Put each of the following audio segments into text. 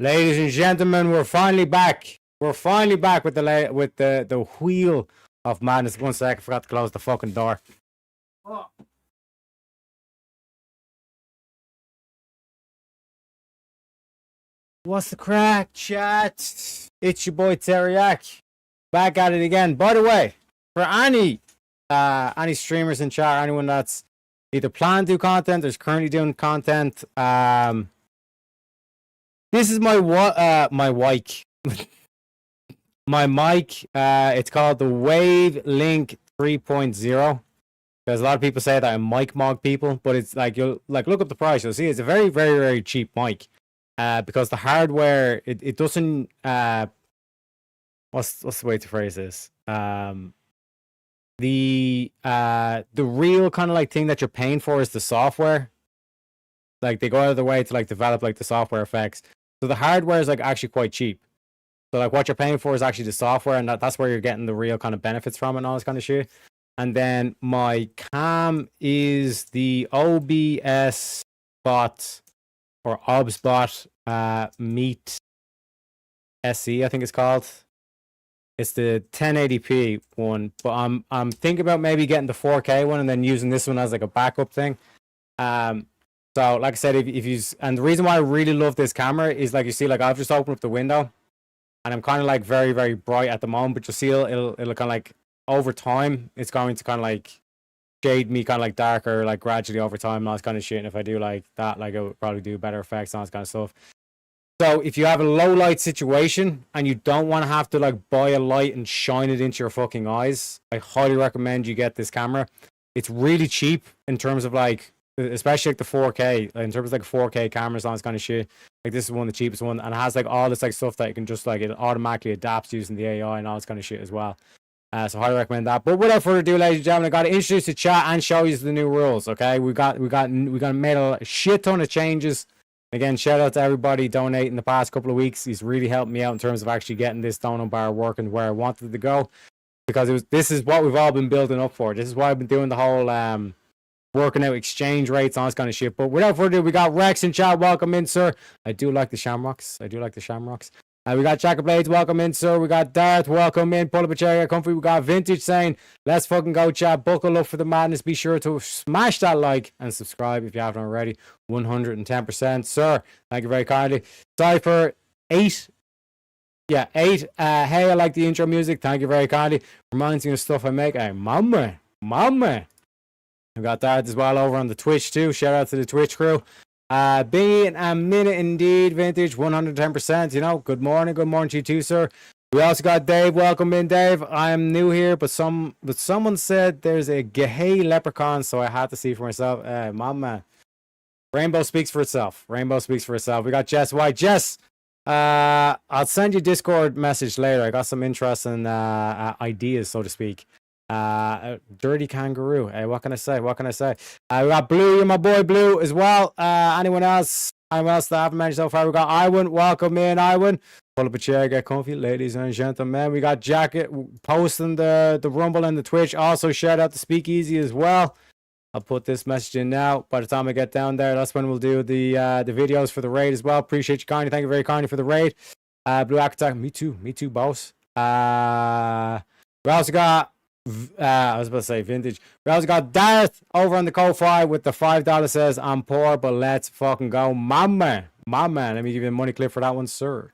Ladies and gentlemen, we're finally back. We're finally back with the wheel of madness. 1 sec, I forgot to close the fucking door. Oh. What's the crack, chat? It's your boy Teriak, back at it again. By the way, for any streamers in chat, anyone that's either planning to do content or is currently doing content, this is my mic. My mic. It's called the Wave Link 3.0. Because a lot of people say that I'm mic mog people, but it's like you'll look up the price. You'll see it's a very, very, very cheap mic. Because the hardware it doesn't what's the way to phrase this? The real kind of like thing that you're paying for is the software. Like they go out of the way to like develop like the software effects. So the hardware is like actually quite cheap. So like what you're paying for is actually the software, and that's where you're getting the real kind of benefits from and all this kind of shit. And then my cam is the OBS bot or OBSBot Meet SE, I think it's called. It's the 1080p one, but I'm thinking about maybe getting the 4K one and then using this one as like a backup thing. So like I said, if you, and the reason why I really love this camera is like you see, like I've just opened up the window and I'm kind of like very, very bright at the moment, but you'll see it'll kind of like over time it's going to kind of like shade me kind of like darker, like gradually over time and all this kind of shit. And if I do like that, like it would probably do better effects and all this kind of stuff. So if you have a low light situation and you don't want to have to like buy a light and shine it into your fucking eyes, I highly recommend you get this camera. It's really cheap in terms of like, especially like the 4K, in terms of like 4K cameras and all this kind of shit. Like this is one of the cheapest one, and it has like all this like stuff that you can just like, it automatically adapts using the AI and all this kind of shit as well. So highly recommend that. But without further ado, ladies and gentlemen, I got to introduce the chat and show you the new rules. Okay, we got made a shit ton of changes. Again, shout out to everybody donating the past couple of weeks. He's really helped me out in terms of actually getting this donut bar working where I wanted it to go, because this is what we've all been building up for. This is why I've been doing the whole working out exchange rates and all this kind of shit. But without further ado, we got Rex in chat. Welcome in, sir. I do like the Shamrocks. We got Jack of Blades, welcome in, sir. We got Darth, welcome in. Pull up a chair, get comfy. We got Vintage saying, let's fucking go, chat. Buckle up for the madness. Be sure to smash that like and subscribe if you haven't already. 110%, sir. Thank you very kindly. Cypher 8. Yeah, 8. Hey, I like the intro music. Thank you very kindly. Reminds me of stuff I make. Hey, mama. We got Darth as well over on the Twitch too. Shout out to the Twitch crew. Being a minute indeed, Vintage, 110%. You know, good morning to you too, sir. We also got Dave. Welcome in, Dave. I am new here, but someone said there's a gay leprechaun, so I had to see for myself. Mama, Rainbow speaks for itself. We got Jess White. Jess, I'll send you Discord message later. I got some interesting ideas, so to speak. Dirty kangaroo. Hey, what can I say? We got Blue. You're my boy Blue as well. Anyone else that I haven't mentioned so far? We got Iwan. Welcome in, Iwan. Pull up a chair, get comfy, ladies and gentlemen. We got Jacket posting the Rumble and the Twitch. Also shout out to Speakeasy as well. I'll put this message in now. By the time I get down there, that's when we'll do the videos for the raid as well. Appreciate you kindly. Thank you very kindly for the raid. Blue Attack. Me too, boss. We also got I was about to say Vintage. We also got Darth over on the Ko-Fi with the $5 says, I'm poor, but let's fucking go. Mama. Let me give you a money clip for that one, sir.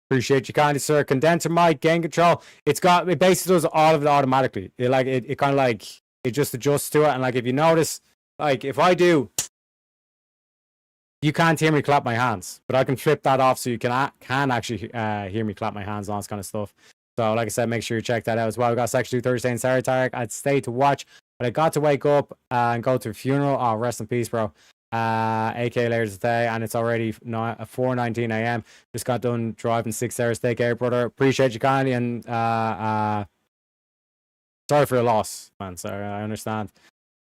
Appreciate you kindly, sir. Condenser mic, gain control. It basically does all of it automatically. It kind of like, it just adjusts to it. And like if you notice, like if I do, you can't hear me clap my hands, but I can flip that off so you can actually hear me clap my hands and all this kind of stuff. So like I said, make sure you check that out as well. We got Section 2 Thursday and Saturday. Tarek, I'd stay to watch, but I got to wake up and go to a funeral. Oh, rest in peace, bro. AK later today, and it's already 4:19 a.m. Just got done driving 6 hours. Take care, brother. Appreciate you kindly, and sorry for your loss, man. Sorry, I understand.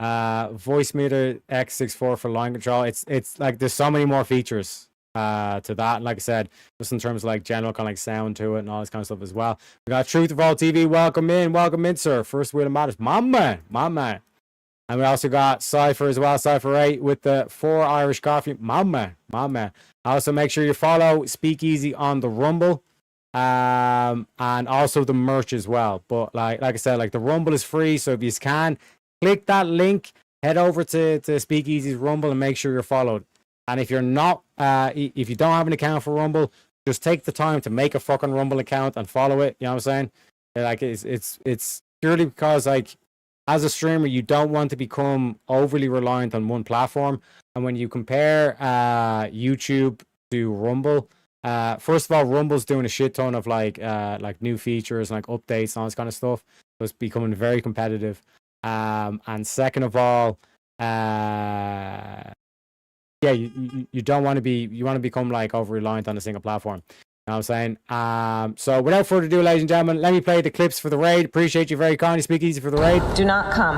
Voice meter X64 for line control. It's like there's so many more features. to that. And like I said, just in terms of like general kind of like sound to it and all this kind of stuff as well. We got Truth of All TV. Welcome in, sir. First Wheel of Madness. My man. And we also got Cypher as well, Cypher 8 with the 4 Irish coffee. My man. Also, make sure you follow Speakeasy on the Rumble, and also the merch as well. But like I said, like the Rumble is free, so if you can, click that link, head over to Speakeasy's Rumble and make sure you're followed. And if you're not, if you don't have an account for Rumble, just take the time to make a fucking Rumble account and follow it. You know what I'm saying? Like it's purely because like, as a streamer, you don't want to become overly reliant on one platform. And when you compare YouTube to Rumble, first of all, Rumble's doing a shit ton of like new features and like updates and all this kind of stuff. So it's becoming very competitive. And second of all, yeah, you don't want to be, you want to become like over reliant on a single platform. You know what I'm saying? So without further ado, ladies and gentlemen, let me play the clips for the raid. Appreciate you very kindly. Speakeasy for the raid. Do not come.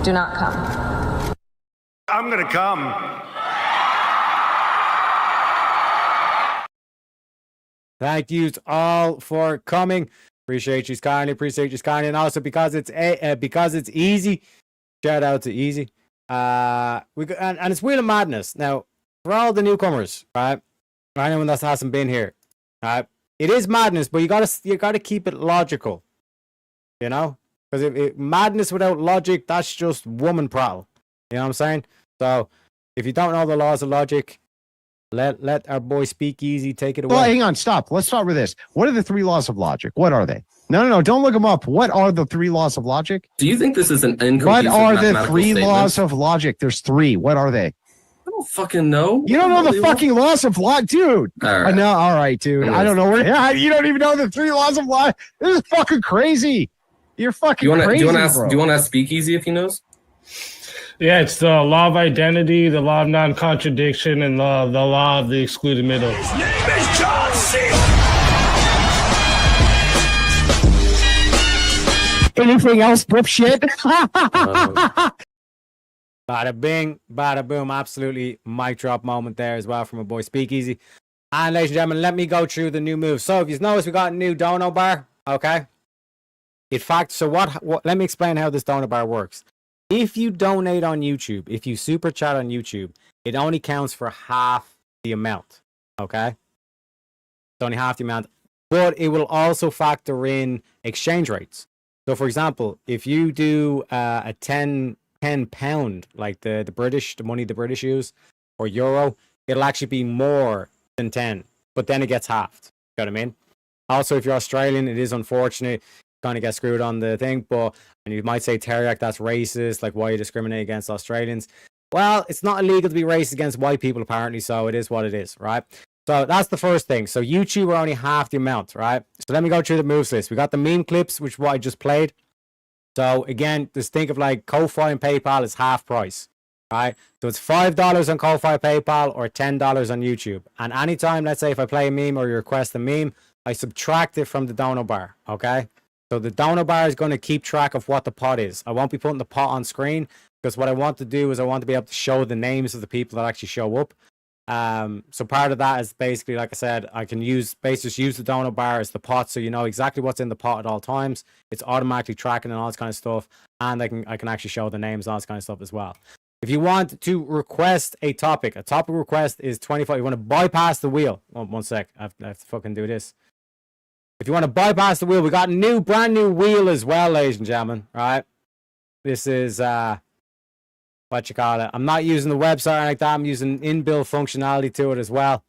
Do not come. I'm gonna come. Thank you all for coming. Appreciate you kindly. And also because it's easy, shout out to Easy. And it's Wheel of Madness. Now, for all the newcomers, right? For anyone that hasn't been here, right? It is madness, but you gotta keep it logical. You know? Because if madness without logic, that's just woman prattle. You know what I'm saying? So if you don't know the laws of logic, let our boy Speakeasy take it away. Well, hang on, stop. Let's start with this. What are the 3 laws of logic? What are they? No, don't look them up. What are the 3 laws of logic? Do you think this is an inconclusive What are the mathematical 3 statement? laws of logic? There's 3. What are they? I don't fucking know. You don't know the fucking laws of logic, dude. All right. No, all right, dude. I don't know where. You don't even know the 3 laws of logic. This is fucking crazy. You're fucking crazy, do you bro. want to ask Speakeasy if he knows? Yeah, it's the law of identity, the law of non-contradiction, and the law of the excluded middle. His name is John C. Anything else, dipshit? Bada bing, bada boom. Absolutely mic drop moment there as well from a boy Speakeasy. And ladies and gentlemen, let me go through the new moves. So if you notice, we got a new dono bar. Okay. In fact, so what let me explain how this dono bar works. If you donate on YouTube, if you super chat on YouTube, it only counts for half the amount. Okay. It's only half the amount, but it will also factor in exchange rates. So for example, if you do a 10 pound, like the money the British use, or euro, it'll actually be more than 10, but then it gets halved. You know what I mean? Also, if you're Australian, it is unfortunate, kind of get screwed on the thing, and you might say, Teriak, that's racist, like why you discriminate against Australians? Well, it's not illegal to be racist against white people apparently, so it is what it is, right? So that's the first thing. So YouTube are only half the amount, right? So let me go through the moves list. We got the meme clips, which is what I just played. So again, just think of like Ko-Fi and PayPal is half price, right? So it's $5 on Ko-Fi, PayPal, or $10 on YouTube. And anytime, let's say if I play a meme or you request a meme, I subtract it from the dono bar, okay? So the dono bar is going to keep track of what the pot is. I won't be putting the pot on screen because what I want to do is I want to be able to show the names of the people that actually show up. So part of that is basically, like I said, I can use the dono bar as the pot, so you know exactly what's in the pot at all times. It's automatically tracking and all this kind of stuff, and I can actually show the names and all this kind of stuff as well. If you want to request a topic request is 25. You want to bypass the wheel. One sec, I have to fucking do this. If you want to bypass the wheel, we got a brand new wheel as well, ladies and gentlemen. Right, this is what you call it. I'm not using the website like that. I'm using inbuilt functionality to it as well.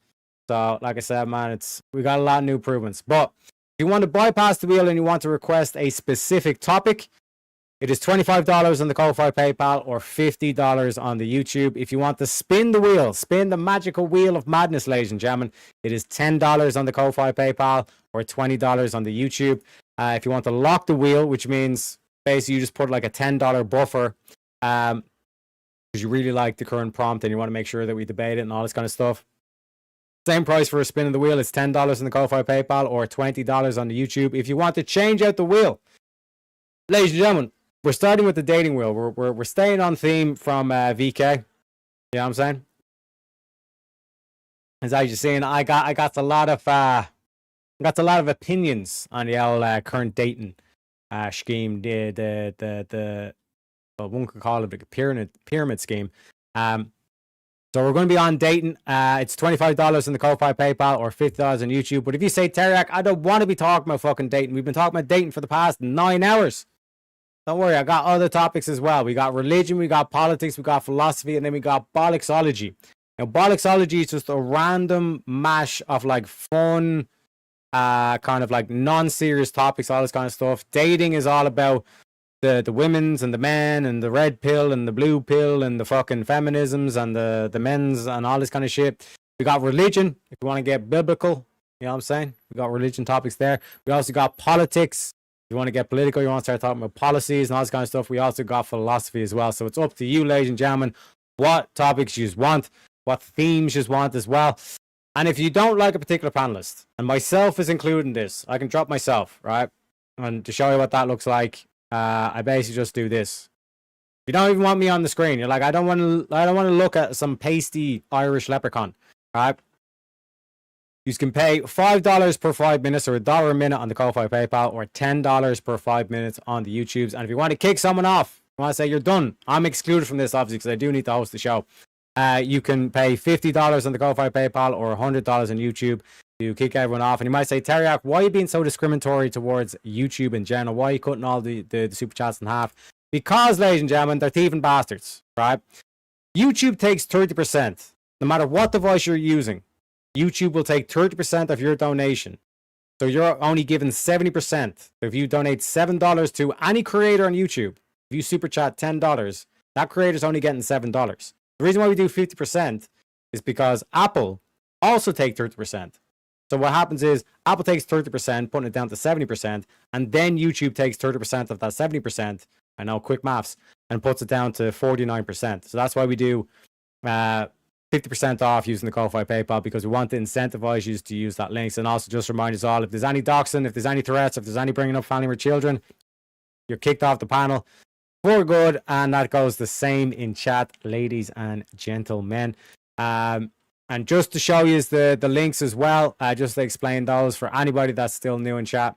So, like I said, man, we got a lot of new improvements. But if you want to bypass the wheel and you want to request a specific topic, it is $25 on the Ko-Fi, PayPal, or $50 on the YouTube. If you want to spin the wheel, spin the magical wheel of madness, ladies and gentlemen, it is $10 on the Ko-Fi, PayPal, or $20 on the YouTube. If you want to lock the wheel, which means basically you just put like a $10 buffer, because you really like the current prompt and you want to make sure that we debate it and all this kind of stuff. Same price for a spin of the wheel. It's $10 on the Ko-Fi, PayPal, or $20 on the YouTube. If you want to change out the wheel, ladies and gentlemen, we're starting with the dating wheel. We're staying on theme from VK. You know what I'm saying? as you're saying, I got a lot of opinions on the old current dating scheme. The well, one could call it a pyramid scheme. So we're going to be on dating. It's $25 in the Ko-Fi PayPal or $50 on YouTube. But if you say, Teriak, I don't want to be talking about fucking dating. We've been talking about dating for the past 9 hours. Don't worry, I got other topics as well. We got religion, we got politics, we got philosophy, and then we got bollocksology. Now, bollocksology is just a random mash of like fun, kind of like non-serious topics, all this kind of stuff. Dating is all about the women's and the men and the red pill and the blue pill and the fucking feminisms and the men's and all this kind of shit. We got religion, if you want to get biblical, you know what I'm saying? We got religion topics there. We also got politics. If you want to get political, you want to start talking about policies and all this kind of stuff. We also got philosophy as well. So it's up to you, ladies and gentlemen, what topics you want, what themes you want as well. And if you don't like a particular panelist, and myself is included in this, I can drop myself, right? And to show you what that looks like, I basically just do this. You don't even want me on the screen. You're like, I don't want to look at some pasty Irish leprechaun, right? You can pay $5 per 5 minutes or $1 a minute on the Ko-Fi PayPal or $10 per 5 minutes on the YouTubes. And if you want to kick someone off, you want to say you're done, I'm excluded from this obviously because I do need to host the show. You can pay $50 on the Ko-Fi PayPal or $100 on YouTube to kick everyone off. And you might say, Teriak, why are you being so discriminatory towards YouTube in general? Why are you cutting all the super chats in half? Because, ladies and gentlemen, they're thieving bastards, right? YouTube takes 30%. No matter what device you're using, YouTube will take 30% of your donation. So you're only given 70%. If you donate $7 to any creator on YouTube, if you super chat $10, that creator's only getting $7. The reason why we do 50% is because Apple also take 30%. So what happens is Apple takes 30%, putting it down to 70%, and then YouTube takes 30% of that 70%. I know, quick maths, and puts it down to 49%. So that's why we do 50% off using the Ko-Fi PayPal, because we want to incentivize you to use that links. And also just remind us all, if there's any doxing, if there's any threats, if there's any bringing up family or children, you're kicked off the panel for good. And that goes the same in chat, ladies and gentlemen. And just to show you the links as well, just to explain those for anybody that's still new in chat.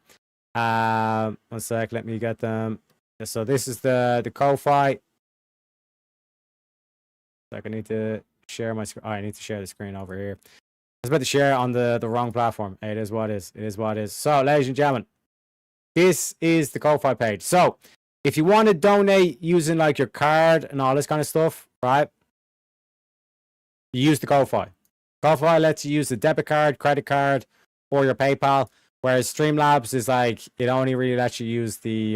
1 sec, let me get them. So this is the Ko-Fi. I need to share my screen. Oh, I need to share the screen over here. I was about to share on the wrong platform. It is what it is. It is what it is. So, ladies and gentlemen, this is the Ko-Fi page. So, if you want to donate using like your card and all this kind of stuff, right? You use the Ko-Fi. Ko-Fi lets you use the debit card, credit card, or your PayPal. Whereas Streamlabs is like, it only really lets you use the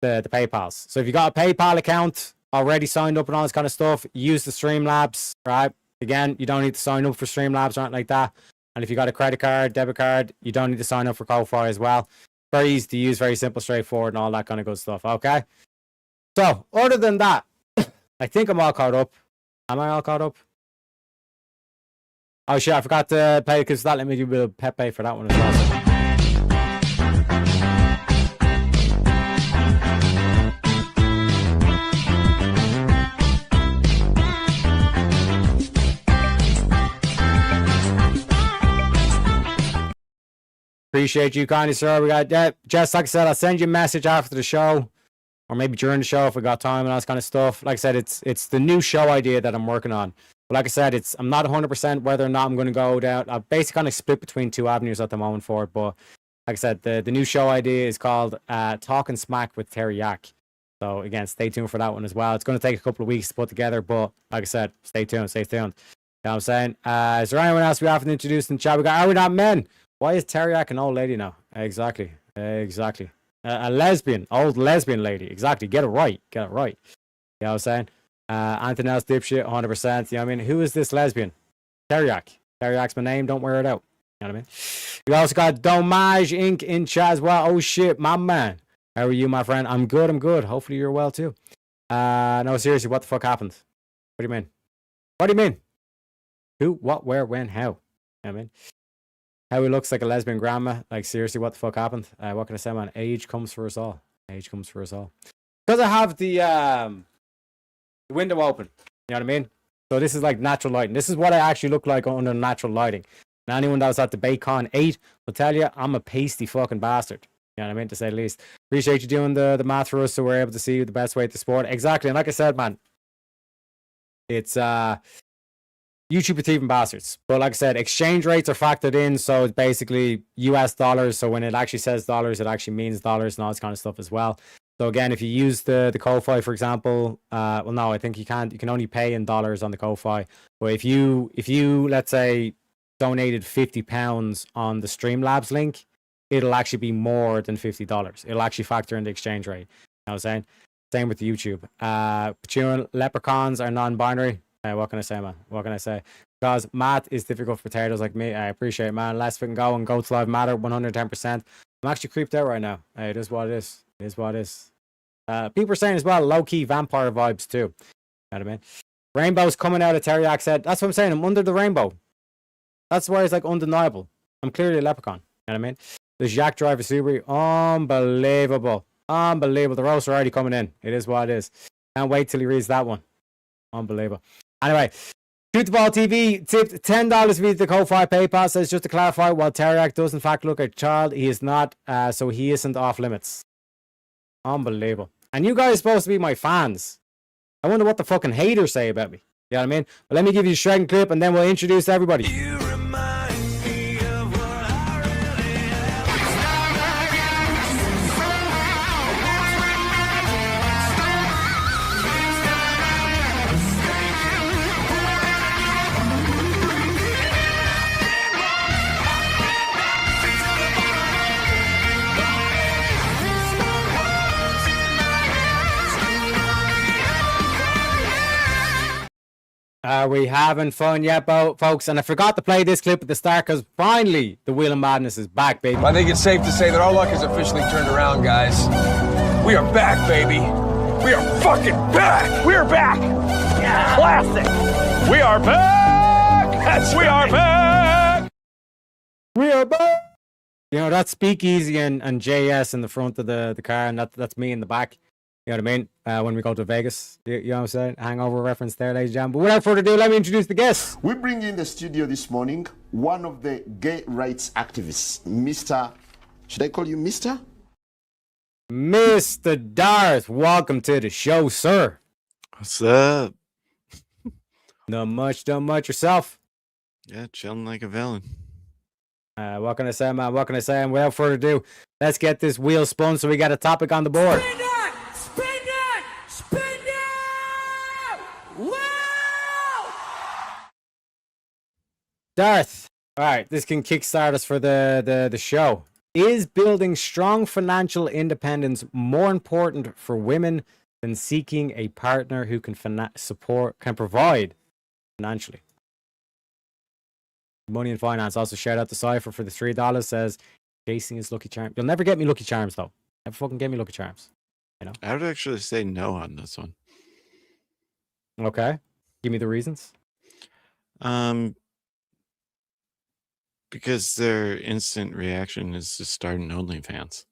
PayPals. So if you got a PayPal account already signed up and all this kind of stuff, use the Streamlabs, right? Again, you don't need to sign up for Streamlabs or anything like that. And if you got a credit card, debit card, you don't need to sign up for Ko-Fi as well. Very easy to use, very simple, straightforward, and all that kind of good stuff, okay? So, other than that, I think I'm all caught up. Am I all caught up? Oh shit, I forgot to pay, because that let me do a bit of Pepe for that one as well. Appreciate you kindly, sir. We got that. Just like I said, I'll send you a message after the show, or maybe during the show if we got time and all this kind of stuff. Like I said, it's the new show idea that I'm working on. But like I said, I'm not 100% whether or not I'm going to go down. I've basically kind of split between two avenues at the moment for it. But like I said, the new show idea is called Talking Smack with Teriak. So again, stay tuned for that one as well. It's going to take a couple of weeks to put together, but like I said, stay tuned, stay tuned. You know what I'm saying? Is there anyone else we have to introduce in the chat? We got, are we not men? Why is Teriak an old lady now? Exactly. A lesbian, old lesbian lady. Exactly. Get it right. Get it right. You know what I'm saying? Anything else, dipshit, 100%. You know what I mean? Who is this lesbian? Teriak. Teriak's my name. Don't wear it out. You know what I mean? We also got Domage Inc. in chat as well. Oh shit, my man. How are you, my friend? I'm good. I'm good. Hopefully you're well too. No, seriously, what the fuck happened? What do you mean? What do you mean? Who, what, where, when, how? You know what I mean? How he looks like a lesbian grandma. Like, seriously, what the fuck happened? What can I say, man? Age comes for us all. Age comes for us all. Because I have the window open. You know what I mean? So this is like natural lighting. This is what I actually look like under natural lighting. And anyone that was at the BayCon 8 will tell you I'm a pasty fucking bastard. You know what I mean, to say the least. Appreciate you doing the math for us so we're able to see the best way to sport. Exactly. And like I said, man, it's YouTube are thieving bastards. But like I said, exchange rates are factored in, so it's basically US dollars. So when it actually says dollars, it actually means dollars and all this kind of stuff as well. So again, if you use the Ko-Fi, for example, well, no, I think you can't. You can only pay in dollars on the Ko-Fi. But if you let's say donated £50 on the Streamlabs link, it'll actually be more than $50. It'll actually factor in the exchange rate. You know what I'm saying? Same with YouTube. But leprechauns are non-binary. What can I say, man? What can I say? Because math is difficult for potatoes like me. I appreciate it, man. Let's fucking go, and Goats Live matter 110%. I'm actually creeped out right now. Hey, it is what it is. It is what it is. People are saying as well, low-key vampire vibes too. You know what I mean? Rainbow's coming out of Teriak said. That's what I'm saying. I'm under the rainbow. That's why it's like undeniable. I'm clearly a leprechaun. You know what I mean? There's Yak Driver Subaru. Unbelievable. Unbelievable. The roasts are already coming in. It is what it is. Can't wait till he reads that one. Unbelievable. Anyway, Shoot the Ball TV tipped $10 via the Ko-Fi PayPal. Says just to clarify, while Teriak does in fact look like a child, he is not, so he isn't off limits. Unbelievable. And you guys are supposed to be my fans. I wonder what the fucking haters say about me. You know what I mean? But let me give you a shredding clip and then we'll introduce everybody. Are we having fun yet, folks? And I forgot to play this clip at the start because finally the Wheel of Madness is back, baby. I think it's safe to say that our luck has officially turned around, guys. We are back, baby. We are fucking back. We are back. Yeah. Classic. We are back. We are back. We are back. You know, that's Speakeasy and JS in the front of the car, and that's me in the back. You know what I mean? When we go to Vegas, you know what I'm saying? Hangover reference there, ladies and gentlemen. But without further ado, let me introduce the guests. We bring in the studio this morning one of the gay rights activists, Mr. Should I call you Mr.? Mr. Darth, welcome to the show, sir. What's up? Not much yourself. Yeah, chilling like a villain. What can I say, man? What can I say? And without further ado, let's get this wheel spun so we got a topic on the board. Darth, all right, this can kickstart us for the show. Is building strong financial independence more important for women than seeking a partner who can provide financially? Money and Finance also shout out to Cypher for the $3. Says chasing his Lucky Charms. You'll never get me Lucky Charms though. Never fucking get me Lucky Charms. You know. I would actually say no on this one. Okay, give me the reasons. Because their instant reaction is to start an OnlyFans.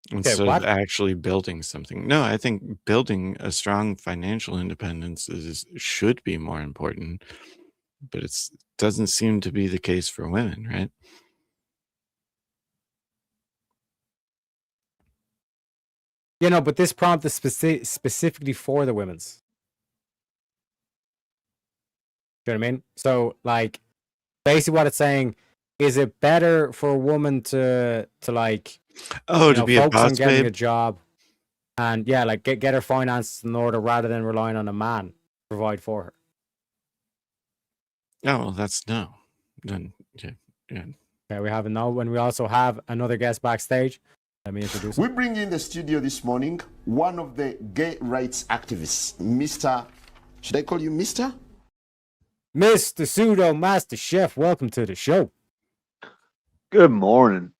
Instead of actually building something. No, I think building a strong financial independence should be more important, but it doesn't seem to be the case for women, right? You know, but this prompt is specifically for the women's. You know what I mean? So, like, basically what it's saying, is it better for a woman to like, to be a focus on boss getting babe? a job and, yeah, like, get her finances in order rather than relying on a man to provide for her? Oh, well, that's no. Then, yeah. Okay, we have a no, and we also have another guest backstage. Let me introduce him. We bring in the studio this morning one of the gay rights activists, Mr. Should I call you Mr.? Mr. Pseudo Master Chef, welcome to the show. Good morning.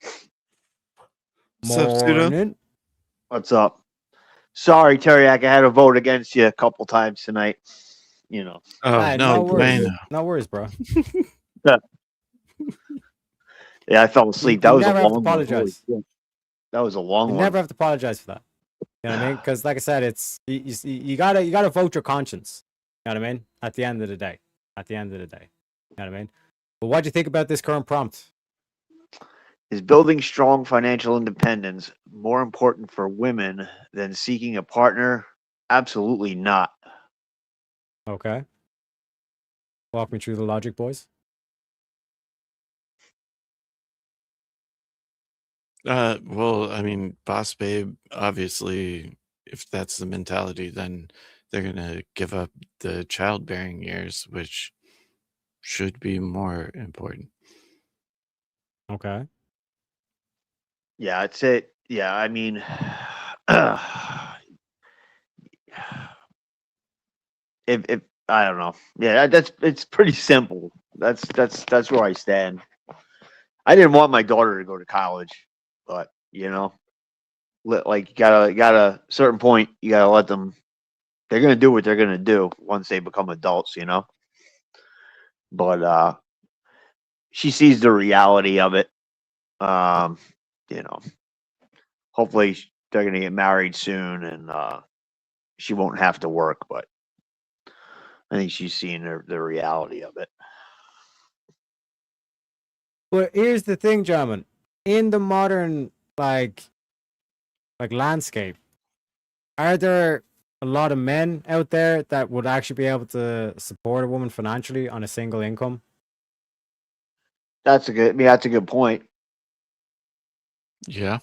What's up, Pseudo? Morning. What's up? Sorry, Teriak, I had to vote against you a couple times tonight. You know. Oh, Hey, no, worries. bueno. No worries, bro. Yeah, I fell asleep. You That was a never have to long one. apologize. Holy shit. That was a long You one. never have to apologize for that. You know what I mean? Because like I said, it's you gotta vote your conscience. You know what I mean? At the end of the day. You know what I mean? But what do you think about this current prompt? Is building strong financial independence more important for women than seeking a partner? Absolutely not. Okay. Walk me through the logic, boys. Well, I mean, Boss Babe, obviously, if that's the mentality, then they're gonna give up the childbearing years, which should be more important. Okay. Yeah, I'd say, yeah, I mean, if I don't know, yeah, it's pretty simple. That's where I stand. I didn't want my daughter to go to college, but like got a certain point, you gotta let them. They're gonna do what they're gonna do once they become adults, But she sees the reality of it. You know, hopefully they're gonna get married soon, and she won't have to work. But I think she's seeing the reality of it. But here's the thing, gentlemen. In the modern like landscape, are there a lot of men out there that would actually be able to support a woman financially on a single income? That's a good point. Yeah,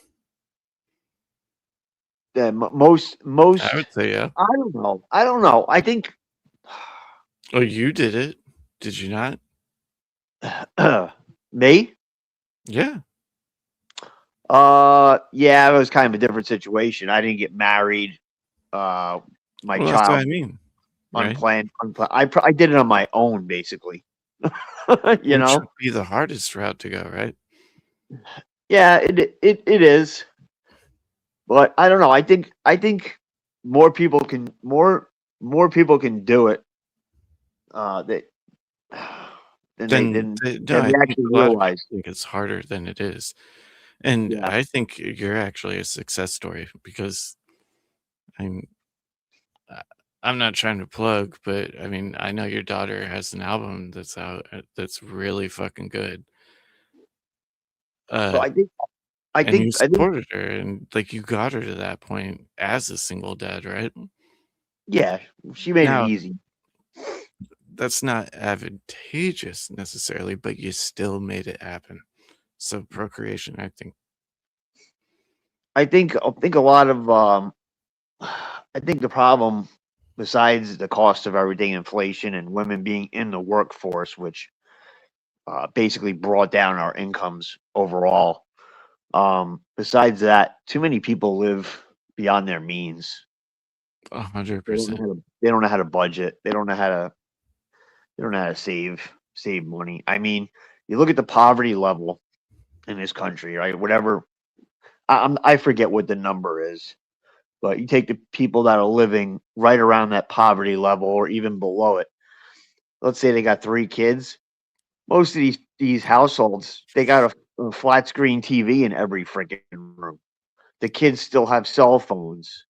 Yeah, most I would say yeah. I don't know. I think Oh, you did it, did you not? me. Yeah. Yeah, it was kind of a different situation. I didn't get married. My Well, that's what I child mean, right? unplanned. I did it on my own, basically. Which would be the hardest route to go, right? Yeah, it is. But I don't know. I think more people can do it. That than Then than no, I we think actually a lot of people realize. think it's harder than it is, and Yeah. I think you're actually a success story because I'm I'm not trying to plug, but I mean, I know your daughter has an album that's out that's really fucking good. So Uh, I and you think supported her, and like you got her to that point as a single dad, right? yeah, she made it Now, easy. that's not advantageous necessarily, but you still made it happen. So procreation, I think. I think a lot of I think the problem, besides the cost of everything, inflation, and women being in the workforce, which basically brought down our incomes overall. Besides that, too many people live beyond their means. 100%. They don't know how to budget. They don't know how to save money. I mean, you look at the poverty level in this country, right? Whatever, I forget what the number is, but you take the people that are living right around that poverty level or even below it. Let's say they got 3 kids. Most of these households, they got a flat screen TV in every freaking room. The kids still have cell phones.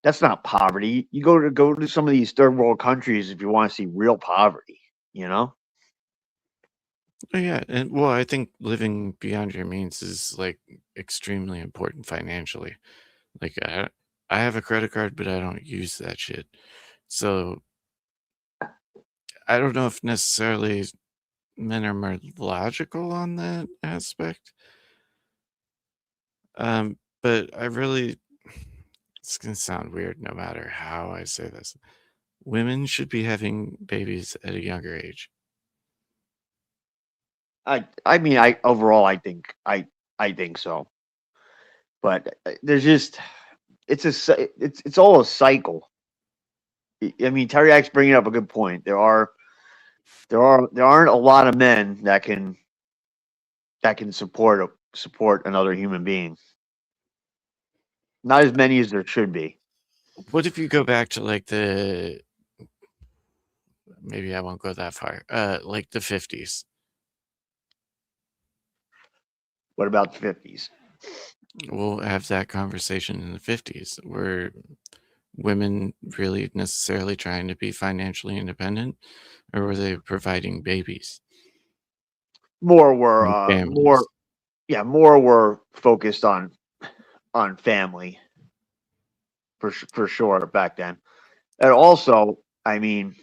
That's not poverty. You go to some of these third world countries if you want to see real poverty, you know? Oh, yeah, and well, I think living beyond your means is like extremely important financially. Like I have a credit card, but I don't use that shit. So I don't know if necessarily men are more logical on that aspect. But I really, it's gonna sound weird no matter how I say this. Women should be having babies at a younger age. I mean, I think so. But there's just it's all a cycle. I mean, Terry X bringing up a good point. There aren't a lot of men that can support another human being. Not as many as there should be. What if you go back to like maybe I won't go that far. Like the 50s. What about the 50s? We'll have that conversation in the 50s. Were women really necessarily trying to be financially independent, or were they providing babies More were and more families? yeah, more were focused on family for sure back then. And also, I mean,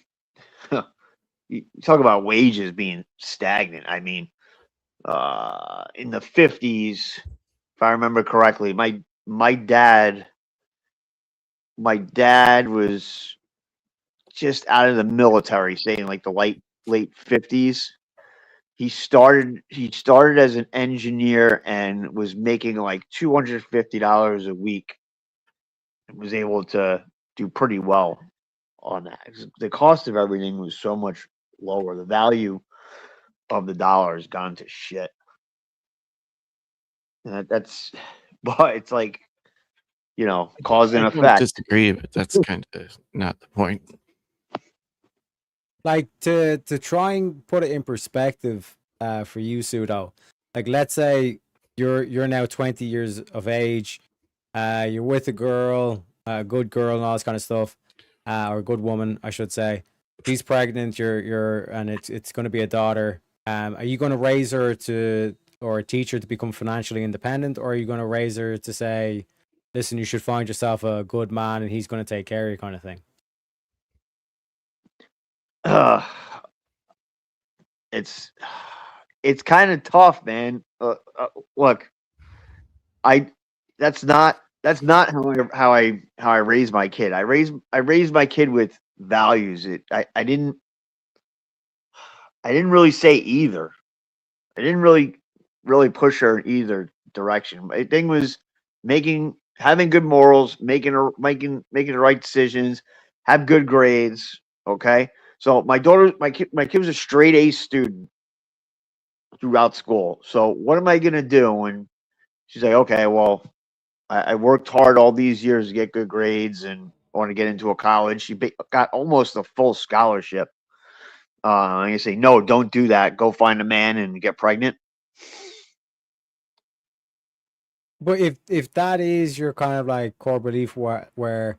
you talk about wages being stagnant. I mean, in the 50s, if I remember correctly, my dad was just out of the military, saying like the late 50s. He started as an engineer and was making like $250 a week and was able to do pretty well on that. 'Cause the cost of everything was so much lower. The value of the dollar has gone to shit. And that's but it's like, cause and I don't effect. disagree, but that's kind of not the point. Like to try and put it in perspective, for you, Sudo. Like, let's say you're now 20 years of age, you're with a girl, a good girl, and all this kind of stuff, or a good woman, I should say. She's pregnant. And it's going to be a daughter. Are you going to raise her to or teach her to become financially independent, or are you going to raise her to say, listen, you should find yourself a good man and he's going to take care of you, kind of thing? Uh, it's it's kind of tough, man. Look, I that's not how I raised my kid. I raised my kid with values. I didn't really say either. I didn't really push her in either direction. My thing was having good morals, making the right decisions, have good grades. Okay, so my kid was a straight A student throughout school. So what am I gonna do when she's like, okay, well, I worked hard all these years to get good grades and I want to get into a college. She got almost a full scholarship. And you say, no, don't do that. Go find a man and get pregnant. But if that is your kind of like core belief, where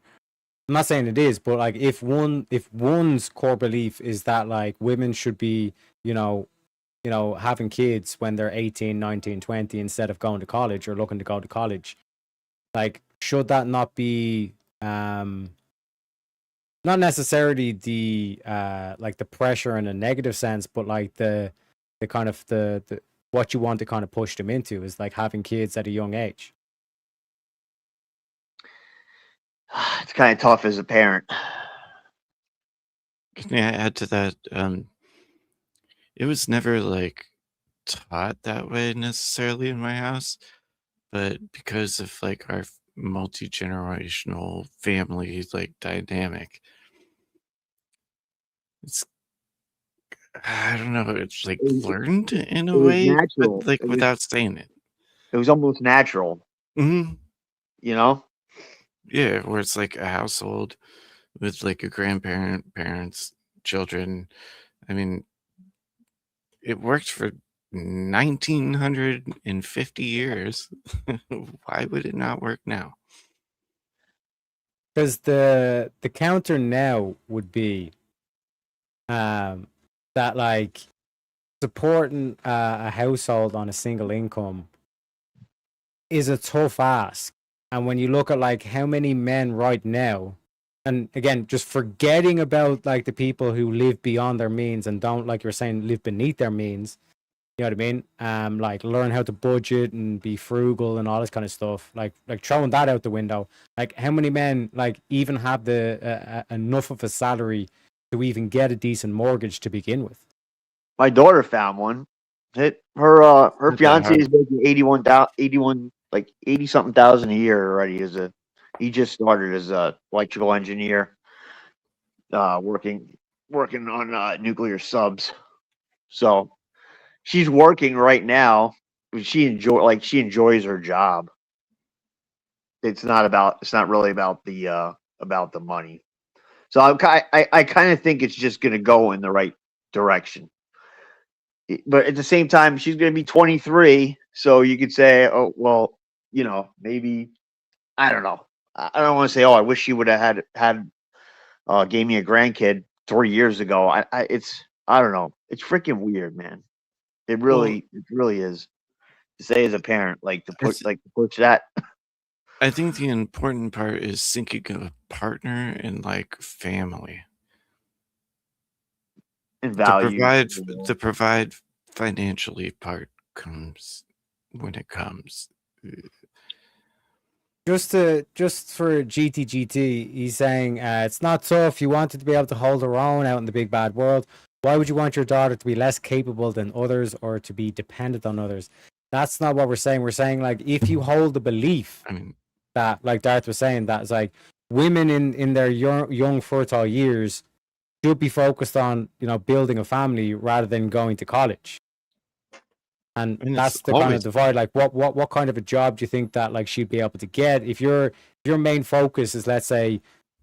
I'm not saying it is, but like if one's core belief is that like women should be, having kids when they're 18, 19, 20 instead of going to college or looking to go to college, like should that not be not necessarily the like the pressure in a negative sense, but like the kind of the what you want to kind of push them into is like having kids at a young age? It's kind of tough as a parent. Can I add to that? It was never like taught that way necessarily in my house, but because of like our multi-generational family like dynamic, it's I don't know, it's like learned in a It was way, but natural. like without saying it. It was almost natural, Hmm. you know? Yeah, where it's like a household with like a grandparent, parents, children. I mean, it worked for 1950 years. Why would it not work now? Because the counter now would be that like supporting a household on a single income is a tough ask. And when you look at like how many men right now, and again, just forgetting about like the people who live beyond their means and don't, like you're saying, live beneath their means, you know what I mean? Like learn how to budget and be frugal and all this kind of stuff. Like throwing that out the window. Like how many men like even have the enough of a salary to even get a decent mortgage to begin with? My daughter found one. Her fiance is making 81, like 80 something thousand a year already. He just started as a electrical engineer, working on nuclear subs. So she's working right now. She enjoys her job. It's not really about the money. So I kind of think it's just going to go in the right direction. But at the same time, she's going to be 23, so you could say, oh well, you know, maybe I don't know. I don't want to say, oh, I wish she would have had gave me a grandkid 3 years ago. I don't know. It's freaking weird, man. It really is. To say as a parent, like to push that. I think the important part is thinking of a partner and like family. And value. To provide financially part comes when it comes. Just for GTGT, he's saying it's not tough. You wanted to be able to hold her own out in the big bad world. Why would you want your daughter to be less capable than others or to be dependent on others? That's not what we're saying. We're saying like if you hold the belief that, like Darth was saying, that it's like women in their young fertile years should be focused on, you know, building a family rather than going to college. And that's the kind of divide. Like, what kind of a job do you think that like she'd be able to get if your main focus is, let's say,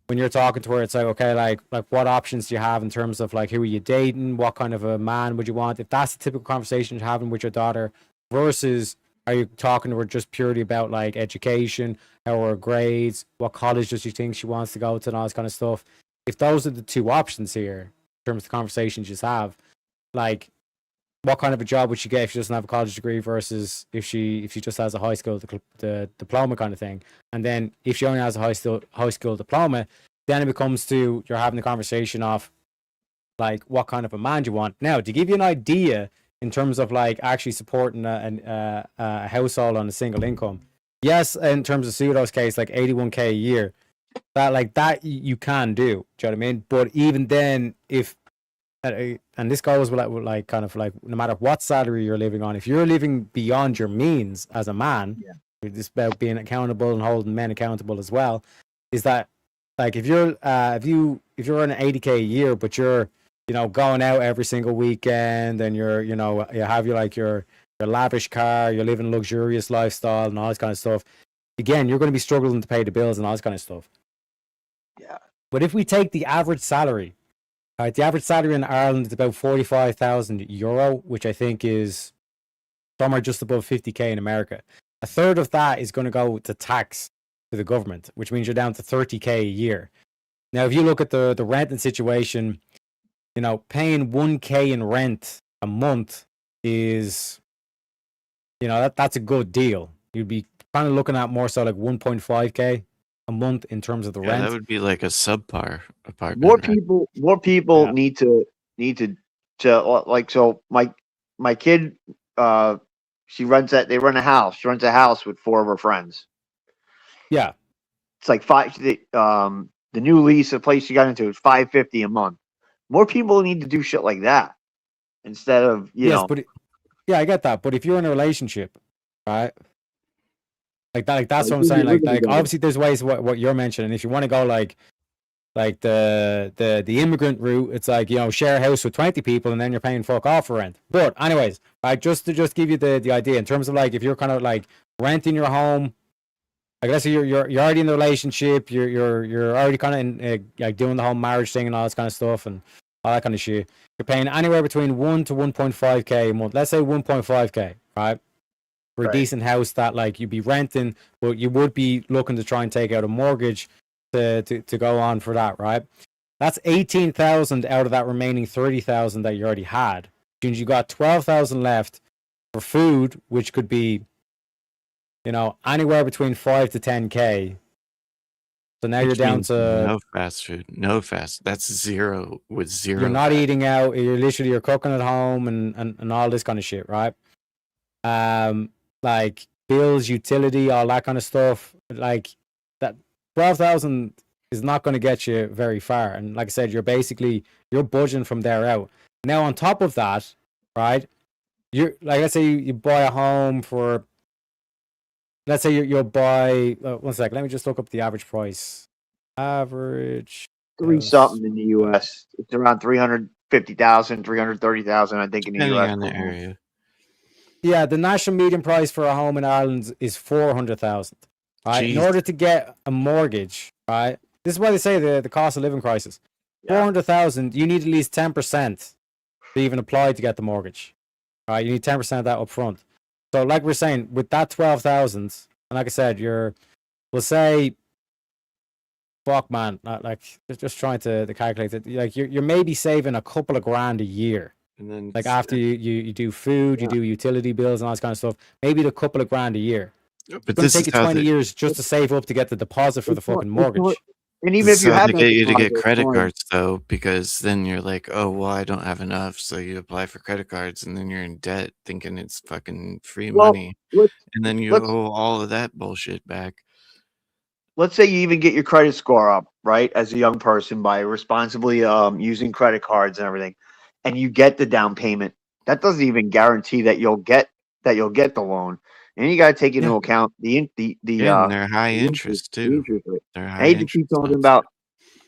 when you're talking to her, it's like, okay, like what options do you have in terms of like who are you dating? What kind of a man would you want? If that's the typical conversation you're having with your daughter, versus are you talking to her just purely about like education, how are her grades, what college does she think she wants to go to, and all this kind of stuff? If those are the two options here in terms of the conversations you have, like, what kind of a job would she get if she doesn't have a college degree versus if she just has a high school the diploma kind of thing? And then if she only has a high school diploma, then it becomes to you're having the conversation of like what kind of a man do you want. Now, to give you an idea in terms of like actually supporting a household on a single income, yes, in terms of Pseudo's case, like 81K a year, that you can do. Do you know what I mean? But even then, if and this goes with like kind of like no matter what salary you're living on, if you're living beyond your means as a man, it's about being accountable and holding men accountable as well. Is that like if you're earning 80K a year, but you're, you know, going out every single weekend and you're, you know, you have your lavish car, you're living a luxurious lifestyle and all this kind of stuff, again, you're going to be struggling to pay the bills and all this kind of stuff. Yeah. But if we take the average salary, the average salary in Ireland is about €45,000, which I think is somewhere just above 50K in America. A third of that is going to go to tax to the government, which means you're down to 30K a year. Now, if you look at the renting situation, you know, paying 1K in rent a month is, you know, that's a good deal. You'd be kind of looking at more so like 1.5K a month in terms of the rent. That would be like a subpar apartment. More people need to like, so my kid, they run a house. She runs a house with 4 of her friends. Yeah. It's like the new lease, the place she got into, is $550 a month. More people need to do shit like that instead of, you know. But I get that. But if you're in a relationship, right? Like that's what I'm saying. Like obviously there's ways what you're mentioning. If you want to go like the immigrant route, it's like, you know, share a house with 20 people and then you're paying fuck off for rent. But anyways, just to give you the idea in terms of like if you're kind of like renting your home, I guess you're already in the relationship, you're already kind of in like doing the whole marriage thing and all this kind of stuff and all that kind of shit. You're paying anywhere between 1 to 1.5K a month. Let's say 1.5K, right? For a decent house that like you'd be renting, but you would be looking to try and take out a mortgage to go on for that, right? That's 18,000 out of that remaining 30,000 that you already had. Means you got 12,000 left for food, which could be, you know, anywhere between 5 to 10K. So now you're down to no fast food, That's zero with zero. You're not eating out. You're cooking at home and all this kind of shit, right? Like bills, utility, all that kind of stuff. Like that 12,000 is not going to get you very far. And like I said, you're budgeting from there out. Now on top of that, right? You're like, let's say you buy a home for. Let's say you'll buy. 1 sec. Let me just look up the average price. Average. 3 something in the U.S. It's around 350,000, 330,000. I think in the U.S. on the area. Yeah, the national median price for a home in Ireland is 400,000. Right, Jeez. In order to get a mortgage, right? This is why they say the cost of living crisis. 400,000. You need at least 10% to even apply to get the mortgage. Right, you need 10% of that up front. So, like we're saying, with that 12,000, And like I said, we'll say, fuck man, like just trying to calculate it. Like you're maybe saving a couple of grand a year. And then Like after you do food, you do utility bills and all this kind of stuff, maybe a couple of grand a year. But It's going to take you 20 years just to save up to get the deposit for the fucking mortgage. And even if you have they get you to get deposit, credit fine. cards though, because then you're like, oh well, I don't have enough, so you apply for credit cards, and then you're in debt, thinking it's fucking free Well, money, let's- and then you let's- owe all of that bullshit back. let's say you even get your credit score up, right, as a young person by responsibly using credit cards and everything, and you get the down payment. That doesn't even guarantee that you'll get the loan. And you got to take into account the and they're high the interest the too. interest rate. They're I high hate to keep interest talking ones. about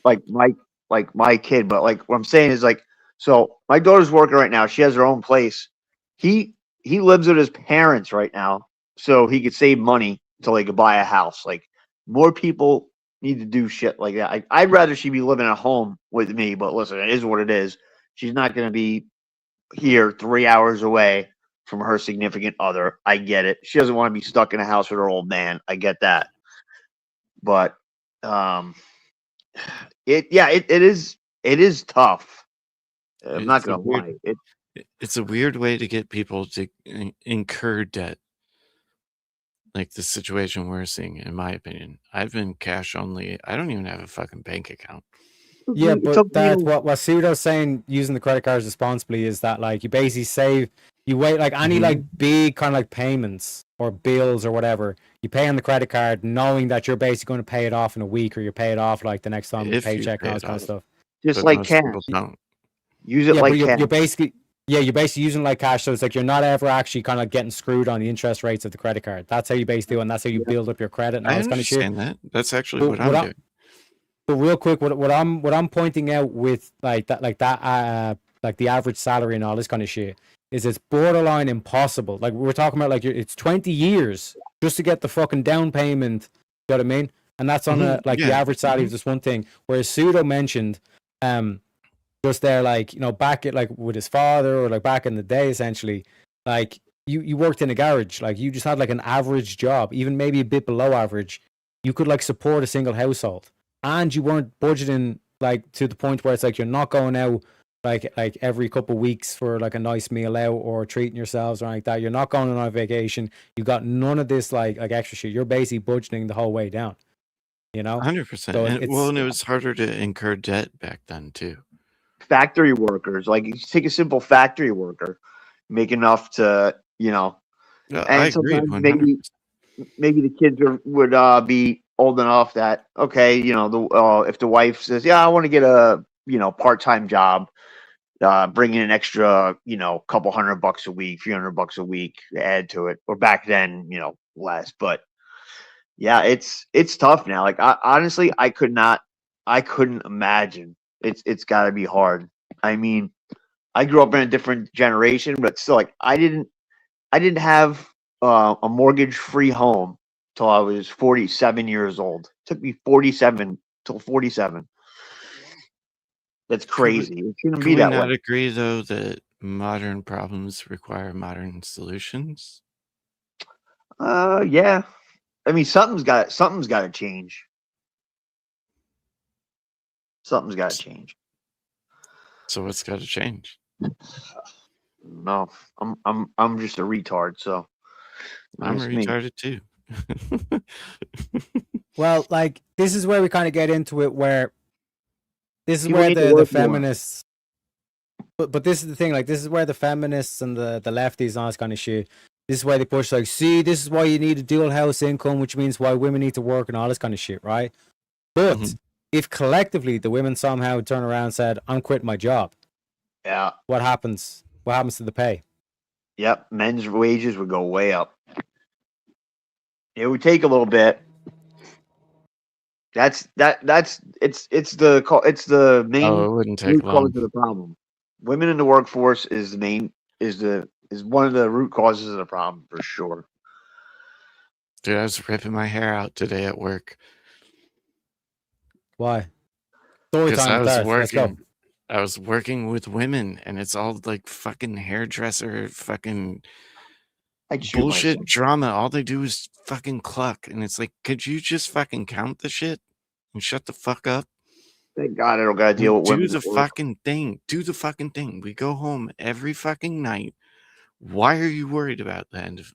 like my kid, but like what I'm saying is like, so my daughter's working right now. She has her own place. He lives with his parents right now, so he could save money until he could buy a house. Like more people need to do shit like that. I'd rather she be living at home with me, but listen, it is what it is. She's not going to be here 3 hours away from her significant other. I get it. She doesn't want to be stuck in a house with her old man. I get that. But it is tough. I'm not It's a gonna weird- lie. It's a weird way to get people to incur debt. Like the situation we're seeing, in my opinion. I've been cash only. I don't even have a fucking bank account. Yeah, It's but up to that's you. what Pseudo's saying, using the credit cards responsibly, is that like you basically save, you wait, like any like big kind of like payments or bills or whatever, you pay on the credit card knowing that you're basically going to pay it off in a week, or you pay it off like the next time with If you paycheck and all pay this it kind of off. stuff. Just But like most cash. people don't. Use it Yeah, like but cash. you're basically using like cash, so it's like you're not ever actually kind of like getting screwed on the interest rates of the credit card. That's how you basically do it, and that's how you build up your credit and all I this kind of shit. understand that. That's actually But what I'm doing. But real quick, what I'm pointing out with like that like the average salary and all this kind of shit is it's borderline impossible. Like we're talking about, like it's 20 years just to get the fucking down payment. You know what I mean? And that's on a like the average salary of just one thing. Whereas Pseudo mentioned, just there, like, you know, back at like with his father or like back in the day, essentially, like you worked in a garage, like you just had like an average job, even maybe a bit below average. You could like support a single household, and you weren't budgeting like to the point where it's like you're not going out like every couple of weeks for like a nice meal out or treating yourselves or anything like that. You're not going on a vacation. You got none of this like extra shit. You're basically budgeting the whole way down. You know, 100%. So And, it's- well, and it was harder to incur debt back then too. factory workers. Like you take a simple factory worker, make enough to, you know, No, and I agree. sometimes 100%. maybe the kids would be old enough that, okay, you know, if the wife says, yeah, I want to get a, you know, part-time job, bring in an extra, you know, couple $100 a week, $300 a week to add to it, or back then, you know, less. But yeah, it's tough now. Like honestly, I couldn't imagine. It's got to be hard. I mean, I grew up in a different generation, but still, like I didn't have a mortgage-free home till I was 47 years old. It took me 47 till 47. That's crazy. It shouldn't Can be we that not way. agree though that modern problems require modern solutions? Yeah. I mean, something's got to change. Something's got to change. So what's got to change? No, I'm just a retard. So I'm that's me. retarded too. well, like this is where we kind of get into it, where this is People where need to the work more. feminists. But this is the thing, like this is where the feminists and the lefties and all this kind of shit. This is why they push, like, see, this is why you need a dual house income, which means why women need to work and all this kind of shit, right? But if collectively the women somehow turn around and said, I'm quitting my job, Yeah. what happens? What happens to the pay? Yep. Men's wages would go way up. It would take a little bit. It's the main Oh, it wouldn't take root long. cause of the problem. Women in the workforce is one of the root causes of the problem for sure. Dude, I was ripping my hair out today at work. Why? Story Because time. Let's go. I was working with women, and it's all like fucking hairdresser, fucking I'd shoot bullshit myself. drama. All they do is fucking cluck, and it's like, could you just fucking count the shit and shut the fuck up? Thank God I don't gotta deal with Do women. the fucking thing. Do the fucking thing. We go home every fucking night. Why are you worried about the end of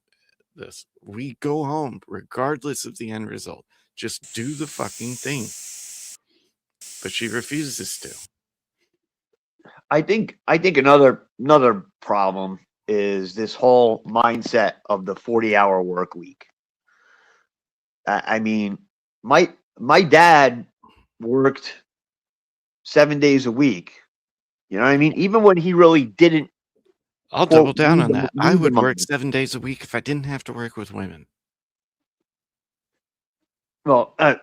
this? We go home regardless of the end result. Just do the fucking thing. But she refuses to. I think another problem is this whole mindset of the 40-hour work week. I mean, my dad worked 7 days a week. You know what I mean? Even when he really didn't. I'll double down on that. I would work 7 days a week if I didn't have to work with women. Well, I'm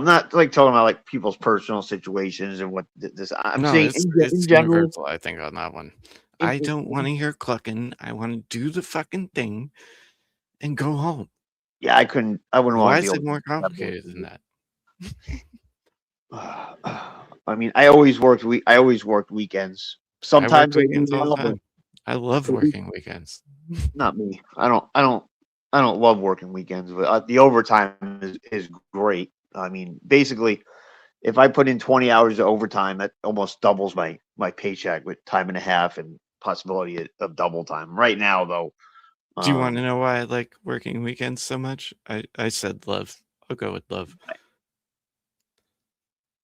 not like talking about like people's personal situations and what this. I'm saying it's in general. universal, I think, on that one. I don't want to hear clucking. I want to do the fucking thing and go home. Yeah, I wouldn't want Why to. is it more complicated than that? I mean, I always worked weekends. Sometimes I work weekends all the time. I love working weekends. Not me. I don't love working weekends, but the overtime is great. I mean, basically, if I put in 20 hours of overtime, that almost doubles my paycheck with time and a half and possibility of double time. Right now, though. Do you want to know why I like working weekends so much? I said love. I'll go with love.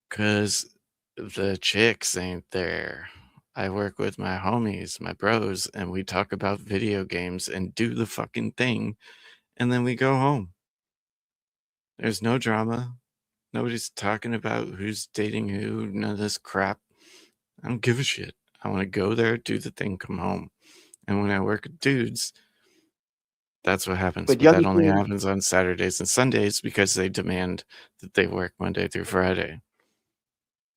Because the chicks ain't there. I work with my homies, my bros, and we talk about video games and do the fucking thing, and then we go home. There's no drama. Nobody's talking about who's dating who, none of this crap. I don't give a shit. I want to go there, do the thing, come home. And when I work with dudes, that's what happens. But that only happens on Saturdays and Sundays because they demand that they work Monday through Friday.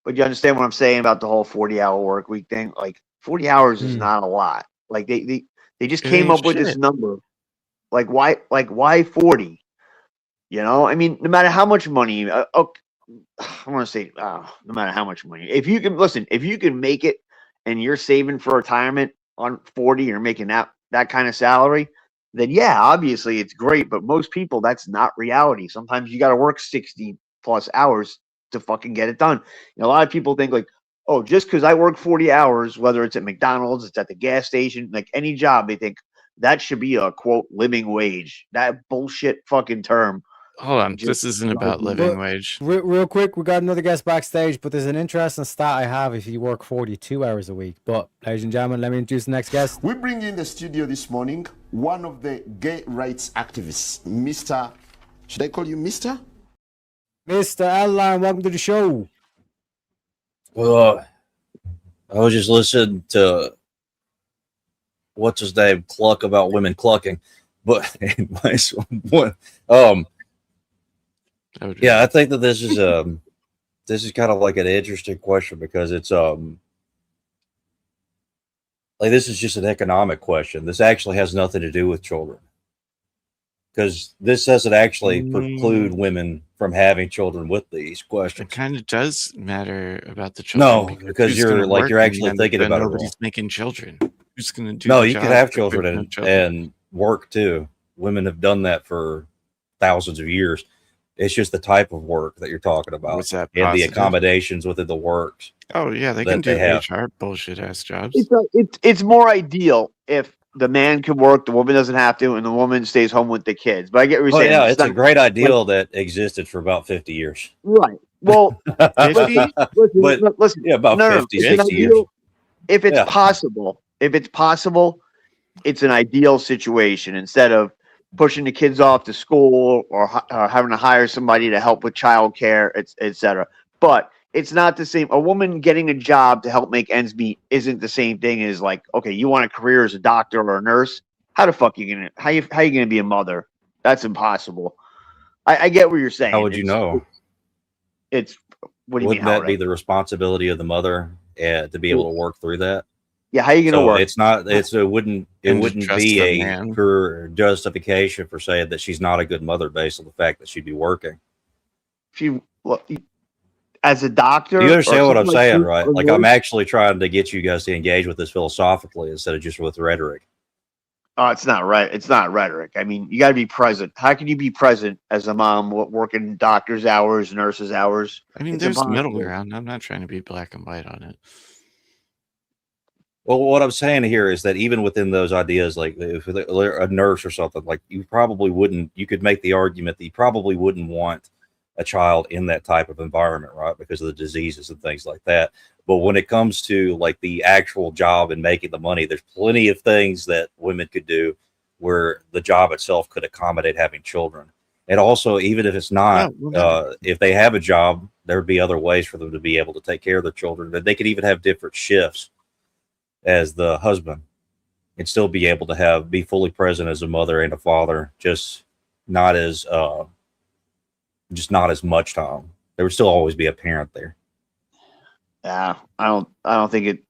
But you understand what I'm saying about the whole 40-hour work week thing? Like 40 hours is not a lot. Like they just came up with this number. Like why 40? You know, I mean, no matter how much money, I want to say, no matter how much money, if you can make it and you're saving for retirement on 40, you're making that kind of salary, then yeah, obviously it's great. But most people, that's not reality. Sometimes you got to work 60 plus hours to fucking get it done. You know, a lot of people think like, oh, just because I work 40 hours, whether it's at McDonald's, it's at the gas station, like any job, they think that should be a quote living wage. That bullshit fucking term. Hold on, this isn't about living wage. Real quick, we got another guest backstage, but there's an interesting stat I have if you work 42 hours a week. But, ladies and gentlemen, let me introduce the next guest. We bring in the studio this morning one of the gay rights activists, Mr. Should I call you Mr.? Mr. Adeline, welcome to the show. Well, I was just listening to what's his name cluck about women clucking, but anyways, yeah, I think that this is kind of like an interesting question because it's like this is just an economic question. This actually has nothing to do with children because this doesn't actually preclude women from having children with these questions. It kind of does matter about the children. No, because you're actually thinking about it. Nobody's making children. Who's going to do? No, you can have children and work too. Women have done that for thousands of years. It's just the type of work that you're talking about and the accommodations within the works. Oh yeah, they can do HR bullshit ass jobs. It's more ideal if the man can work, the woman doesn't have to, and the woman stays home with the kids. But I get what you're saying. Yeah, it's a great ideal that existed for about 50 years. Right. Well, listen, yeah, about 50, 60 years. If it's possible, it's an ideal situation instead of pushing the kids off to school or having to hire somebody to help with childcare, etc. But it's not the same. A woman getting a job to help make ends meet isn't the same thing as like, okay, you want a career as a doctor or a nurse? How the fuck how you gonna be a mother? That's impossible. I get what you're saying. How would you know? It's what do you Wouldn't mean? That be the responsibility of the mother to be able to work through that? Yeah, how are you gonna work? It's not. It wouldn't be a her justification for saying that she's not a good mother based on the fact that she'd be working. As a doctor, you understand what I'm saying, right? Like I'm actually trying to get you guys to engage with this philosophically instead of just with rhetoric. Oh, it's not right. It's not rhetoric. I mean, you got to be present. How can you be present as a mom working doctor's hours, nurses' hours? I mean, there's middle ground. I'm not trying to be black and white on it. Well, what I'm saying here is that even within those ideas, like if a nurse or something, like you could make the argument that you probably wouldn't want a child in that type of environment, right? Because of the diseases and things like that. But when it comes to like the actual job and making the money, there's plenty of things that women could do where the job itself could accommodate having children. And also, even if it's not, if they have a job, there'd be other ways for them to be able to take care of their children. That they could even have different shifts as the husband and still be able to be fully present as a mother and a father, just not as much time. There would still always be a parent there. Yeah, I don't think it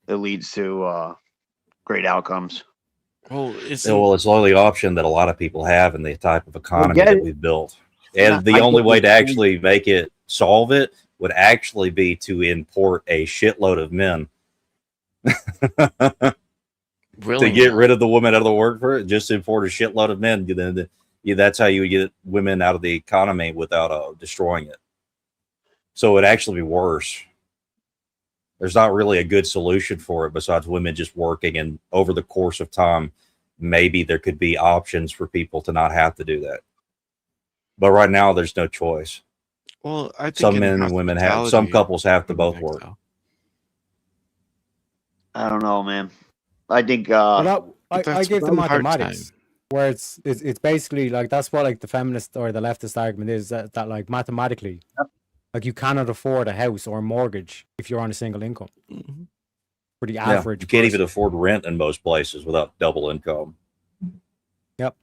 leads to great outcomes. Well, it's the only option that a lot of people have in the type of economy that we've built. And the only way to actually solve it would actually be to import a shitload of men. Really? To get rid of the women out of the workforce, just import a shitload of men. Then that's how you would get women out of the economy without destroying it. So it'd actually be worse. There's not really a good solution for it besides women just working, and over the course of time, maybe there could be options for people to not have to do that. But right now, there's no choice. Well, I think some men and women some couples have to both work. So. I don't know, man. I think I give the mathematics where it's basically like that's what like the feminist or the leftist argument is that like mathematically, like you cannot afford a house or a mortgage if you're on a single income. Mm-hmm. For the average, you can't even afford rent in most places without double income. Yep.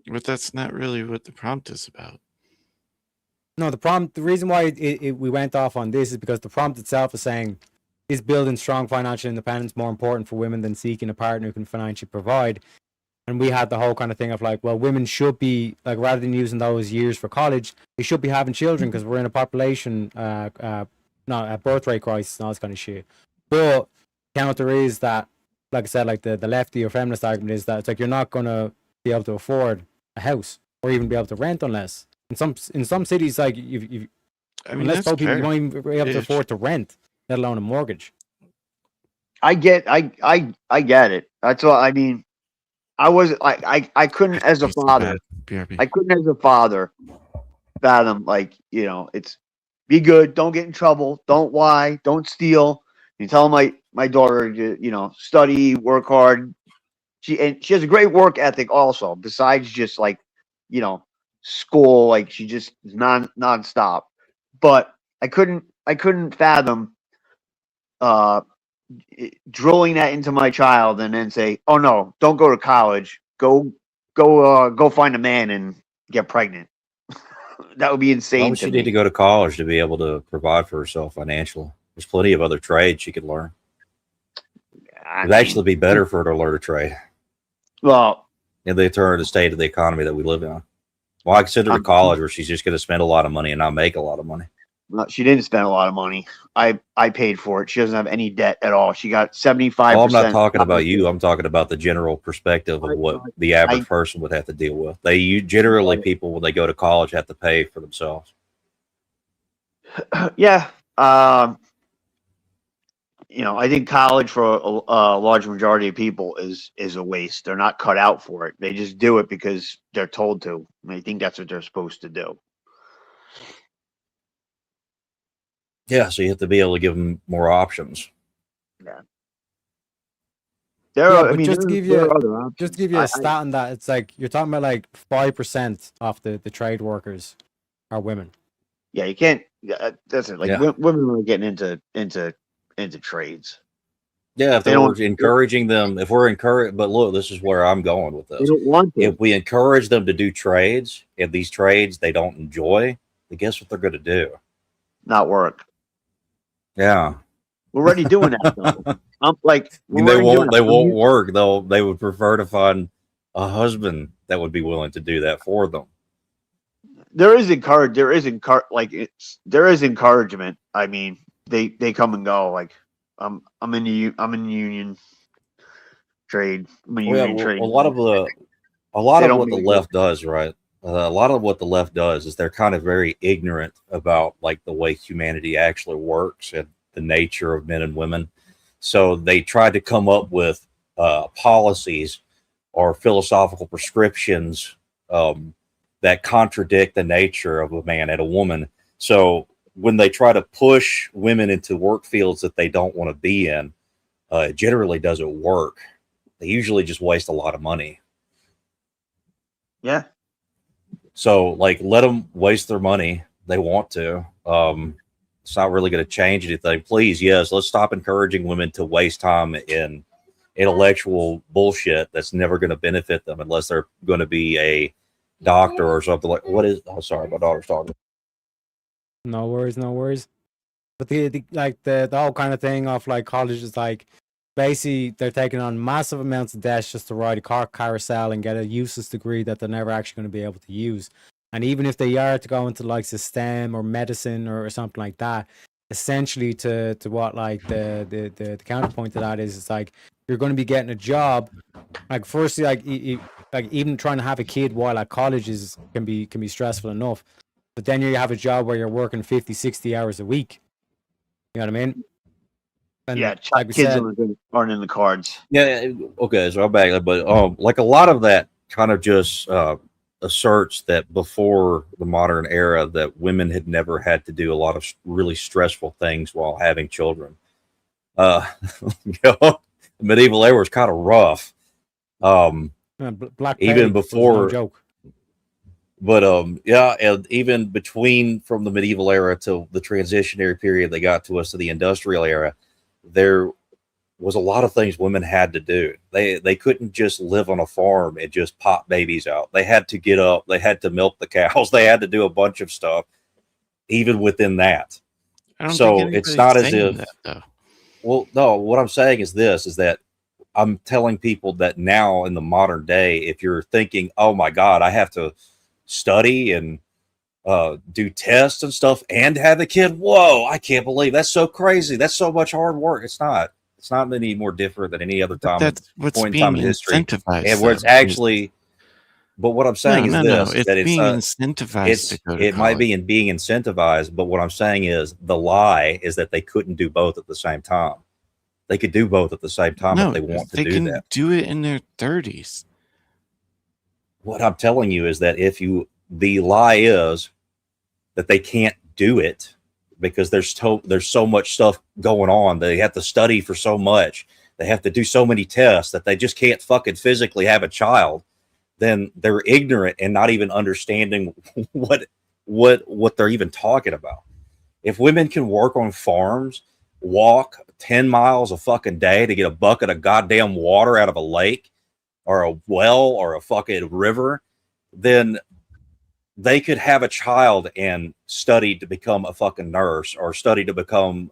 But that's not really what the prompt is about. No, the reason why we went off on this is because the prompt itself is saying, is building strong financial independence more important for women than seeking a partner who can financially provide? And we had the whole kind of thing of like, well, women should be like, rather than using those years for college, they should be having children because we're in a population, not a birth rate crisis and all this kind of shit. But counter is that, like I said, like the lefty or feminist argument is that it's like you're not going to be able to afford a house or even be able to rent unless in some cities, like unless people you won't even be able to afford to rent, let alone a mortgage. I get it. That's what I mean. I couldn't as a father. I couldn't as a father fathom, like, you know, it's be good, don't get in trouble, don't lie, don't steal. You tell my daughter to, you know, study, work hard. She has a great work ethic also, besides just like, you know, school, like she just is nonstop. But I couldn't fathom drilling that into my child and then say, oh no, don't go to college, go find a man and get pregnant. That would be insane. Why would she need to go to college to be able to provide for herself financially? There's plenty of other trades she could learn. It'd actually be better for her to learn a trade. Well, in the state of the economy that we live in. Well, I consider it college where she's just going to spend a lot of money and not make a lot of money. No, she didn't spend a lot of money. I paid for it. She doesn't have any debt at all. She got 75%. Well, I'm not talking about you. I'm talking about the general perspective of what the average person would have to deal with. Generally, people, when they go to college, have to pay for themselves. Yeah. You know, I think college for a large majority of people is a waste. They're not cut out for it. They just do it because they're told to. And they think that's what they're supposed to do. Yeah, so you have to be able to give them more options. Yeah. Just to give you a stat on that, it's like you're talking about like 5% of the trade workers are women. Yeah, you can't. That's it. Like women are getting into trades. Yeah, if we're encouraging them, but look, this is where I'm going with this. They don't want to. If we encourage them to do trades, and these trades they don't enjoy, then guess what they're going to do? Not work. Yeah, we're already doing that. Though. I'm like, they won't work. They would prefer to find a husband that would be willing to do that for them. There is encouragement. I mean, they come and go. Like I'm in the union. trade. I mean, Well, union yeah, trade. a lot of what the left does, right? A lot of what the left does is they're kind of very ignorant about like the way humanity actually works and the nature of men and women. So they try to come up with policies or philosophical prescriptions that contradict the nature of a man and a woman. So when they try to push women into work fields that they don't want to be in, it generally doesn't work. They usually just waste a lot of money. Yeah. So like, let them waste their money. They want to. It's not really going to change anything. Please, yes, let's stop encouraging women to waste time in intellectual bullshit that's never going to benefit them unless they're going to be a doctor or something like. What is? Oh, sorry, my daughter's talking. No worries, no worries. But the whole kind of thing of like college is like basically they're taking on massive amounts of debt just to ride a car carousel and get a useless degree that they're never actually going to be able to use. And even if they are to go into like STEM or medicine or something like that, essentially to what like the counterpoint to that is, it's like you're going to be getting a job. Like firstly, like even trying to have a kid while at college can be stressful enough. But then you have a job where you're working 50, 60 hours a week. You know what I mean? And yeah, like we kids said, aren't in the cards. Yeah. Okay. So I'm back, but like a lot of that kind of just asserts that before the modern era that women had never had to do a lot of really stressful things while having children. You know, the medieval era was kind of rough. Black even before, no joke. But yeah, and even between from the medieval era to the transitionary period they got to us to the industrial era, there was a lot of things women had to do. They couldn't just live on a farm and just pop babies out. They had to get up, they had to milk the cows, they had to do a bunch of stuff even within that. So it's not as if that, well, no, what I'm saying is this, is that I'm telling people that now in the modern day, if you're thinking, oh my God, I have to study and do tests and stuff and have a kid, whoa, I can't believe that's so crazy. That's so much hard work. It's not any more different than any other time. That's what's point in being time in history, incentivized, and where it's actually. But what I'm saying is this: it's that it's being incentivized to go to it might be in being incentivized, but what I'm saying is the lie is that they couldn't do both at the same time. They could do both at the same time if they want to do that. Do it in their 30s. What I'm telling you is that the lie is that they can't do it because there's so much stuff going on. They have to study for so much. They have to do so many tests that they just can't fucking physically have a child. Then they're ignorant and not even understanding what they're even talking about. If women can work on farms, walk 10 miles a fucking day to get a bucket of goddamn water out of a lake or a well or a fucking river, then they could have a child and study to become a fucking nurse or study to become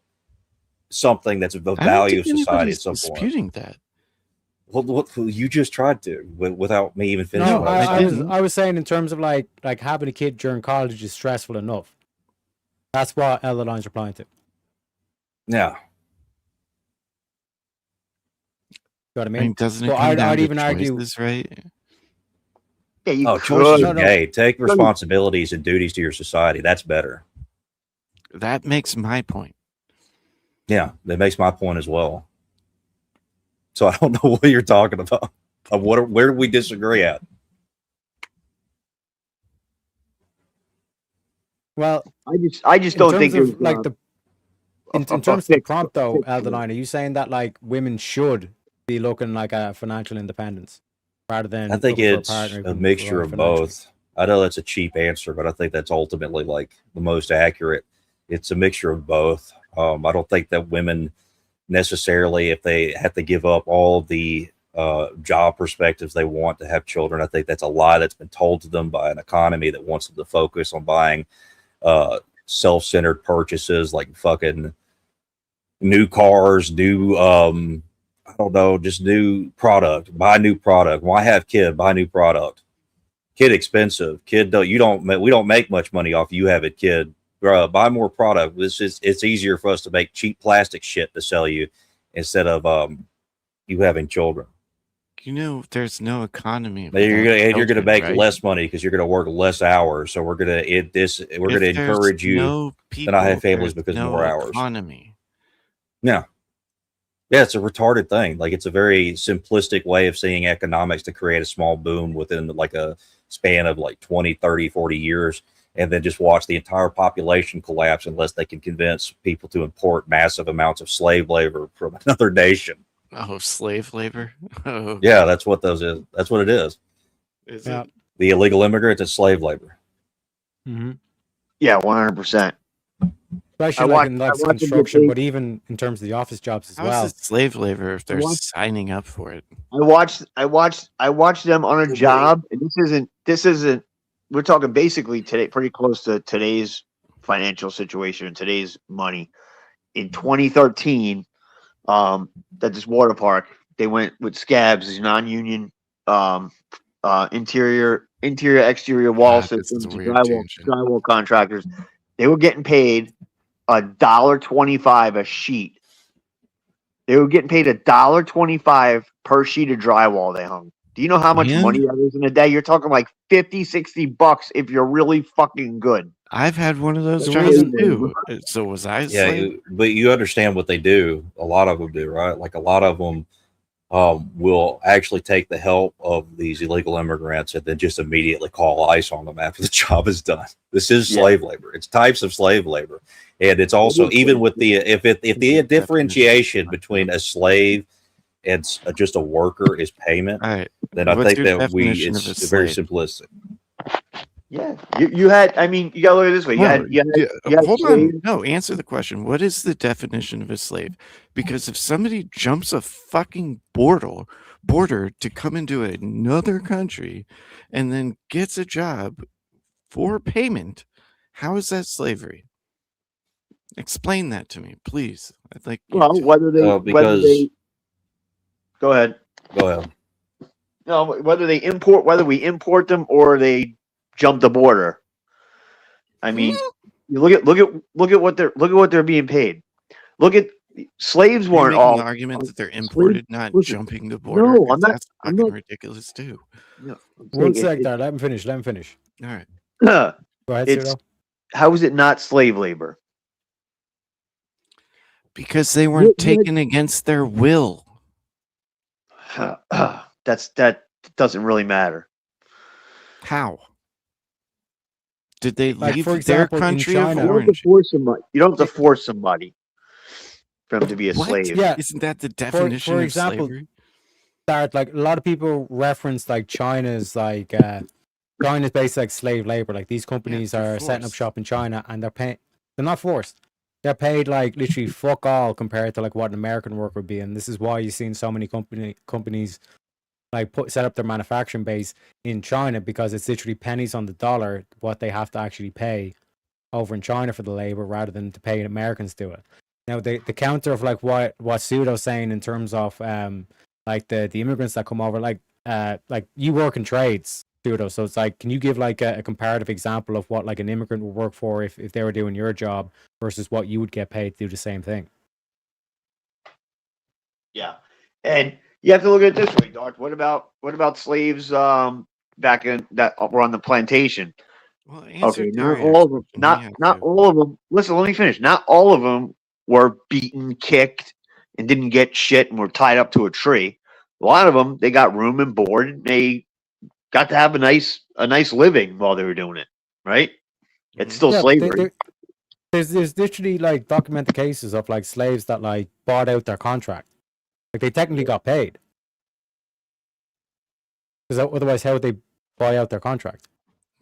something that's of value of society at some point. Disputing that. Well, you just tried to without me even finishing. No, I was saying in terms of like having a kid during college is stressful enough. That's what Elder Line's replying to. Yeah. You know what I mean? Doesn't it come down I'd to even argue, choices, right? Yeah, choices are gay. Take responsibilities and duties to your society. That's better. That makes my point. Yeah, that makes my point as well. So I don't know what you're talking about. Where do we disagree at? Well, I just don't think of, like in terms of the prompt though, Elderline, are you saying that like women should be looking like a financial independence rather than? I think it's a mixture of both. I know that's a cheap answer, but I think that's ultimately like the most accurate. It's a mixture of both. I don't think that women necessarily, if they have to give up all the job perspectives they want to have children, I think that's a lie that's been told to them by an economy that wants them to focus on buying self-centered purchases like fucking new cars, new I don't know, just new product. Buy new product. Why have kid? Buy new product. Kid expensive. Kid we don't make much money off you have it, kid. Buy more product. It's easier for us to make cheap plastic shit to sell you instead of you having children. there's no economy. But you're without gonna children, make right? less money because you're gonna work less hours. So we're gonna If encourage there's you no to not have people, families there's because no more hours. economy. Yeah. Yeah, it's a retarded thing. Like, it's a very simplistic way of seeing economics to create a small boom within like a span of like 20, 30, 40 years, and then just watch the entire population collapse unless they can convince people to import massive amounts of slave labor from another nation. Oh, slave labor. Oh, Yeah, that's what those is. That's what it is. is Yeah. it? The illegal immigrants is slave labor. Mm-hmm. Yeah, 100%. Especially like in like construction, but even in terms of the office jobs as How well. is it slave labor if they're What? signing up for it? I watched them on a job, and this isn't. We're talking basically today, pretty close to today's financial situation, today's money. In 2013, at this water park, they went with Scabs, these non-union interior exterior wall God, this is systems, a weird tangent. drywall contractors. They were getting paid $1.25 a sheet. They were getting paid $1.25 per sheet of drywall they hung. Do you know how much Man. money that is in a day? You're talking like $50-$60 if you're really fucking good. I've had one of those The jobs reason- too. So was I a Yeah, slave? but you understand what they do. A lot of them do, right? Like, a lot of them will actually take the help of these illegal immigrants and then just immediately call ICE on them after the job is done. This is slave labor. It's types of slave labor, and it's also even with the if the differentiation between a slave and just a worker is payment, All right. then I What's think your that definition of a it's very slave? simplistic. Yeah, you had. I mean, you gotta look at it this way. You had Hold slaves. on. No, answer the question. What is the definition of a slave? Because if somebody jumps a fucking border to come into another country and then gets a job for payment, how is that slavery? Explain that to me, please. I'd like you Well, to. whether they go ahead. Go ahead. No, whether we import them or they jump the border. I mean, you look at what they're being paid. Look at slaves You're weren't making all the argument that they're imported, not listen, jumping the border. no, 'cause I'm not- That's I'm fucking not- ridiculous too. No, I'm One saying sec there. Let him finish. All right. Go ahead, it's Pseudo. how is it not slave labor? Because they weren't taken against their will. That doesn't really matter. How? Did they Like, leave for their example, in country China- of You don't have origin? to force somebody. You don't have to force somebody for them to be a What? slave. Yeah. Isn't that the definition for of example, slavery? That like a lot of people reference like China's based like slave labor. Like these companies they're are setting up forced. shop in China and they're not forced. They're paid like literally fuck all compared to like what an American worker would be. And this is why you've seen so many companies like set up their manufacturing base in China, because it's literally pennies on the dollar what they have to actually pay over in China for the labor rather than to pay Americans do it. Now the counter of like what Pseudo's saying in terms of like the immigrants that come over, like you work in trades, Pseudo, so it's like, can you give like a comparative example of what like an immigrant would work for if they were doing your job versus what you would get paid to do the same thing? Yeah, and you have to look at it this way, Dart. What about slaves back in that were on the plantation? Well, Okay, not all of them. Not all of them. Listen, let me finish. Not all of them were beaten, kicked, and didn't get shit and were tied up to a tree. A lot of them, they got room and board, and they got to have a nice living while they were doing it. Right? It's still slavery. There's literally like documented cases of like slaves that like bought out their contract. Like they technically got paid. Because otherwise, how would they buy out their contract?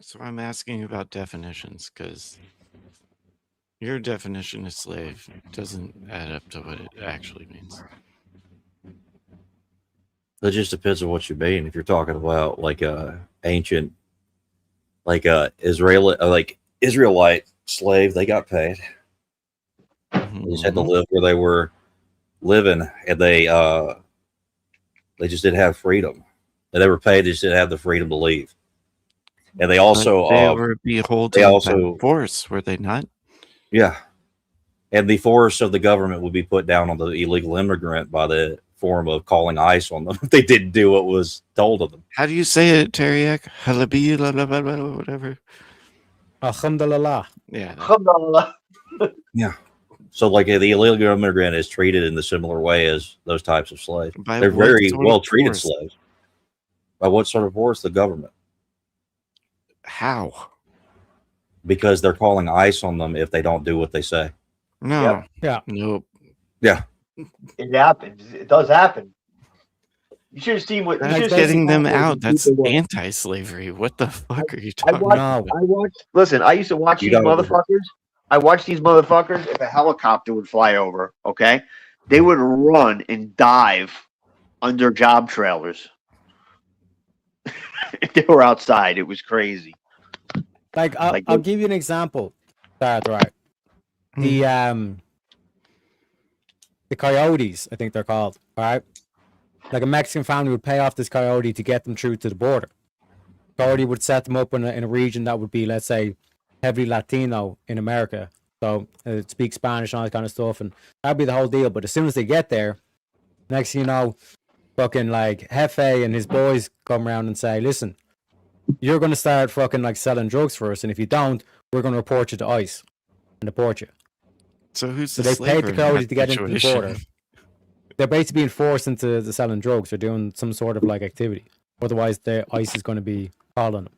So I'm asking about definitions because your definition of slave doesn't add up to what it actually means. It just depends on what you mean. If you're talking about like ancient, like Israelite slave, they got paid. They just had to live where they were living, and they just didn't have freedom. And they were paid; they just didn't have the freedom to leave. And they also they were beholden by force, were they not? Yeah. And the force of the government would be put down on the illegal immigrant by the form of calling ICE on them if they didn't do what was told of them. How do you say it, Teriak? Halabi, whatever. Alhamdulillah. Yeah. Alhamdulillah. Yeah. So, like, the illegal immigrant is treated in the similar way as those types of slaves. By They're what very sort of well treated force? slaves. By what sort of force? The government. How? Because they're calling ICE on them if they don't do what they say. No. Yep. Yeah. Nope. Yeah. It happens. It does happen. You should have seen what. That's you should have getting seen them what out. That's people were- anti-slavery. What the fuck are you I talking watched. about? I watched. Listen, I used to watch You these don't- motherfuckers. I watched these motherfuckers. If a helicopter would fly over, okay, they would run and dive under job trailers. They were outside. It was crazy. Like I'll give you an example. That's right. The coyotes, I think they're called. All right. Like a Mexican family would pay off this coyote to get them through to the border. Coyote would set them up in a region that would be, let's say, heavily Latino in America. So speak Spanish and all that kind of stuff, and that'd be the whole deal. But as soon as they get there, next thing you know, fucking like Jefe and his boys come around and say, "Listen, you're gonna start fucking like selling drugs for us, and if you don't, we're gonna report you to ICE and deport you." So who's So the they slaver paid the in coyote that to get into the situation? border. They're basically being forced into the selling drugs. They're doing some sort of like activity. Otherwise, the ICE is going to be called on them.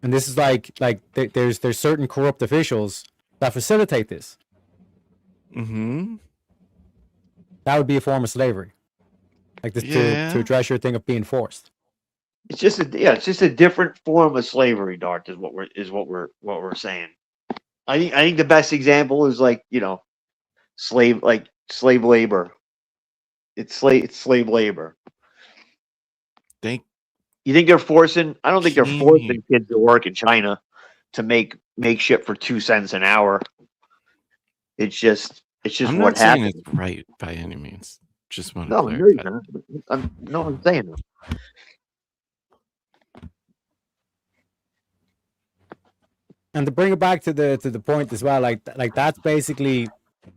And this is there's certain corrupt officials that facilitate this. Mm-hmm. That would be a form of slavery. Like this Yeah. to address your thing of being forced. It's just a different form of slavery, Dart, is what we're saying. I think the best example is like, slave labor. It's slave labor. You think they're forcing? I don't think they're forcing kids to work in China to make shit for 2 cents an hour. It's just I'm what not saying happens. it's right by any means. Just want to No, no, clarify. you're not. No one's saying that. And to bring it back to the point as well, like that's basically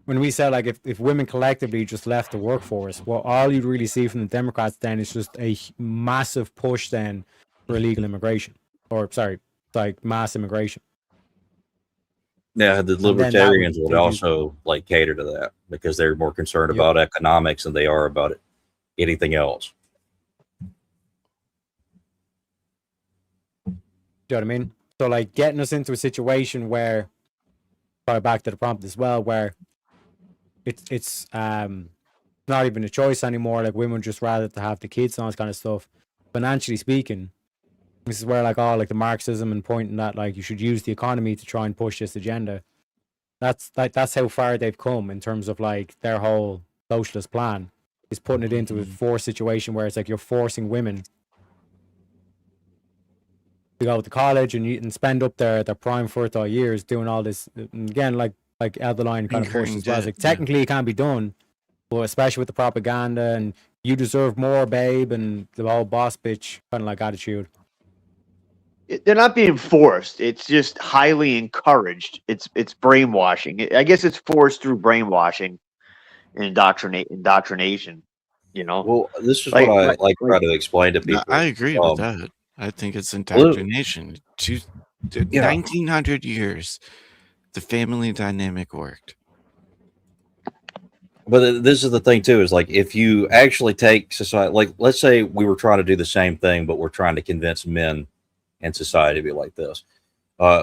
when we say like if women collectively just left the workforce, well, all you'd really see from the Democrats then is just a massive push then for illegal immigration, or sorry, like mass immigration. Yeah, the then that would libertarians would give you- also like cater to that because they're more concerned about economics than they are about anything else. Do you know what I mean? So like getting us into a situation where, probably back to the prompt as well, where it's not even a choice anymore. Like women just rather to have the kids and all this kind of stuff. Financially speaking, this is where like all like the Marxism and pointing that like you should use the economy to try and push this agenda. That's how far they've come in terms of like their whole socialist plan is putting it into a forced situation where it's like you're forcing women to go to college and spend up their prime fertile years doing all this. And again, like Elderline kind of Incurring pushes as well. It's debt, like technically it can be done, but especially with the propaganda and you deserve more, babe, and the whole boss bitch kind of like attitude. They're not being forced. It's just highly encouraged. It's brainwashing. I guess it's forced through brainwashing and indoctrination. Well, this is Like- what I like- try to explain to people. I agree with that. I think it's indoctrination. 1900 years, the family dynamic worked. But this is the thing too, is like if you actually take society, like let's say we were trying to do the same thing, but we're trying to convince men in society to be like this.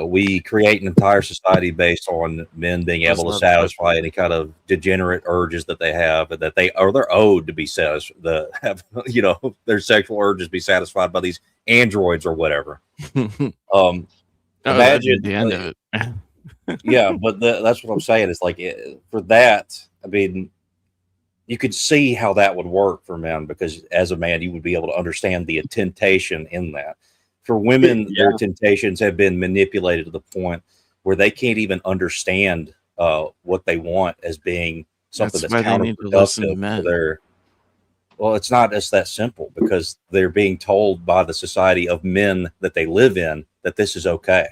We create an entire society based on men being That's able to not satisfy any kind of degenerate urges that they have, and that they're owed to be satisfied. Their sexual urges be satisfied by these androids or whatever. Imagine the end of it. Yeah, but that's what I'm saying. It's like for that, I mean, you could see how that would work for men because as a man, you would be able to understand the temptation in that. For women, their temptations have been manipulated to the point where they can't even understand what they want as being something That's that's why they need to listen to counterproductive men. for their. Well, it's not just that simple because they're being told by the society of men that they live in that this is okay.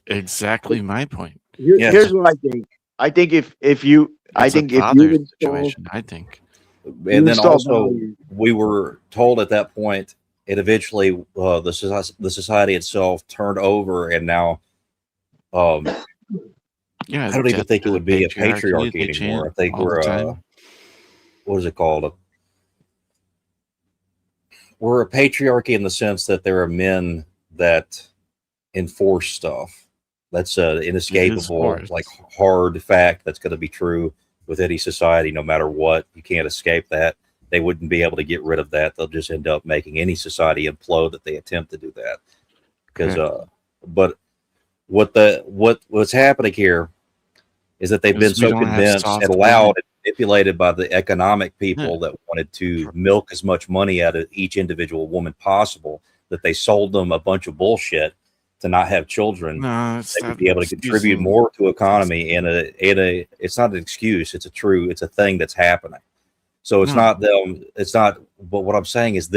Exactly my point. Yes. Here's what I think. I think if you It's a install, father situation, I think. And then also, we were told at that point, and eventually the society itself turned over, and now I don't even think it would be a patriarchy anymore. I think we're what is it called? We're a patriarchy in the sense that there are men that enforce stuff. That's an inescapable, like hard fact that's going to be true with any society, no matter what. You can't escape that. They wouldn't be able to get rid of that. They'll just end up making any society implode that they attempt to do that. Because, but what's happening here is that they've been so convinced and allowed and manipulated by the economic people that wanted to milk as much money out of each individual woman possible, that they sold them a bunch of bullshit to not have children. They would be able to contribute more to economy in a it's not an excuse, it's a thing that's happening. So it's not them, but what I'm saying is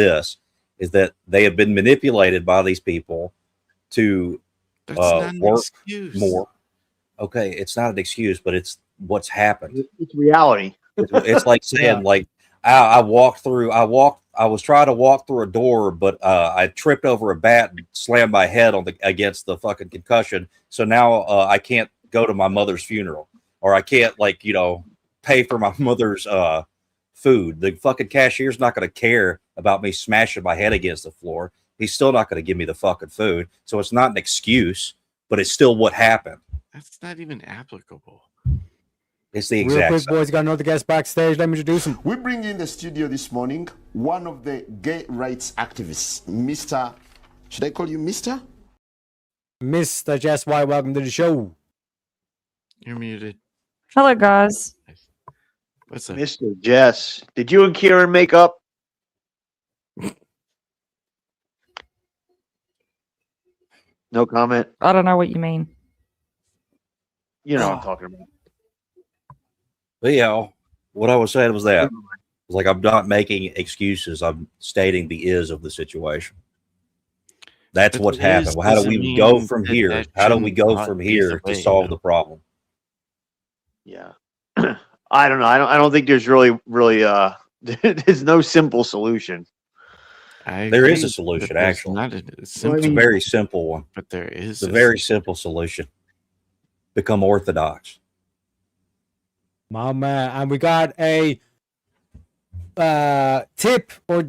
is that they have been manipulated by these people to work more. Okay, it's not an excuse, but it's what's happened. It's reality. It's like saying, like, I was trying to walk through a door, but I tripped over a bat and slammed my head against the fucking concussion. So now I can't go to my mother's funeral, or I can't, like, pay for my mother's food. The fucking cashier's not going to care about me smashing my head against the floor. He's still not going to give me the fucking food. So it's not an excuse, but it's still what happened. That's not even applicable. It's the exact Real quick, boys, got another guest backstage. Let me introduce him. We bring in the studio this morning one of the gay rights activists, Mr. Should I call you Mr.? Mr. Jess White, welcome to the show. You're muted. Hello, guys. What's up? Mr. Jess, did you and Kieran make up? No comment. I don't know what you mean. You know what I'm talking about. But yeah, what I was saying was that like, I'm not making excuses. I'm stating the is of the situation. That's what's happened. Well, how do we go from here? How do we go from here to solve the problem? Yeah. I don't know. I don't think there's really there's no simple solution. There is a solution, actually. It's a very simple one. But there is a very simple solution. Become Orthodox. My man. And we got a tip, or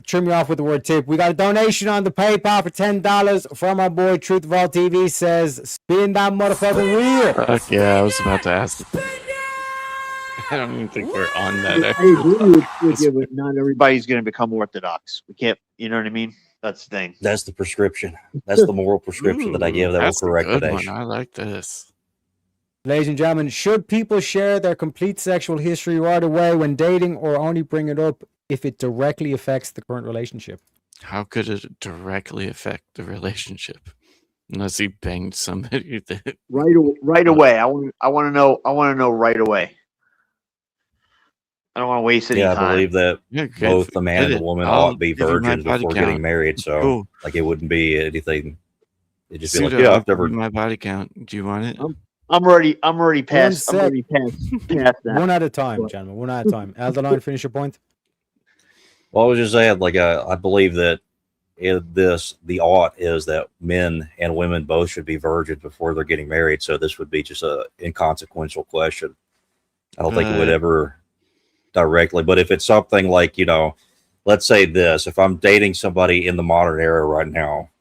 trim you off with the word tip. We got a donation on the PayPal for $10 from our boy Truth of All TV. Says, spin that motherfucking wheel. Yeah, I was about to ask. I don't even think we're on that. I agree with you, but not everybody's going to become Orthodox. We can't, you know what I mean? That's the thing. That's the prescription. That's the moral prescription that I give. That will correct the nation. I like this. Ladies and gentlemen, should people share their complete sexual history right away when dating, or only bring it up if it directly affects the current relationship? How could it directly affect the relationship? Unless he banged somebody that right away. I want to know right away. I don't want to waste any time. I believe that both the man and the woman ought to be virgins before getting married. So, like, it wouldn't be anything. It'd just be like, I've never. My body count. Do you want it? I'm already past. I'm already past that. One at a time, gentlemen. One at a time. Aldeline, finish your point. Well, I was just saying, like, I believe that the ought is that men and women both should be virgins before they're getting married. So this would be just a inconsequential question. I don't think it would ever directly, but if it's something like, let's say this, if I'm dating somebody in the modern era right now,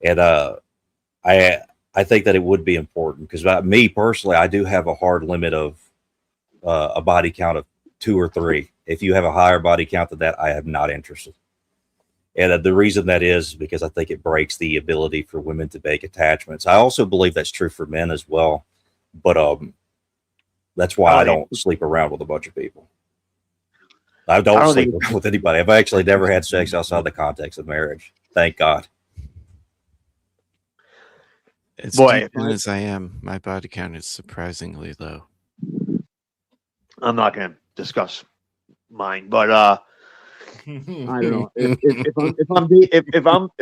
and I think that it would be important, because me personally, I do have a hard limit of a body count of 2 or 3. If you have a higher body count than that, I am not interested. And the reason that is because I think it breaks the ability for women to make attachments. I also believe that's true for men as well, but that's why I don't sleep around with a bunch of people. I don't sleep with anybody. I've actually never had sex outside the context of marriage. Thank God. As deep as I am, my body count is surprisingly low. I'm not going to discuss mine, but I don't know. If I'm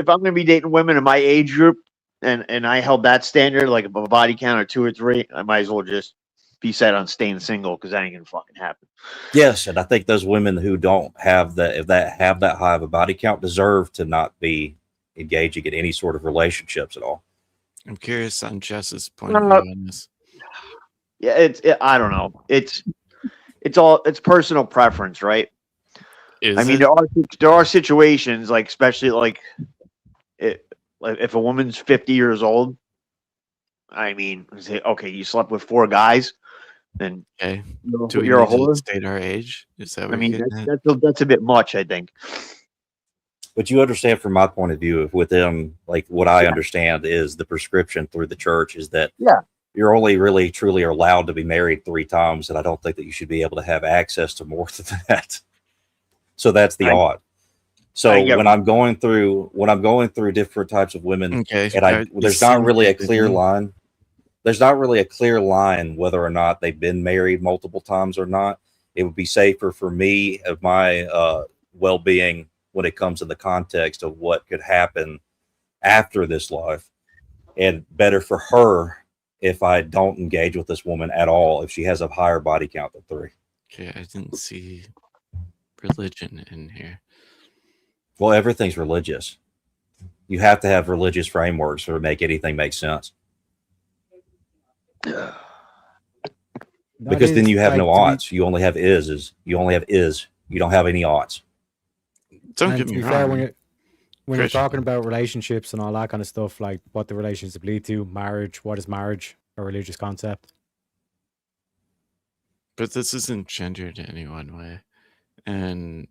going to be dating women in my age group, and I held that standard, like a body count of 2 or 3, I might as well just be set on staying single because that ain't gonna fucking happen. Yes, and I think those women who don't have that, if that have that high of a body count, deserve to not be engaging in any sort of relationships at all. I'm curious on Jess's point of view on this. Yeah, I don't know. It's personal preference, right? I mean, there are situations like, especially like if a woman's 50 years old. I mean, say, okay, you slept with 4 guys, then okay, you're a whore. State our age. Is that what I mean, that's a bit much, I think. But you understand from my point of view, with them, like what I understand is the prescription through the church is that you're only really truly allowed to be married 3 times, and I don't think that you should be able to have access to more than that. So that's the odd. So when I'm going through different types of women, and there's not really a clear line. There's not really a clear line whether or not they've been married multiple times or not. It would be safer for me of my well-being when it comes to the context of what could happen after this life, and better for her if I don't engage with this woman at all if she has a higher body count than 3. Okay, I didn't see religion in here. Well, everything's religious. You have to have religious frameworks to make anything make sense. Because then you have no odds. You only have is. You only have is. You don't have any odds. Don't get me wrong. When you're talking about relationships and all that kind of stuff, like what the relationship lead to, marriage, what is marriage, a religious concept? But this isn't gendered any one way. And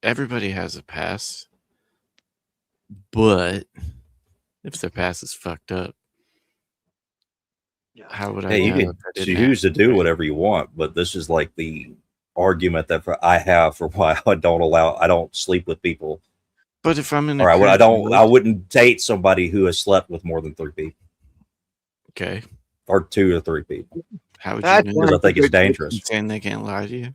everybody has a past. But if their past is fucked up, how would I you know can choose to do whatever you want, but this is like the argument that I have for why I don't sleep with people. But if I'm in I wouldn't date somebody who has slept with more than 3 people. Okay. Or 2 or 3 people. How would you know? Because I think it's dangerous. Saying they can't lie to you?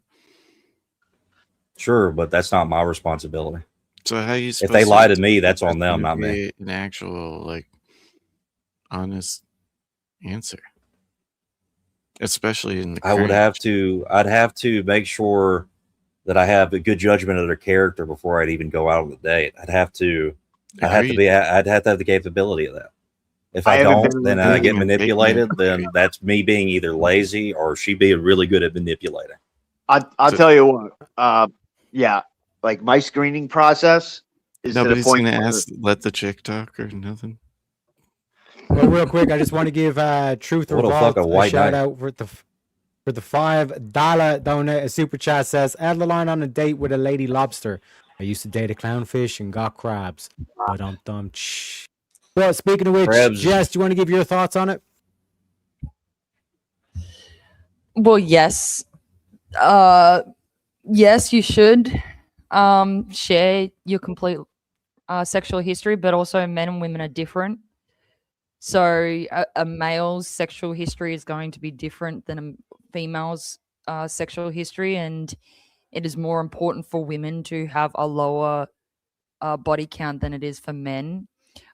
Sure, but that's not my responsibility. So how you if they lie to me, that's on them, not me. An actual, like, honest answer. Especially in the I'd have to make sure that I have a good judgment of their character before I'd even go out on the date. I'd have to have the capability of that. If I don't, then I get manipulated, then that's me being either lazy or she being really good at manipulating. I'll tell you what, like my screening process is nobody's to the point gonna ask, let the chick talk or nothing. Well, real quick, I just want to give Truth Revolt a shout out for the $5 donate. A super chat says, add the line on a date with a lady lobster. I used to date a clownfish and got crabs. Well, speaking of which, Jess, do you want to give your thoughts on it? Well, yes. Yes, you should share your complete sexual history, but also men and women are different. So a male's sexual history is going to be different than a female's sexual history, and it is more important for women to have a lower body count than it is for men.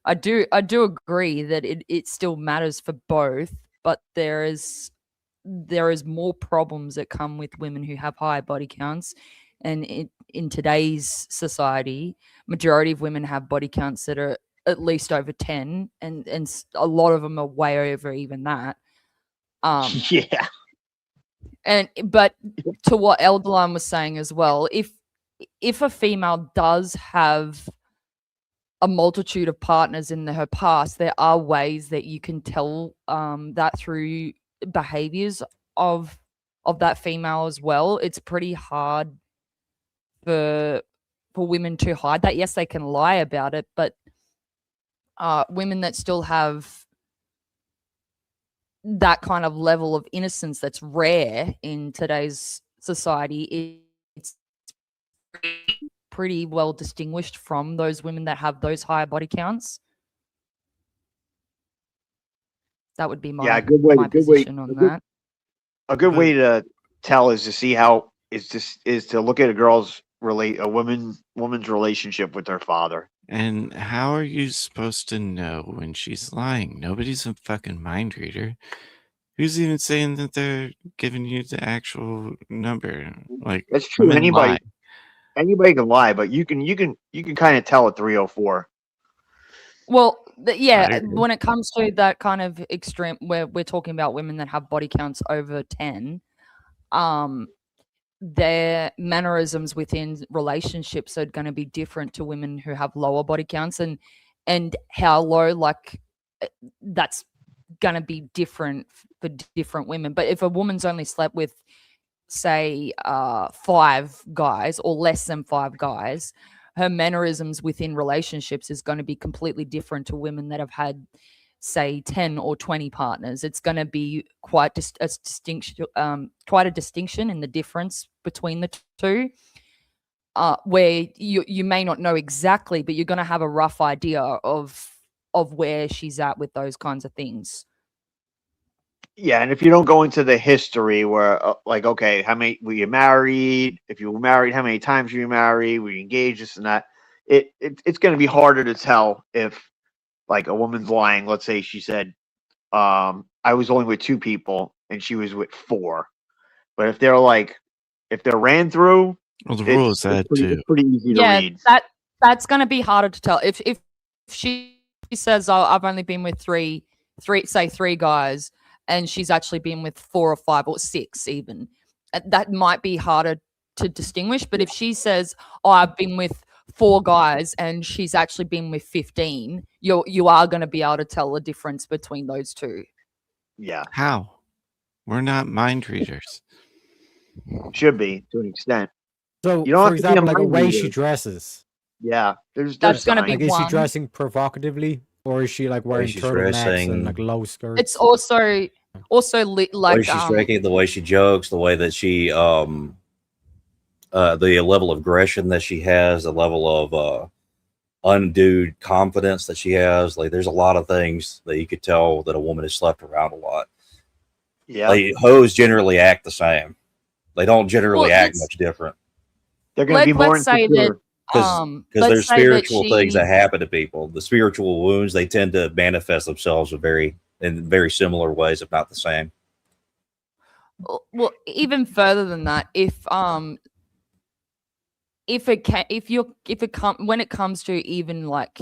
I do agree that it still matters for both, but there is more problems that come with women who have high body counts, and in today's society, majority of women have body counts that are at least over 10, and a lot of them are way over even that. But to what Eldeline was saying as well, if a female does have a multitude of partners in her past, there are ways that you can tell that through behaviors of that female as well. It's pretty hard for women to hide that. Yes, they can lie about it, but women that still have that kind of level of innocence that's rare in today's society, it's pretty well distinguished from those women that have those higher body counts. That would be my position on that. A good way to tell is to see how is to look at a woman's relationship with her father. And how are you supposed to know when she's lying? Nobody's a fucking mind reader. Who's even saying that they're giving you the actual number? Like That's true. women lie. Anybody can lie, but you can kind of tell at 304. Well, I yeah, agree. when it comes to that kind of extreme, where we're talking about women that have body counts over 10, their mannerisms within relationships are going to be different to women who have lower body counts, and how low, like that's going to be different for different women. But if a woman's only slept with, say, 5 guys or less than 5 guys, her mannerisms within relationships is going to be completely different to women that have had, say, 10 or 20 partners. It's going to be quite a distinction in the difference between the two, where you may not know exactly, but you're going to have a rough idea of where she's at with those kinds of things. Yeah, and if you don't go into the history where, like, okay, how many were you married? If you were married, how many times were you married? Were you engaged? This and that. It's going to be harder to tell if, like, a woman's lying. Let's say she said, I was only with 2 people and she was with 4. But if they're ran through, Well, the rule is that too. pretty easy to Yeah, read. that's going to be harder to tell. If she says, "Oh, I've only been with three guys," and she's actually been with 4 or 5 or 6 even, that might be harder to distinguish. But if she says, "Oh, I've been with 4 guys," and she's actually been with 15, you are going to be able to tell the difference between those two. Yeah. How? We're not mind readers. Should be, to an extent. So, You don't for have to be a example, like the mind way she reader. dresses. Yeah. That's gonna be Like, is she one. dressing provocatively, or is she like wearing she's turtlenecks dressing. and like low skirts? It's also The way like she's drinking, the way she jokes, the way that she the level of aggression that she has, the level of undue confidence that she has. Like, there's a lot of things that you could tell that a woman has slept around a lot. Yeah. Like, hoes generally act the same. They don't generally Well, act it's- much different They're going to be more let's say insecure. that because let's there's say that spiritual things she- that happen to people. The spiritual wounds, they tend to manifest themselves in very similar ways, if not the same. Well, even further than that, when it comes to even like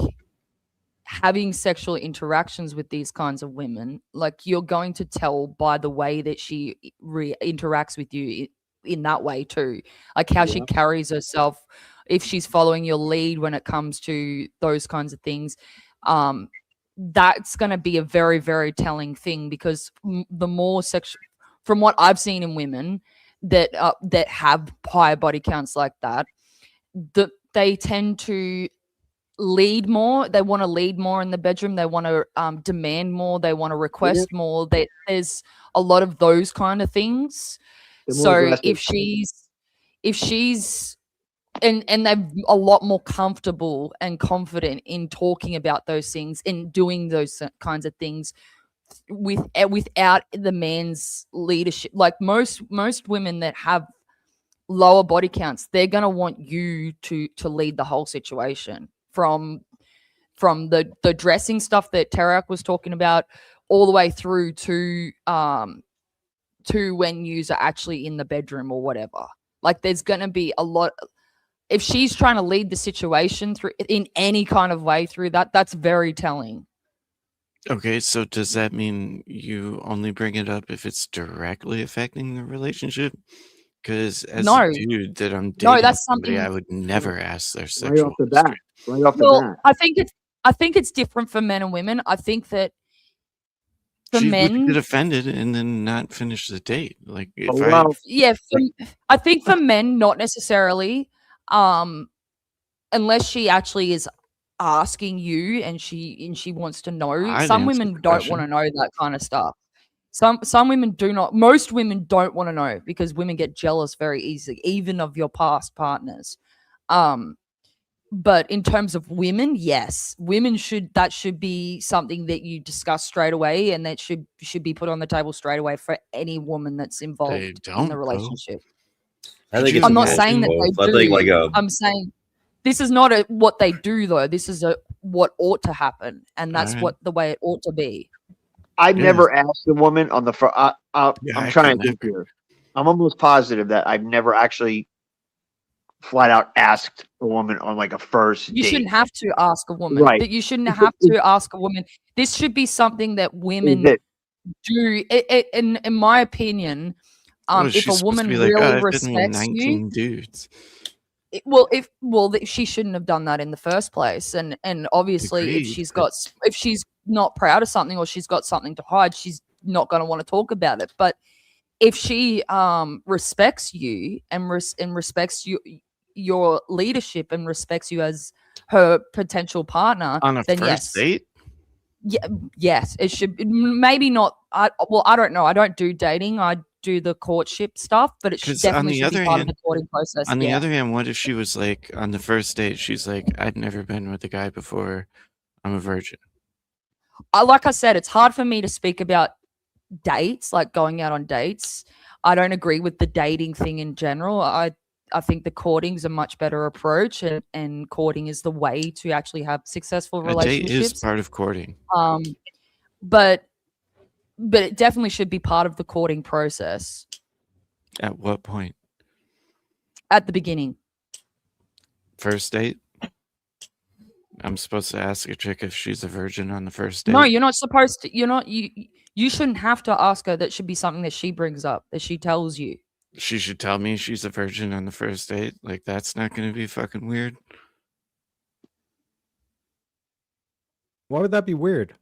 having sexual interactions with these kinds of women, like, you're going to tell by the way that she interacts with you in that way too, like how she carries herself, if she's following your lead when it comes to those kinds of things. That's going to be a very, very telling thing, because the more sexual, from what I've seen in women that have higher body counts like that, they tend to lead more. They want to lead more in the bedroom. They want to demand more. They want to request more. There's a lot of those kind of things. They're more So aggressive. if she's and they're a lot more comfortable and confident in talking about those things and doing those kinds of things without the man's leadership. Like most women that have lower body counts, they're going to want you to lead the whole situation, from the dressing stuff that Tarak was talking about all the way through to when yous are actually in the bedroom or whatever. Like, there's going to be a lot. If she's trying to lead the situation through in any kind of way through that, that's very telling. Okay, so does that mean you only bring it up if it's directly affecting the relationship? Because as No. a dude that I'm dating, that's somebody, I something- would never ask their Right sexual off the bat. history. Right off the Well, bat. I think it's different for men and women. I think that for She would men, get offended and then not finish the date. Like, if Oh, well, yeah, I think for men, not necessarily, unless she actually is asking you and she wants to know. I'd Some answer women the don't question. want to know that kind of stuff. Some women do not. Most women don't want to know, because women get jealous very easily, even of your past partners. But in terms of women, yes, women should be something that you discuss straight away, and that should be put on the table straight away for any woman that's involved in don't, the though. relationship. I think Could it's you I'm not both saying that and they both. do. I think like I'm saying this is not what they do, though. This is what ought to happen, and that's Alright. what the way it ought to be. I've Yeah. never asked a woman on the front. Yeah, I'm I trying could to think never. here. I'm almost positive that I've never actually flat out asked a woman on like a first You date. shouldn't have to ask a woman, Right. but you shouldn't have to ask a woman. This should be something that women it- do. In my opinion, Well, if she's a supposed to woman be like, really I've been with respects you, 19 dudes. she shouldn't have done that in the first place. And obviously, if Agreed, she's but- if she's not proud of something or she's got something to hide, she's not going to want to talk about it. But if she respects you and respects your leadership and respects you as her potential partner On a then first date? yes, it should. Maybe not. I don't know. I don't do dating. I do the courtship stuff, but it should 'Cause on definitely the should be other part of hand- the courting process. On the yeah. other hand, what if she was like, on the first date, she's like, I've never been with a guy before. I'm a virgin. Like I said, it's hard for me to speak about dates, like going out on dates. I don't agree with the dating thing in general. I think the courting's a much better approach, and courting is the way to actually have successful A date relationships. is part of courting. But it definitely should be part of the courting process At what point? at the beginning. First date? I'm supposed to ask a chick if she's a virgin on the first date? No, you're not supposed to. You're not. You shouldn't have to ask her. That should be something that she brings up, that she tells you. She should tell me she's a virgin on the first date? Like, that's not going to be fucking weird? Why would that be weird?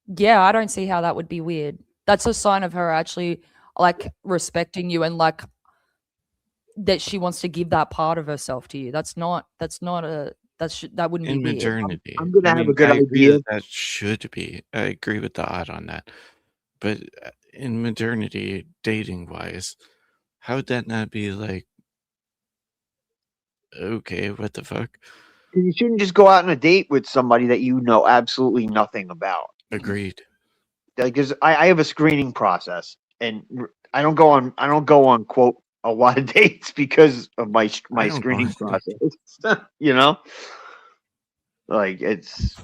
Yeah, I don't see how that would be weird. That's a sign of her actually like respecting you and like that she wants to give that part of herself to you. That wouldn't In be weird. modernity. I'm gonna I have a mean, good I agree idea. that should be. I agree with the odd on that. But in modernity, dating wise, how would that not be like, okay, what the fuck? You shouldn't just go out on a date with somebody that you know absolutely nothing about. Agreed. Because I have a screening process, and I don't go on quote a lot of dates because of my I don't go screening on process. You know, like it's.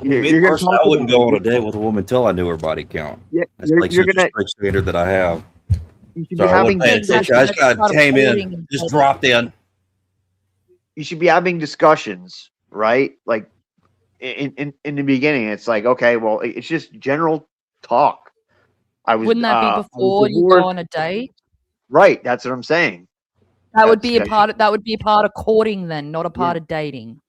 Me You're gonna personally, talk I wouldn't about- go on a date with a woman till I knew her body count. Yeah, That's you're like such gonna. a strict standard that I have. You should So be I having wasn't paying attention. I just That's kind of came courting in, and just dating. dropped in. You should be having discussions, right? Like in the beginning, it's like, okay, well, it's just general talk. Wouldn't that be I was before you divorced. go on a date? Right, that's what I'm saying. That would be a That's- part of courting then, not a part of dating.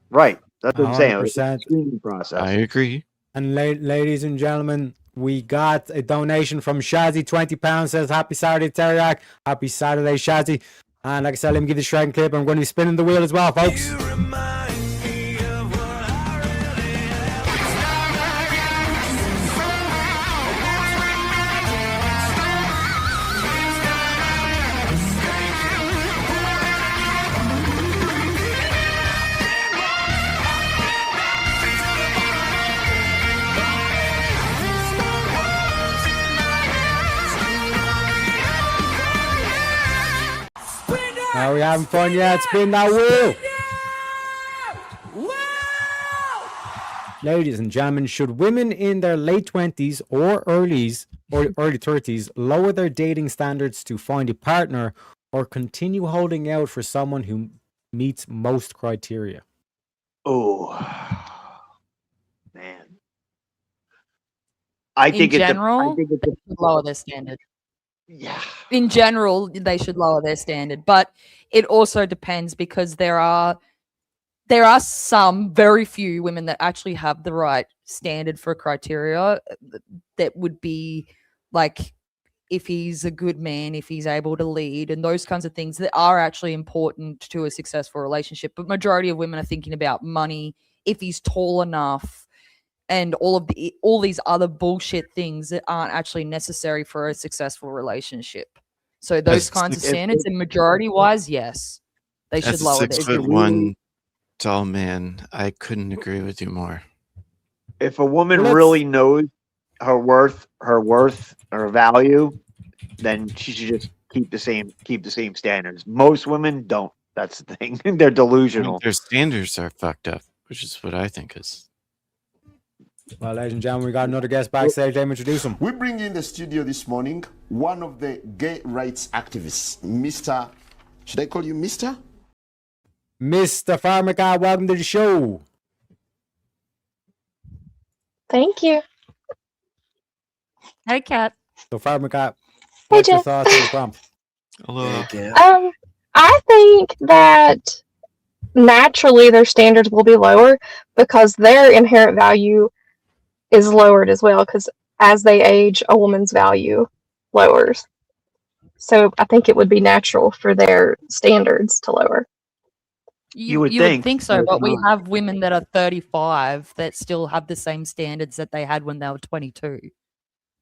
Right, that's what I'm saying. It's a 100%. screening process. I agree. And ladies and gentlemen, we got a donation from Shazzy, £20, says happy Saturday, Teriak. Happy Saturday, Shazzy. And like I said, let me give the striking clip. I'm going to be spinning the wheel as well, folks. Are we having fun yet? Spin that wheel. Ladies and gentlemen, should women in their late 20s or early 30s lower their dating standards to find a partner or continue holding out for someone who meets most criteria? Oh, man. I In think general, it's they should lower their standard. yeah. In general, they should lower their standard, but it also depends because there are some very few women that actually have the right standard for criteria that would be like if he's a good man, if he's able to lead, and those kinds of things that are actually important to a successful relationship. But majority of women are thinking about money, if he's tall enough, and all these other bullshit things that aren't actually necessary for a successful relationship. So those kinds of standards, and majority wise, yes, they should As a lower their 6'1" tall man, I couldn't agree with you more. If a woman Well, really knows her worth, her value, then she should just keep the same standards. Most women don't. That's the thing. They're I mean, delusional. their standards are fucked up, which is what I think is. Well, ladies and gentlemen, we got another guest backstage. Let me introduce him. We bring in the studio this morning one of the gay rights activists, Mr. Should I call you Mr.? Mr. Pharmaca, welcome to the show. Thank you. Hey, Kat. So, Pharmaca, Hey, what's your Jeff. thoughts on the prompt? Hello. I think that naturally their standards will be lower because their inherent value is lowered as well, because as they age, a woman's value lowers. So I think it would be natural for their standards to lower. You would think so, but but we not. have women that are 35 that still have the same standards that they had when they were 22.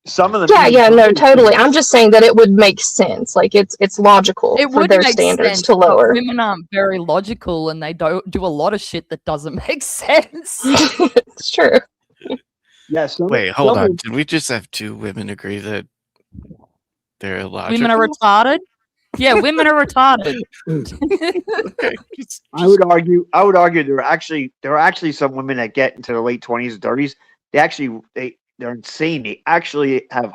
Some of them. Yeah, no, totally. I'm just saying that it would make sense. Like it's logical It for would their make standards sense, to but lower. women aren't very logical and they don't do a lot of shit that doesn't make sense. It's true. Yeah. Wait, hold on. Did we just have two women agree that they're illogical? Women are retarded. Yeah, women are retarded. Okay, I would argue there are actually some women that get into their late 20s and 30s. They're insane. They actually have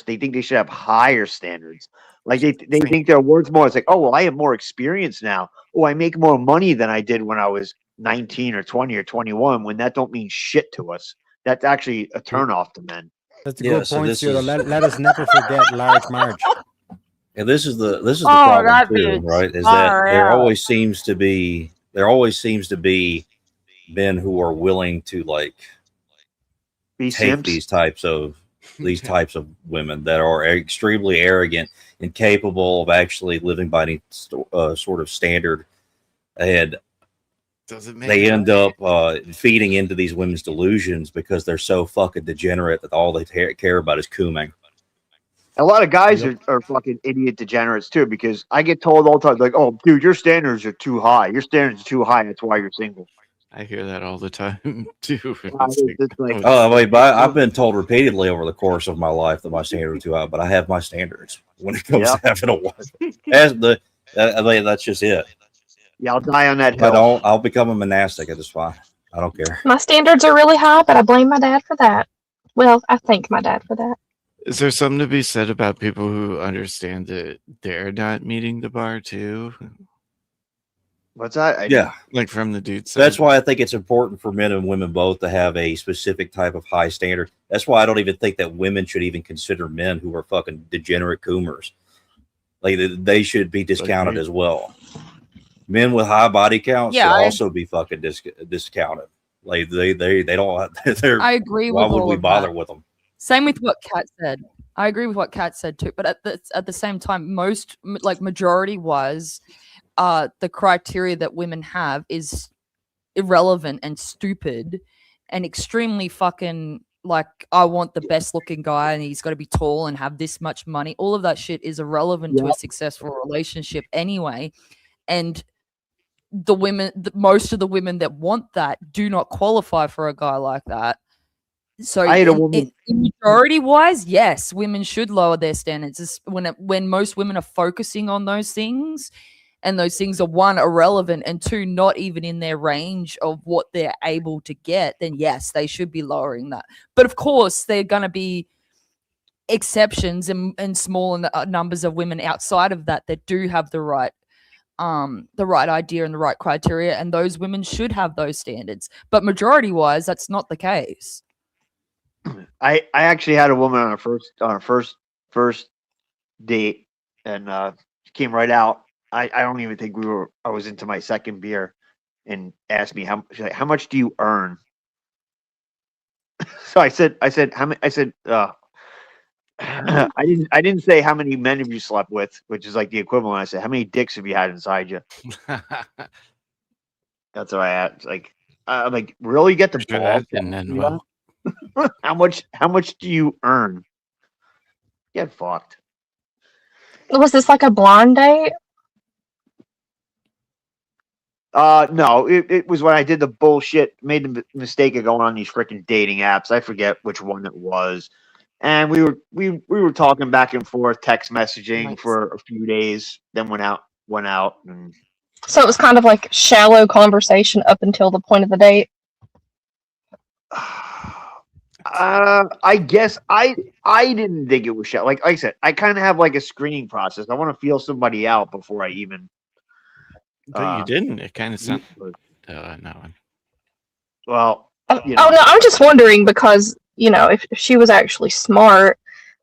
they think they should have higher standards. Like they think they're worth more. It's like, oh well, I have more experience now. Oh, I make more money than I did when I was 19 or 20 or 21. When that don't mean shit to us. That's actually a turnoff to men. That's a good point, Stuart. Let us never forget Large Marge. And this is the problem too, right? Is that there always seems to be men who are willing to like take simps. these types of women that are extremely arrogant, incapable of actually living by any sort of standard, and they end up feeding into these women's delusions because they're so fucking degenerate that all they care about is cooming. A lot of guys are fucking idiot degenerates too, because I get told all the time, like, oh, dude, your standards are too high. Your standards are too high. That's why you're single. I hear that all the time too. But I've been told repeatedly over the course of my life that my standards are too high, but I have my standards when it comes to having a wife. That's just it. Yeah, I'll die on that If I hill. don't, I'll become a monastic at this fine. I don't care. My standards are really high, but I blame my dad for that. Well, I thank my dad for that. Is there something to be said about people who understand that they're not meeting the bar too? What's that? Yeah, like from the dude side. That's why I think it's important for men and women both to have a specific type of high standard. That's why I don't even think that women should even consider men who are fucking degenerate coomers. Like they should be discounted as well. Men with high body counts should also be fucking discounted. Like they don't. I agree with why would all we of bother that. with them? Same with what Kat said. I agree with what Kat said too. But at the same time, majority wise, the criteria that women have is irrelevant and stupid and extremely fucking like, I want the best looking guy and he's got to be tall and have this much money. All of that shit is irrelevant to a successful relationship anyway. And most of the women that want that do not qualify for a guy like that. So I had a woman. In majority wise, yes, women should lower their standards. It's when most women are focusing on those things, and those things are one, irrelevant, and two, not even in their range of what they're able to get, then yes, they should be lowering that. But of course, they're going to be exceptions and small numbers of women outside of that do have the right idea and the right criteria, and those women should have those standards. But majority wise, that's not the case. I actually had a woman on our first date, and she came right out. I don't even think I was into my second beer, and asked me how much do you earn? So I said I didn't say how many men have you slept with, which is like the equivalent. I said, how many dicks have you had inside you? That's what I asked. Like, I'm like, really get the ball? How much do you earn? Get fucked. Was this like a blonde date? No, it was when I did the bullshit, made the mistake of going on these freaking dating apps. I forget which one it was. And we were talking back and forth, text messaging for a few days, then went out and So it was kind of like shallow conversation up until the point of the date. I guess I didn't think it was shit. Like I said, I kind of have like a screening process. I want to feel somebody out before I even. But you didn't. It kind of sounded no one. Well, Oh no, I'm just wondering because if she was actually smart,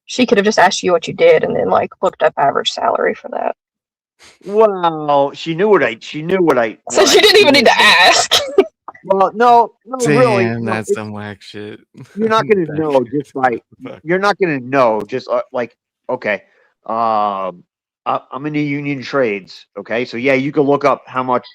she could have just asked you what you did and then like looked up average salary for that. Well, she knew what I. So she didn't even need to ask. Well, no, really. Damn, no, that's some whack shit. You're not gonna know just like you're not gonna know just like okay. I'm in the union trades. Okay, so yeah, you can look up how much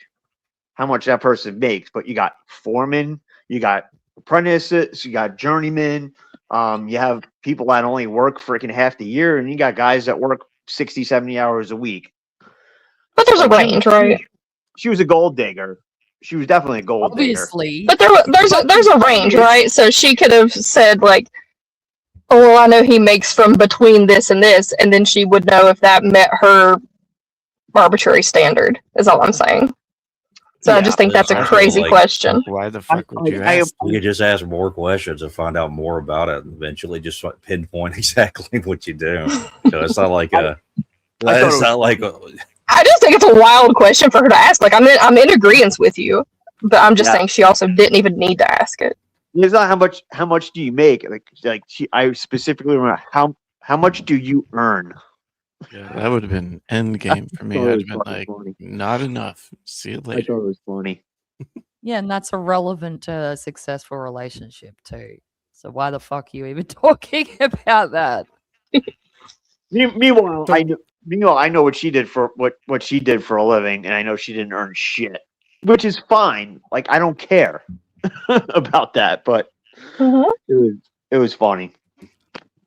that person makes, but you got foreman, you got apprentices, you got journeymen. You have people that only work freaking half the year, and you got guys that work 60, 70 hours a week. But there's a range, right? She was a gold digger. She was definitely a gold digger. But there's a range, right? So she could have said like, "Oh, well, I know he makes from between this and this," and then she would know if that met her arbitrary standard. Is all I'm saying. So I just think that's a crazy question. Why the fuck would you ask? You could just ask more questions and find out more about it, and eventually just pinpoint exactly what you do. So it's not like it's not like. I just think it's a wild question for her to ask. Like I'm in agreement with you, but I'm just saying she also didn't even need to ask it. It's not how much do you make? I specifically remember how much do you earn? Yeah, that would have been end game for me. I'd have been like, not enough. See you later. I thought it was funny. Yeah, and that's irrelevant to a successful relationship too. So why the fuck are you even talking about that? Meanwhile, I know what she did for what she did for a living, and I know she didn't earn shit, which is fine. Like I don't care about that, but it was funny.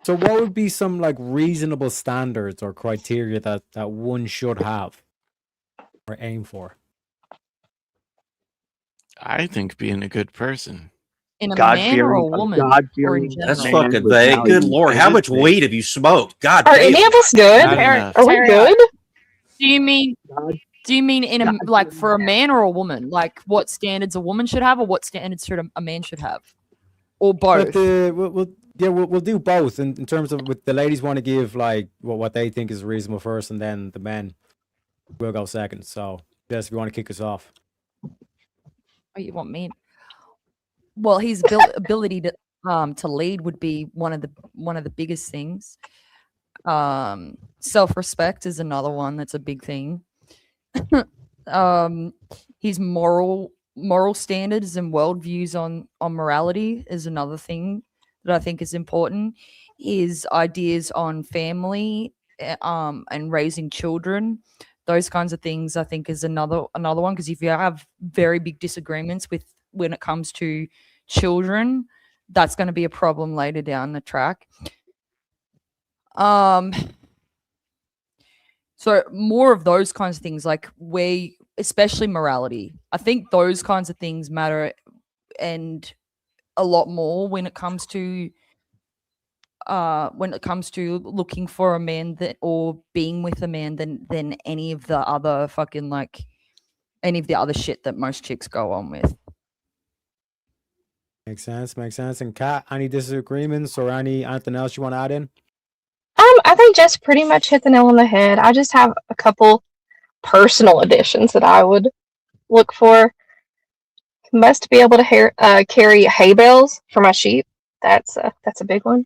So what would be some like reasonable standards or criteria that one should have or aim for? I think being a good person. In a man or a woman? Or in That's general? fucking vague. Good lord, how much weed have you smoked? God Are damn. any of us good? Are we good? Do you mean in a like for a man or a woman? Like what standards a woman should have, or what standards should a man should have, or both? We'll do both in terms of what the ladies want to give like what they think is reasonable first, and then the men will go second. So yes, if you want to kick us off. Oh, you want me? Well, his ability to lead would be one of the biggest things. Self-respect is another one that's a big thing. His moral standards and worldviews on morality is another thing that I think is important. His ideas on family and raising children, those kinds of things, I think is another one. Because if you have very big disagreements with when it comes to children, that's going to be a problem later down the track. So more of those kinds of things, like especially morality. I think those kinds of things matter and a lot more when it comes to looking for a man or being with a man than any of the other shit that most chicks go on with. Makes sense. And Kat, any disagreements or anything else you want to add in? I think Jess pretty much hit the nail on the head. I just have a couple personal additions that I would look for. Must be able to carry hay bales for my sheep. That's a big one.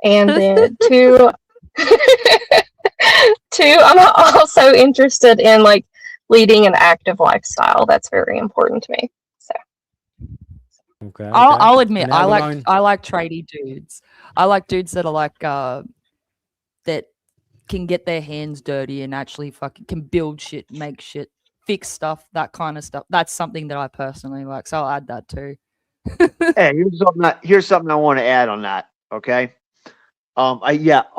And then two, I'm also interested in like leading an active lifestyle. That's very important to me. So okay. I'll admit I like tradie dudes. I like dudes that are like that can get their hands dirty and actually fucking can build shit, make shit, fix stuff, that kind of stuff. That's something that I personally like. So I'll add that too. Hey, here's something I want to add on that. Okay. A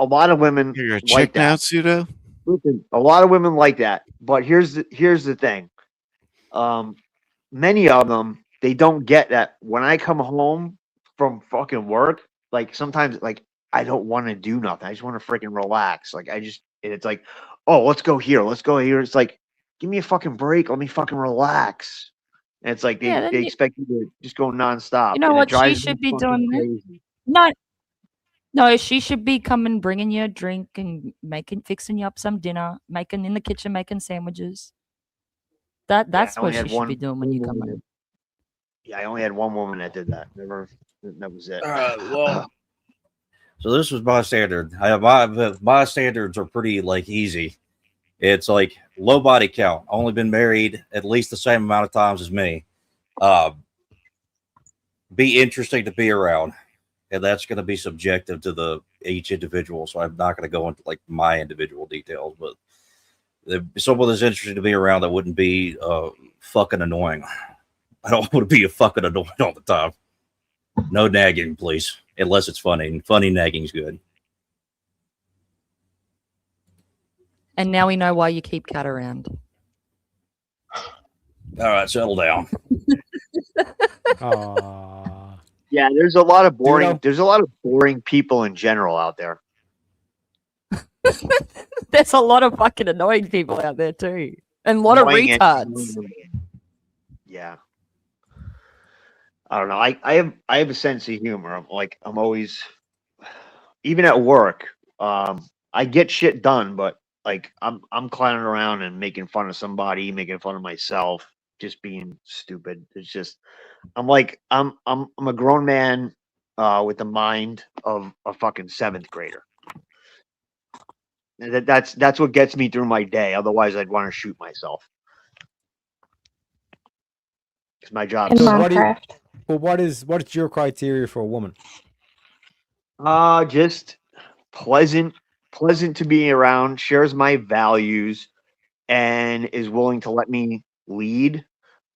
lot of women You're a like chick now, that. Pseudo? Listen, a lot of women like that. But here's the thing. Many of them, they don't get that when I come home from fucking work, like sometimes like I don't want to do nothing. I just want to freaking relax. Like it's like, oh, let's go here. Let's go here. It's like, give me a fucking break. Let me fucking relax. And it's like Yeah, then they you, expect you to just go nonstop. you know and it what she drives me should be fucking doing? crazy. No, no, she should be coming, bringing you a drink and fixing you up some dinner, making in the kitchen, making sandwiches. Yeah, That's I what only she had should be one doing when you come woman. home. Yeah, I only had one woman that did that. Never. That was it. Well, so this was my standard. My standards are pretty like easy. It's like low body count. Only been married at least the same amount of times as me. Be interesting to be around, and that's going to be subjective to each individual. So I'm not going to go into like my individual details, but someone that's interesting to be around that wouldn't be fucking annoying. I don't want to be a fucking annoying all the time. No nagging, please, unless it's funny. Funny nagging's good. And now we know why you keep Kat around. All right, settle down. Yeah, there's a lot of boring. Dudo? There's a lot of boring people in general out there. There's a lot of fucking annoying people out there too, and a lot of Annoying and retards. annoying. Yeah. I don't know. I have a sense of humor. I'm always, even at work, I get shit done, but like I'm clowning around and making fun of somebody, making fun of myself, just being stupid. It's just I'm a grown man with the mind of a fucking 7th grader. And that's what gets me through my day. Otherwise, I'd want to shoot myself. It's my job. In So Minecraft. what's your criteria for a woman? Just pleasant to be around, shares my values, and is willing to let me lead.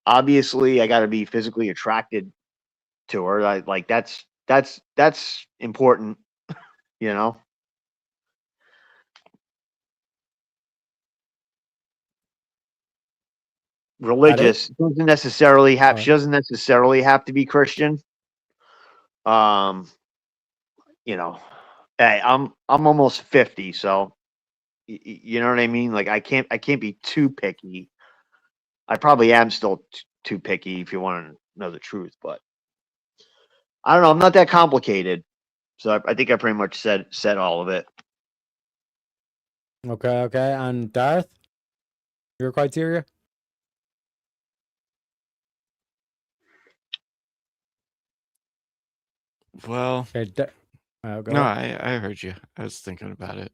Obviously, I got to be physically attracted to her. That's important, you know. Religious doesn't necessarily have. She doesn't necessarily have to be Christian. You know, hey, I'm almost 50, so you know what I mean. Like I can't be too picky. I probably am still too picky if you want to know the truth, but I don't know. I'm not that complicated, so I think I pretty much said all of it. Okay, and Darth, your criteria? Well, Okay, no, ahead. I heard you. I was thinking about it.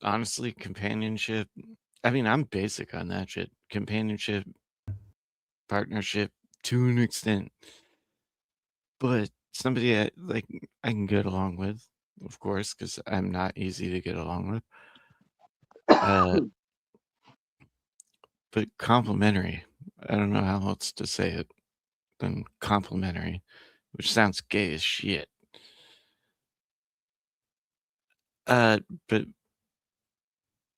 Honestly, companionship. I mean, I'm basic on that shit. Companionship, partnership, to an extent, but somebody I can get along with, of course, because I'm not easy to get along with. But complimentary. I don't know how else to say it than complimentary, which sounds gay as shit. But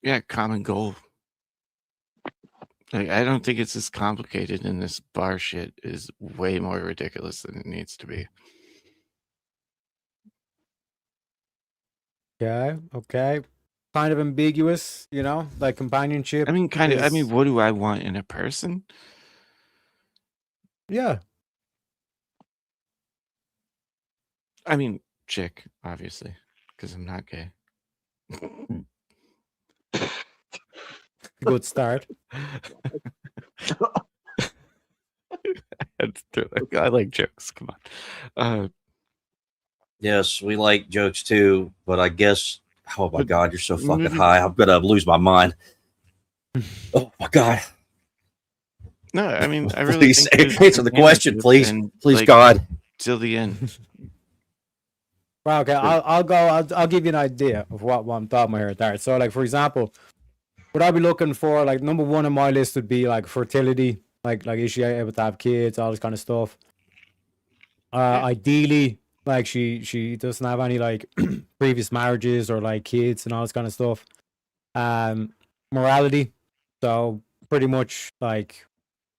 yeah, common goal. Like, I don't think it's as complicated, and this bar shit is way more ridiculous than it needs to be. Okay. Kind of ambiguous, you know, like companionship. I mean, kind of. I mean, what do I want in a person? Yeah. I mean, chick, obviously, because I'm not gay. Good start. I like jokes. Come on. Yes, we like jokes too, but I guess, oh my God, you're so fucking high. I'm going to lose my mind. Oh my God. No, I mean, I really Please think answer the question, please. Please, like, God. Till the end. Well, okay, I'll give you an idea of what I'm talking about here, Darth. So, like, for example, what I'd be looking for, like, number one on my list would be like fertility, like is she able to have kids, all this kind of stuff. Ideally, like she doesn't have any like previous marriages or like kids and all this kind of stuff. Morality, so pretty much like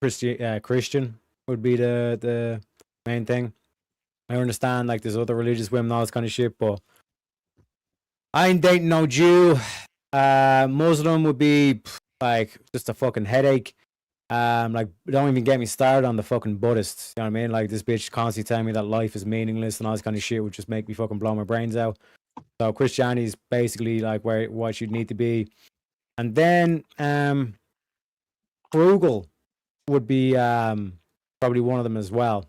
Christian would be the main thing. I understand like there's other religious women, all this kind of shit, but I ain't dating no Jew. Muslim would be like just a fucking headache. Like, don't even get me started on the fucking Buddhists. You know what I mean? Like, this bitch constantly telling me that life is meaningless and all this kind of shit would just make me fucking blow my brains out. So Christianity is basically like what you need to be. And then frugal would be probably one of them as well.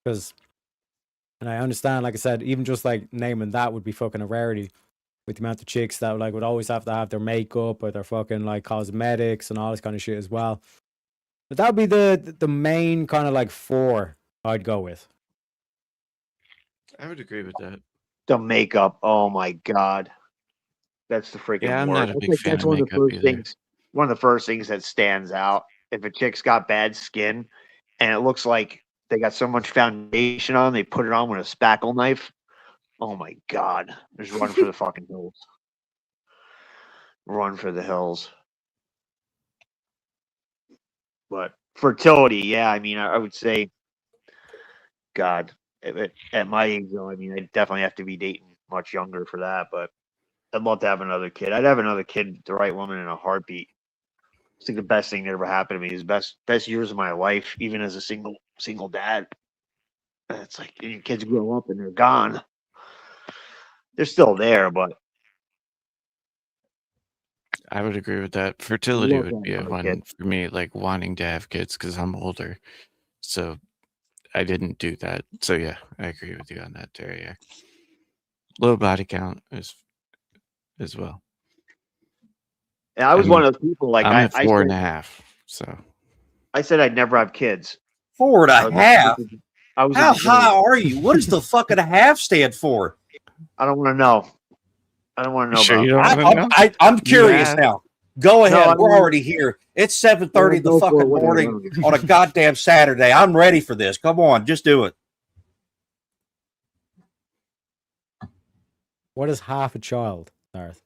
Because, and I understand, like I said, even just like naming that would be fucking a rarity with the amount of chicks that like would always have to have their makeup or their fucking like cosmetics and all this kind of shit as well. But that would be the main kind of like 4 I'd go with. I would agree with that. The makeup. Oh my god, that's the freaking Yeah, I'm worst. not a big fan That's of one of the makeup first either. things. One of the first things that stands out. If a chick's got bad skin, and it looks like they got so much foundation on, they put it on with a spackle knife. Oh my god, just run for the fucking hills. Run for the hills. But fertility, yeah, I mean, I would say, God, at my age, though, I mean, I definitely have to be dating much younger for that. But I'd love to have another kid. I'd have another kid, the right woman, in a heartbeat. I think the best thing that ever happened to me is best years of my life, even as a single dad. It's like your kids grow up and they're gone. They're still there, but I would agree with that. Fertility love would that be a for a one kid. for me, like wanting to have kids because I'm older. So I didn't do that. So yeah, I agree with you on that, Terry. Low body count is as well. and I was one of those people. Like I'm at I 4.5. So I said I'd never have kids. 4.5. I was How high are you? What does the fucking half stand for? I don't want to know. I don't want to know. Sure about you don't that. wanna know? I'm curious Yeah. now. Go ahead. I We're mean- already here. It's 7:30 the Go for it, fucking whatever. morning on a goddamn Saturday. I'm ready for this. Come on, just do it. What is half a child, Darth?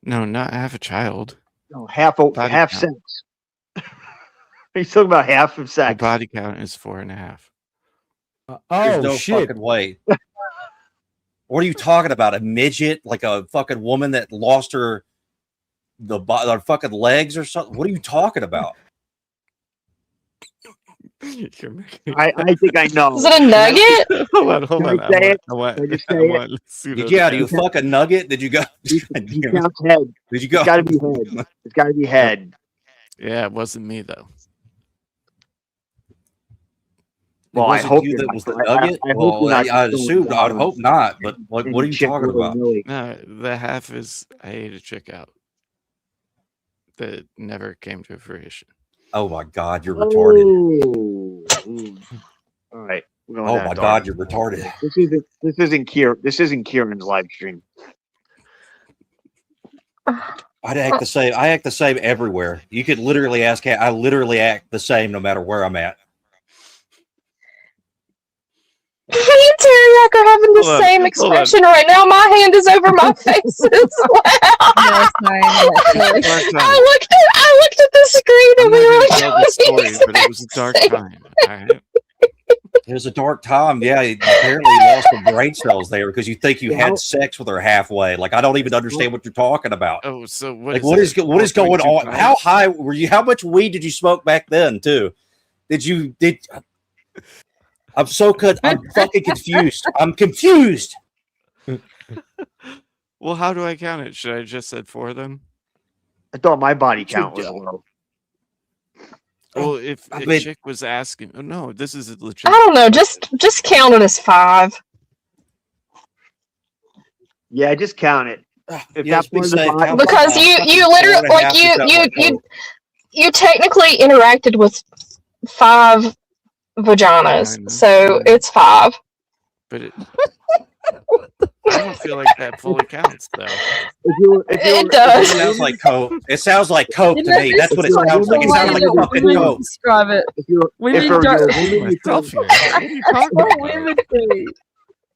no, not half a child. No, half Body half count. sex. Are you talking about half of The sex? body count is 4.5. Oh There's no shit! fucking way. What are you talking about? A midget, like a fucking woman that lost her fucking legs or something? What are you talking about? You're making- I think I know. Is it a nugget? hold on. Can I say it? I want, Can I just I say it? want pseudo Did you out of you defense. fucking nugget? Did you go? He counts head. Did you go? It's got to be head. It's got to be head. Yeah, it wasn't me though. Well, I Was it hope you you're that not- was the I nugget. hope Well, you're not I just assumed. going I'd down hope not. But what and are you chick talking about? willy-nilly. No, the half is I ate a chick out. That never came to fruition. Oh my God, you're retarded. Ooh. All right. we're going Oh down my dark. God, you're retarded. This isn't Kieran's live stream. I'd act the same. I act the same everywhere. You could literally ask. I literally act the same no matter where I'm at. Me and Teriyak are having the Hold on, same hold expression right now. My hand is over my face as well. No, it's fine. I looked at the screen I'm and we not were gonna tell the story, but it was a dark time. All right. It was a dark time. Yeah, you apparently lost some brain cells there because you think you Yeah. had sex with her halfway. Like I don't even understand what you're talking about. Oh, so what? Like what is going on? 4.25? How high were you? How much weed did you smoke back then too? I'm so good. I'm fucking confused. I'm confused. Well, how do I count it? Should I just said 4 then? I thought my body count was low. Well, if I a mean- chick was asking, oh, no, this is a legit. I don't know. Just count it as 5. Yeah, just count it. If Yes, that's one of the say, five- count Because you literally like you technically interacted with 5 vaginas, know. so it's 5. But it, I don't feel like that fully counts, though. It does. It sounds like coke. It sounds like coke You to know, me. this That's what it is like sounds like. It the sounds like way that fucking women coke. describe it. If you're Women if don't- you're a woman, you Myself count, here. What are you talking What about? women say.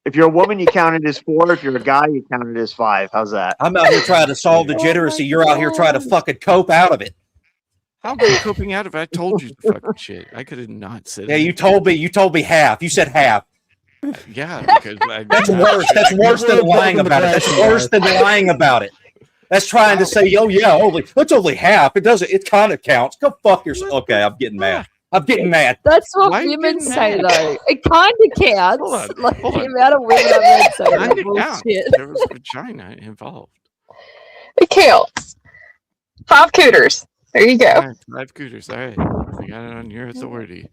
if you're a woman, you count it as 4. If you're a guy, you count it as 5. How's that? I'm out here trying to solve degeneracy. You're out here trying to fucking cope out of it. How am I coping out of it? I told you the fucking shit. I could have not said Yeah, it. you told me half. You said half. Yeah, because That's worse. That's worse than lying about it. That's worse than lying about it. That's trying to say, oh yeah, it's only half. It doesn't. It kind of counts. Go fuck yourself. Okay, I'm getting mad. I'm getting mad. That's what Why are you women getting say, mad? though. It kind of counts. Hold on, Like hold the on. amount of women I've read say Kind that of counts. bullshit. There was vagina involved. It counts. 5 cooters. There you go. All right, 5 cooters. All right, I got it on your authority.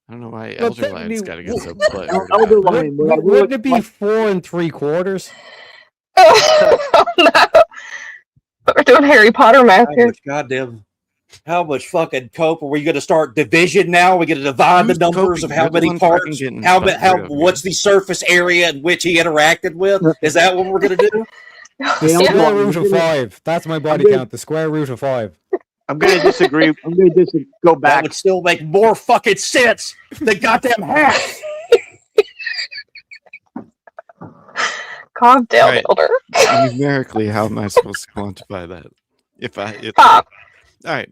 I don't know why Well, Elder Line's got to get so technically, butthurt Elder about it. Line, what I do Wouldn't is- it be 4 3/4? Oh no. We're doing Harry Potter math here. How much fucking cope are we going to start division now? We're going to divide the Who's numbers coping? of how You're the many one fucking parts, getting how butthurt over what's the surface area in which he interacted with? Is that what we're going to do? The Hey, Elder square Line, root of I'm gonna- 5. That's my body I'm gonna- count. The square root of 5. I'm gonna disagree. I'm gonna go That back. would still make more fucking sense than goddamn half. Calm down, Right. Elder. Numerically, how am I supposed to quantify that? If Pop. all right,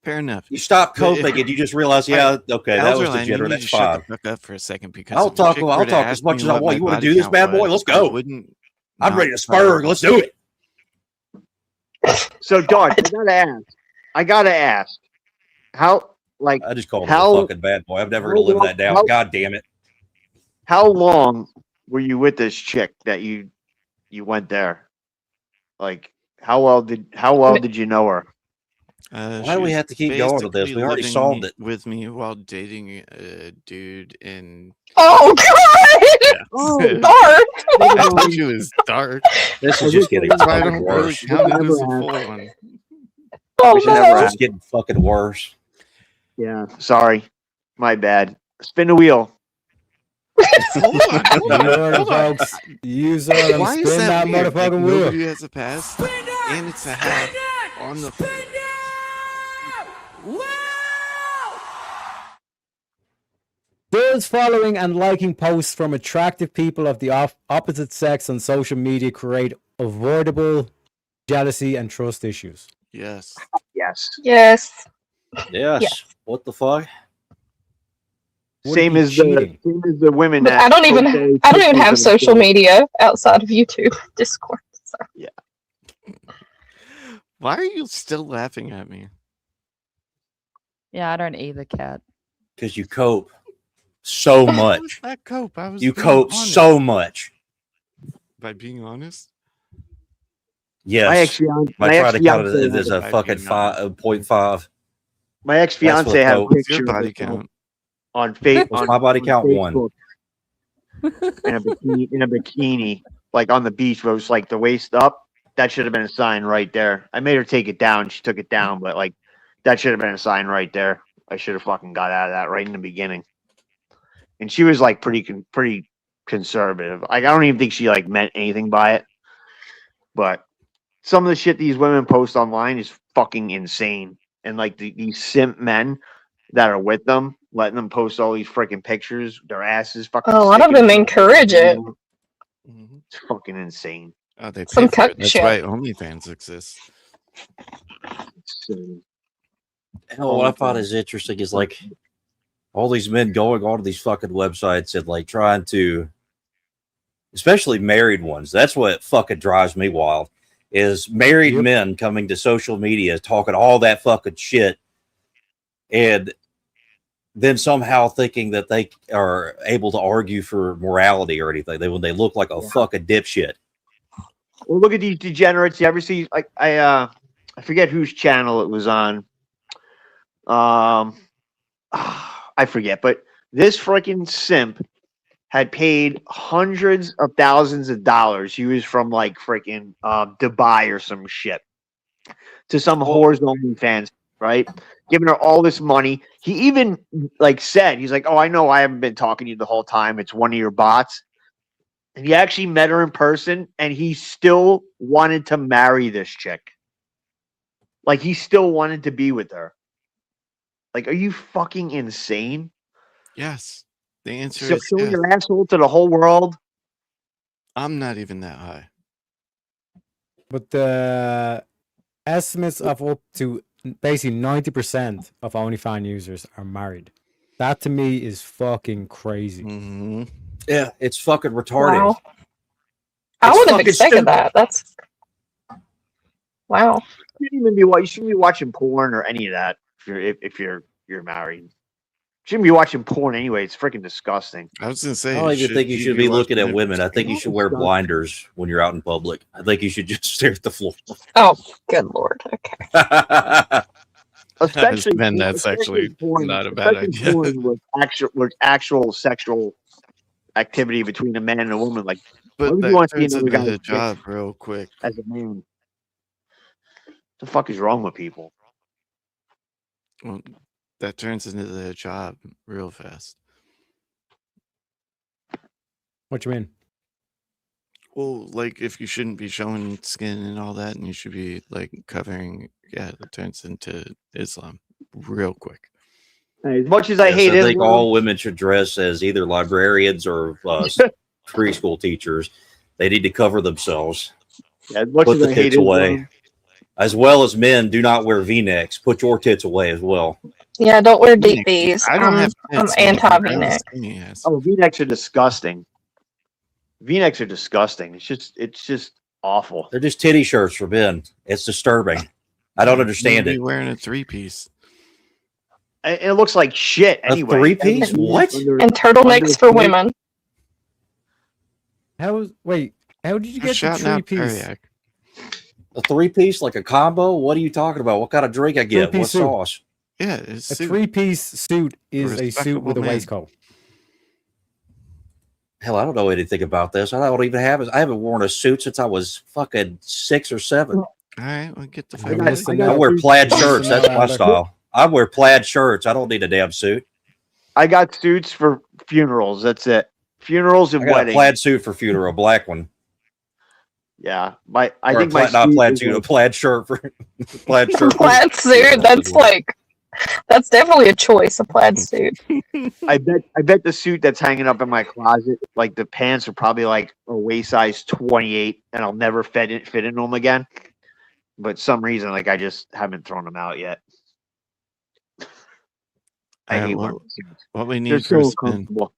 fair enough. You stop coping and you just realize, yeah, okay, that was Elder Line, you degenerate. need That's to shut fine. the fuck up for a second because I'll if a talk. chick I'll were to talk ask as much me as I what want. my You want to body do this count bad boy? was, Let's I go. wouldn't I'm not ready to spurg. Let's do it. So, Dodge, I gotta ask, how, like, I just called him how, a fucking bad boy. I'm never going to live that down. how- God damn it. how long were you with this chick that you went there? Like, how well did you know her? Why she do we was have to keep going with this? basically We already living solved it. with me while dating a dude in. Oh God! Oh, Dark. I told you it was dark. This is just getting That's why I fucking don't really worse. count it as a full one. Oh We should no! never It's ask. just getting fucking worse. Yeah, sorry, my bad. Spin the wheel. Hold on, hold on, You heard it, hold on. folks. Use them. Why Spin is that that weird? Like, motherfucking wheel. nobody has a pass, and it's a half on the. Does following and liking posts from attractive people of the opposite sex on social media create avoidable jealousy and trust issues? Yes. Yes. Yes. Yes. Yeah. What the fuck? Would it Same be as cheating? the women But that I don't even have post social themselves. media outside of YouTube, Discord. So. Why are you still laughing at me? Yeah, I don't either, Cat. Because you cope so How much. was that cope? I was You being cope honest. so much. By being honest. Yes. My ex-fiance- I my try to count ex-fiance it as a had- fucking 0.5. My ex-fiance That's what had a cope. What's your picture body count? on Facebook. What's my body count? 1. In a bikini, like on the beach, where it was like the waist up. That should have been a sign right there. I made her take it down. She took it down, but like that should have been a sign right there. I should have fucking got out of that right in the beginning. And she was like pretty conservative. Like I don't even think she like meant anything by it. But some of the shit these women post online is fucking insane. And like these simp men that are with them, letting them post all these freaking pictures, their asses fucking. A lot of sticking them out. encourage it. It's fucking insane. Oh, they pay Some for it. cuck That's shit. why OnlyFans exists. Insane. Hell, what I find is interesting is like all these men going onto these fucking websites and like trying to, especially married ones. That's what fucking drives me wild. Is married men coming to social media talking all that fucking shit, and then somehow thinking that they are able to argue for morality or anything. When they look like a fucking dipshit. Well, look at these degenerates. You ever see like I forget whose channel it was on. I forget, but this freaking simp had paid hundreds of thousands of dollars. He was from like freaking Dubai or some shit to some whore's OnlyFans, right? Giving her all this money. He even like said, he's like, "Oh, I know I haven't been talking to you the whole time. It's one of your bots." And he actually met her in person, and he still wanted to marry this chick. Like he still wanted to be with her. Like, are you fucking insane? Yes. The answer So is showing yes. your asshole to the whole world. I'm not even that high. But the estimates of up to basically 90% of OnlyFans users are married. That to me is fucking crazy. Mm-hmm. Yeah, it's fucking retarded. Wow. I It's wouldn't have fucking expected stupid. that. That's Wow. You shouldn't be watching porn or any of that if you're married. You shouldn't be watching porn anyway. It's freaking disgusting. I was gonna say. I don't even think you should be looking at women. I think you should wear blinders when you're out in public. I think you should just stare at the floor. Oh, good lord. Okay. Especially men, that's actually porn, not a bad idea. Porn with actual sexual activity between a man and a woman. Like, But why would you want that to see turns another into guy's the job real quick. as a man? What the fuck is wrong with people? Well, that turns into the job real fast. What you mean? Well, like if you shouldn't be showing skin and all that, and you should be like covering, yeah, it turns into Islam real quick. As much as I Yes, hate I think Islam, all women should dress as either librarians or preschool teachers. They need to cover themselves. as much Put as the I hate tits away. Islam, As well as men, do not wear V-necks. Put your tits away as well. Yeah, don't wear deep V's. I don't have I'm tits, anti man. V-neck. Yes. oh, V-necks are disgusting. V-necks are disgusting. It's just awful. They're just titty shirts for men. It's disturbing. I don't understand Maybe it. wearing a 3-piece. And it looks like shit anyway. 3-piece? What? And turtlenecks for women. How did you get the Shouting out 3-piece? Periac. A 3-piece, like a combo? What are you talking about? What kind of drink I get? 3-piece What suit. sauce? Yeah, it's A suit. 3-piece suit is a suit Respectable with a man. waistcoat. Hell, I don't know anything about this. I don't even have it. I haven't worn a suit since I was fucking 6 or 7. All right, we'll get the I fuck listen I up. wear plaid Listen shirts. That's my up. style. I wear plaid shirts. I don't need a damn suit. I got suits for funerals. That's it. Funerals and I got a weddings. plaid suit for funeral, a black one. Yeah, I Or think a my not suit plaid is suit, a like- plaid shirt for plaid shirt. Plaid suit. That's definitely a choice. A plaid suit. I bet the suit that's hanging up in my closet, like the pants are probably like a waist size 28, and I'll never fit into them again. But some reason, like I just haven't thrown them out yet. I hate wearing suits. What we They're need for a so spin. comfortable.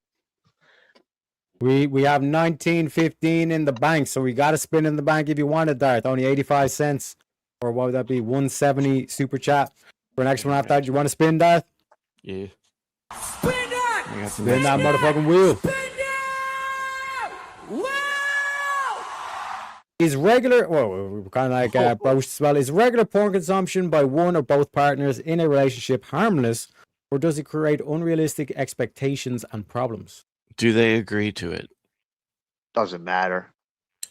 We have 19.15 in the bank, so we got to spin in the bank if you want it, Darth. Only 85 cents, or what would that be? 170 super chat for next one after that. You want to spin, Darth? Yeah. Spin that motherfucking wheel. Is regular, well, kind of like broached as well. Is regular porn consumption by one or both partners in a relationship harmless, or does it create unrealistic expectations and problems? Do they agree to it? Doesn't matter.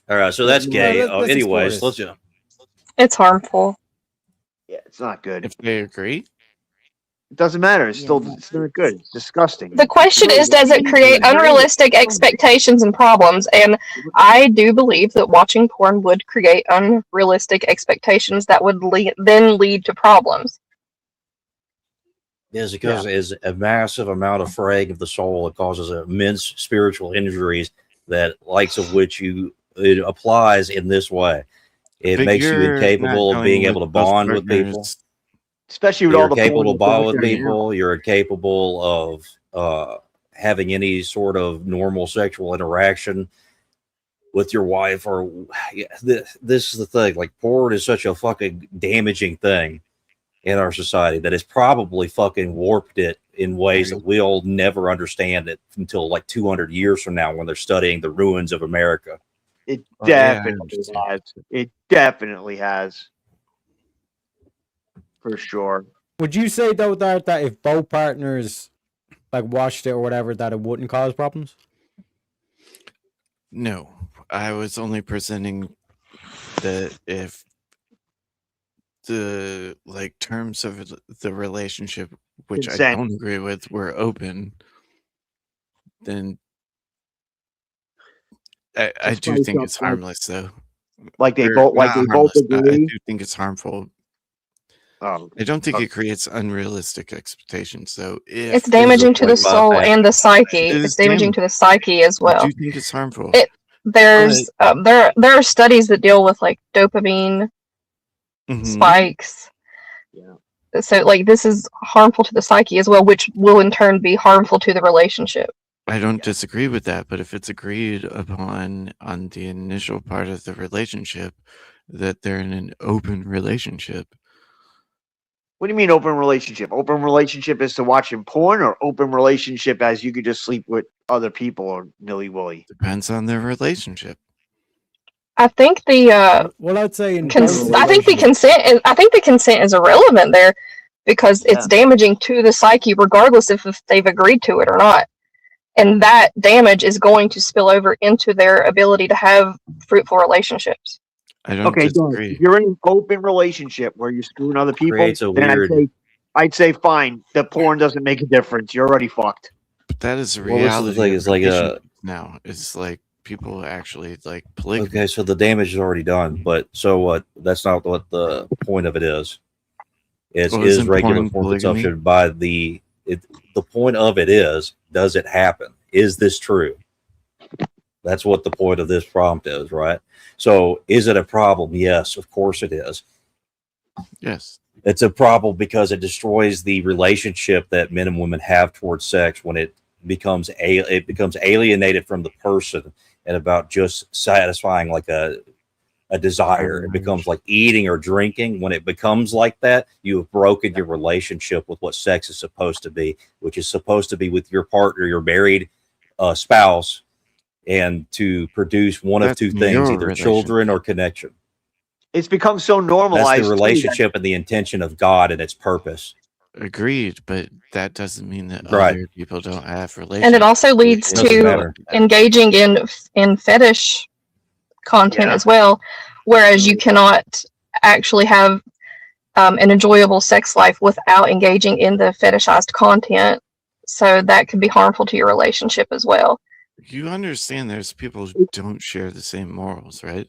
All right, so that's gay. Let's explore Anyways, this. let's just. It's harmful. Yeah, it's not good. If they agree? It doesn't matter. It's it's not good. It's disgusting. The question is, does it create unrealistic expectations and problems? And I do believe that watching porn would create unrealistic expectations that would then lead to problems. Is because is a massive amount of fraying of the soul. It causes immense spiritual injuries that likes of which it applies in this way. It But makes you you're incapable not of being going able to with both bond with people. partners. Especially with You're all the incapable porn to bond with that's out there now. people. You're incapable of having any sort of normal sexual interaction with your wife. Or this is the thing. Like, porn is such a fucking damaging thing in our society that has probably fucking warped it in ways that we'll never understand it until like 200 years from now when they're studying the ruins of America. It Oh, yeah, I definitely understand. has. It definitely has. For sure. Would you say though that if both partners like watched it or whatever, that it wouldn't cause problems? No, I was only presenting that if the like terms of the relationship, which Consent. I don't agree with, were open, then I do spice think up, it's like- harmless though. Like they Or both not both harmless, I agree. do think it's harmful. Oh, I don't think it creates unrealistic expectations. So if It's damaging to the point about soul that. and the psyche. It It's is damaging to the psyche as I well. do think it's harmful. There's there are studies that deal with like dopamine Mhm. spikes. Yeah. So like this is harmful to the psyche as well, which will in turn be harmful to the relationship. I don't disagree with that, but if it's agreed upon on the initial part of the relationship, that they're in an open relationship. What do you mean open relationship? Open relationship is to watching porn, or open relationship as you could just sleep with other people or nilly willy? Depends on their relationship. I think the Well, I'd say in I think the consent is irrelevant there, because it's damaging to the psyche regardless if they've agreed to it or not. And that damage is going to spill over into their ability to have fruitful relationships. I don't Okay, disagree. if you're in an open relationship where you're screwing other people, Creates a then weird- I'd say fine. The porn doesn't make a difference. You're already fucked. But that is a Well, this is the reality. thing, of it's like a- relationships now. It's like people actually like polygamy. Okay, so the damage is already done, but so what? That's not what the point of it is. It Well, is isn't regular porn porn polygamy? consumption by the. The point of it is, does it happen? Is this true? That's what the point of this prompt is, right? So, is it a problem? Yes, of course it is. Yes. It's a problem because it destroys the relationship that men and women have towards sex when it becomes alienated from the person and about just satisfying like a desire. It becomes like eating or drinking. When it becomes like that, you have broken your relationship with what sex is supposed to be, which is supposed to be with your partner, your married spouse, and to produce one of That's two things, your either children or connection. It's become so normalized. That's the too, relationship and the intention of God and its purpose. Agreed, but that doesn't mean that Right. other people don't have relationships. And it also leads Doesn't to matter. engaging in fetish content Yeah. as well, whereas you cannot actually have an enjoyable sex life without engaging in the fetishized content. So that could be harmful to your relationship as well. You understand there's people who don't share the same morals, right?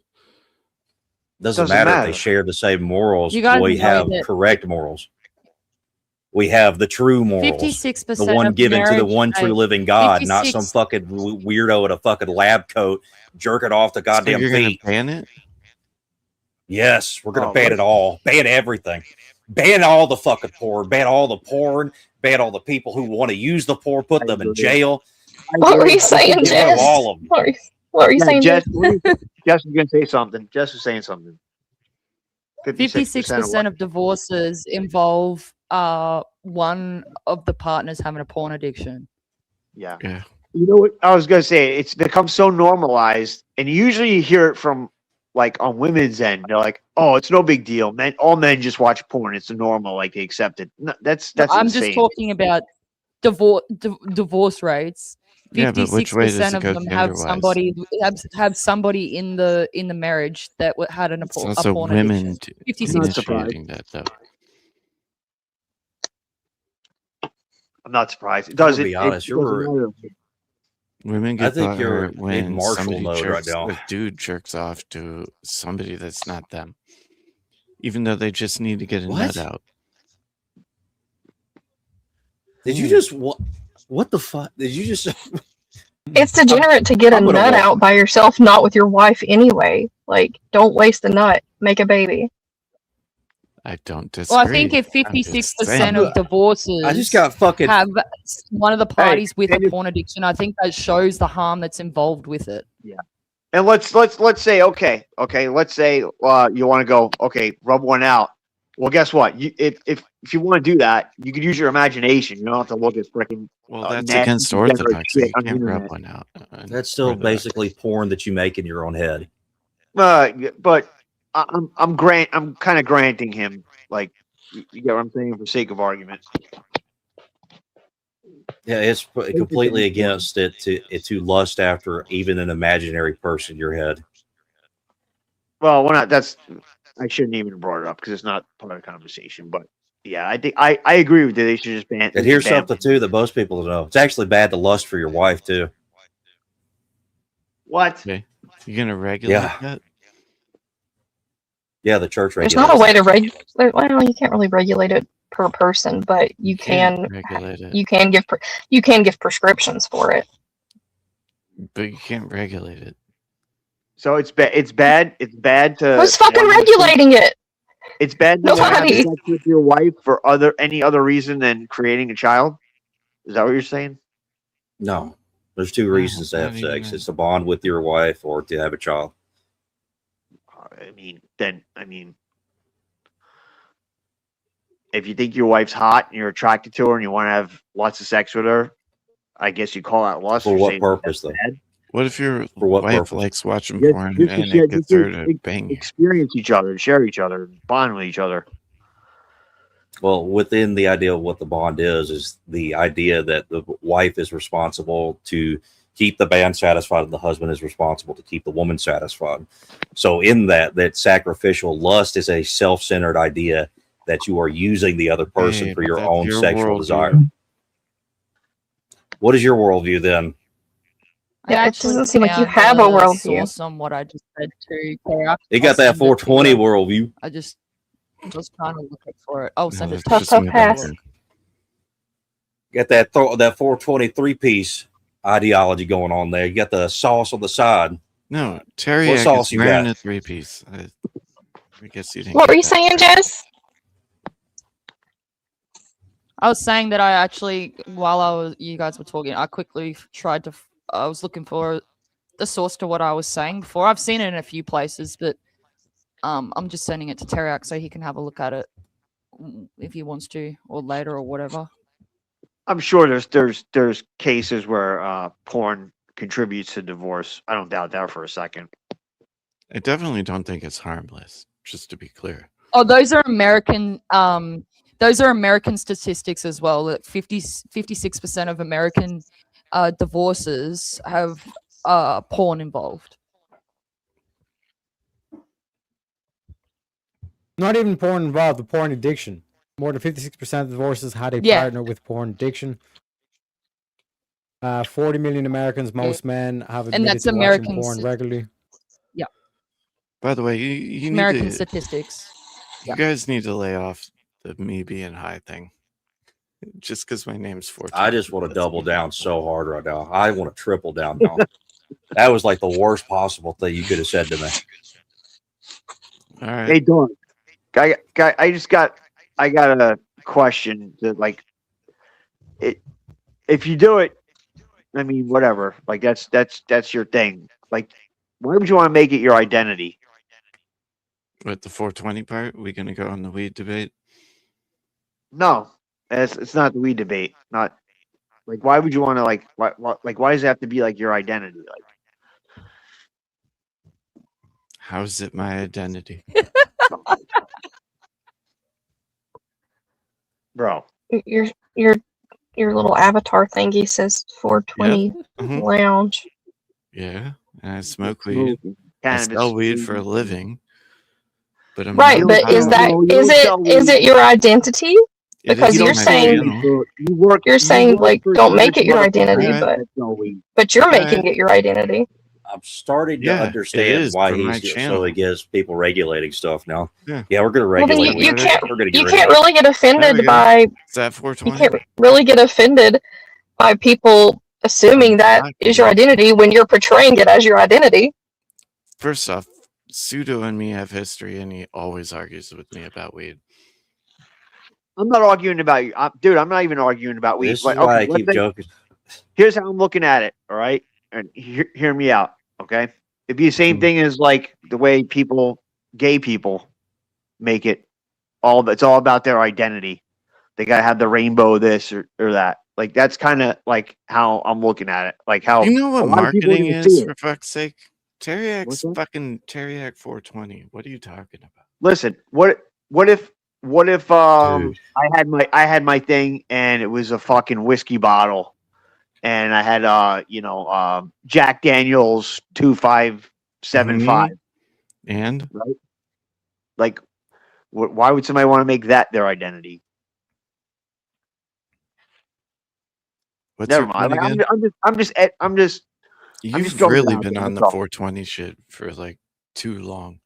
Doesn't Doesn't matter if matter. they share the same morals. You guys We know have that- correct morals. We have the true morals. 56% The one of given to the marriage- one true hey, living God, not some 56 fucking weirdo in a fucking lab coat jerking off the goddamn so you're gonna feet. ban it? Yes, we're gonna Oh, ban let's- it all. Ban everything. Ban all the fucking porn. Ban all the porn. Ban all the people who want to use the porn. Put them in agree. jail. What were you saying, Get rid of Jess? all of them. What were you saying, Jess, Jess? Jess was going to say something. Jess was saying something. 56% of divorces involve one of the partners having a porn addiction. Yeah. Yeah. You know what I was going to say? It's become so normalized, and usually you hear it from like on women's end. They're like, "Oh, it's no big deal. Men, all men just watch porn. It's normal. Like they accept it." No, that's I'm insane. just talking about divorce rates. Yeah, but which way does 56% it of go them have gender-wise? somebody in the marriage that had a It's porn also women addiction. 56%. initiating that, though. I'm not surprised. It I'm does. gonna be honest, you're- Women I get think you're butthurt in when martial somebody mode right now. a dude jerks off to somebody that's not them, even though they just need to get a What? nut out. Did you just what the fuck? Did you just It's degenerate to get a I'm gonna nut walk. out by yourself, not with your wife anyway. Like, don't waste the nut. Make a baby. I don't disagree. Well, I think if I'm just 56% saying. of divorces I just got fucking have one of the parties with and a if- porn addiction, I think that shows the harm that's involved with it. And let's say okay, let's say you want to go rub one out. Well, guess what? If you want to do that, you could use your imagination. You don't have to look at freaking. Well, that's nasty against degenerate orthodoxy. shit You on the can't rub internet. one out. that's still Orthodox. basically porn that you make in your own head. But I'm kind of granting him, like, you get what I'm saying, for sake of argument. Yeah, it's completely against it to lust after even an imaginary person in your head. Well, we're not. I shouldn't even have brought it up because it's not part of the conversation. But yeah, I think I agree with you. They should just ban. And here's ban- something too that most people don't know. It's actually bad to lust for your wife too. What? Okay. You're gonna regulate Yeah. that? Yeah, the church There's regulates. not a way to regulate. Well, you can't really regulate it per person, but you Can't can. regulate it, You can give prescriptions for it. but you can't regulate it. So it's bad. It's bad. It's bad to. Who's fucking want to- regulating it? It's bad to have Nobody. sex with your wife for any other reason than creating a child. Is that what you're saying? No, there's two reasons to have not sex. even- It's to bond with your wife or to have a child. if you think your wife's hot and you're attracted to her and you want to have lots of sex with her, I guess you call that lust. For or what saying purpose, that's though? bad. What if your For what wife purpose? likes watching Just- porn just to and share- it gets just to her to bang you? experience each other, share each other, bond with each other. Well, within the idea of what the bond is the idea that the wife is responsible to keep the man satisfied and the husband is responsible to keep the woman satisfied. So in that sacrificial lust is a self-centered idea that you are using the other person Hey, for but your that's own your sexual worldview. desire. What is your worldview then? Yeah, it doesn't seem like you have a worldview. Source on what I just said to Kara. You got that 420 worldview. I just was trying to look for it. I'll send it to that's you. just pass. Got that 423 piece ideology going on there. You got the sauce on the side. No, Terry What sauce is you wearing got? a 3-piece. I guess you didn't. What get were you that. saying, Jess? I was saying that I actually, while you guys were talking, I quickly tried to. I was looking for the source to what I was saying before. I've seen it in a few places, but I'm just sending it to Teriak so he can have a look at it if he wants to, or later, or whatever. I'm sure there's cases where porn contributes to divorce. I don't doubt that for a second. I definitely don't think it's harmless. Just to be clear. Oh, those are American. Those are American statistics as well. That 56% of American divorces have porn involved. Not even porn involved, the porn addiction. More than 56% of divorces had a Yeah. partner with porn addiction. 40 million Americans, most men, have And admitted that's to watching American porn regularly. Yeah, By the way, you need American to, statistics. you guys need to lay off the me being high thing. Just because my name's 14. I just want to double down so hard right now. I want to triple down now. That was like the worst possible thing you could have said to me. All right. Hey, Dawn. I got a question that, like, if you do it, I mean, whatever. Like, that's your thing. Like, why would you want to make it your identity? With the 420 part, we gonna go on the weed debate? No, it's not the weed debate. Not like, why would you want to why does it have to be like your identity? Like, How is it my identity? bro, Your little avatar thingy says 420 Mhm. lounge. Yeah, and I smoke weed. I Cannabis, sell weed for a living. But I'm Right, not but is allowed- that is it your identity? It Because is you're my saying channel. you're saying like don't make it your identity, Alright. but you're Alright. making it your identity. I'm starting to Yeah, it understand is why for my he's channel. so against people regulating stuff now. Yeah. We're going to Well, then regulate. you weed. can't We're gonna get you rid can't of it. really get There we offended go. by Is that you 420? can't really get offended by people assuming that is your identity when you're portraying it as your identity. First off, Pseudo and me have history, and he always argues with me about weed. I'm not arguing about you, dude. I'm not even arguing about weed. This is Like, why I let's keep say- joking. Here's how I'm looking at it. All right, and hear me out. Okay, it'd be the same thing as like the way gay people, make it all. It's all about their identity. They gotta have the rainbow, this or that. Like that's kind of like how I'm looking at it. Like how You know a what lot of people marketing even see is, it. for fuck's sake? What's Teriak's that? fucking Teriak 420. What are you talking about? Listen, what if Dude. I had my thing and it was a fucking whiskey bottle, and I had Jack Daniel's 2575. And Right? Like, why would somebody want to make that their identity? what's Never your mind. point Like, again? I'm just You've throwing it really out been there, on the that's all. 420 shit for like too long.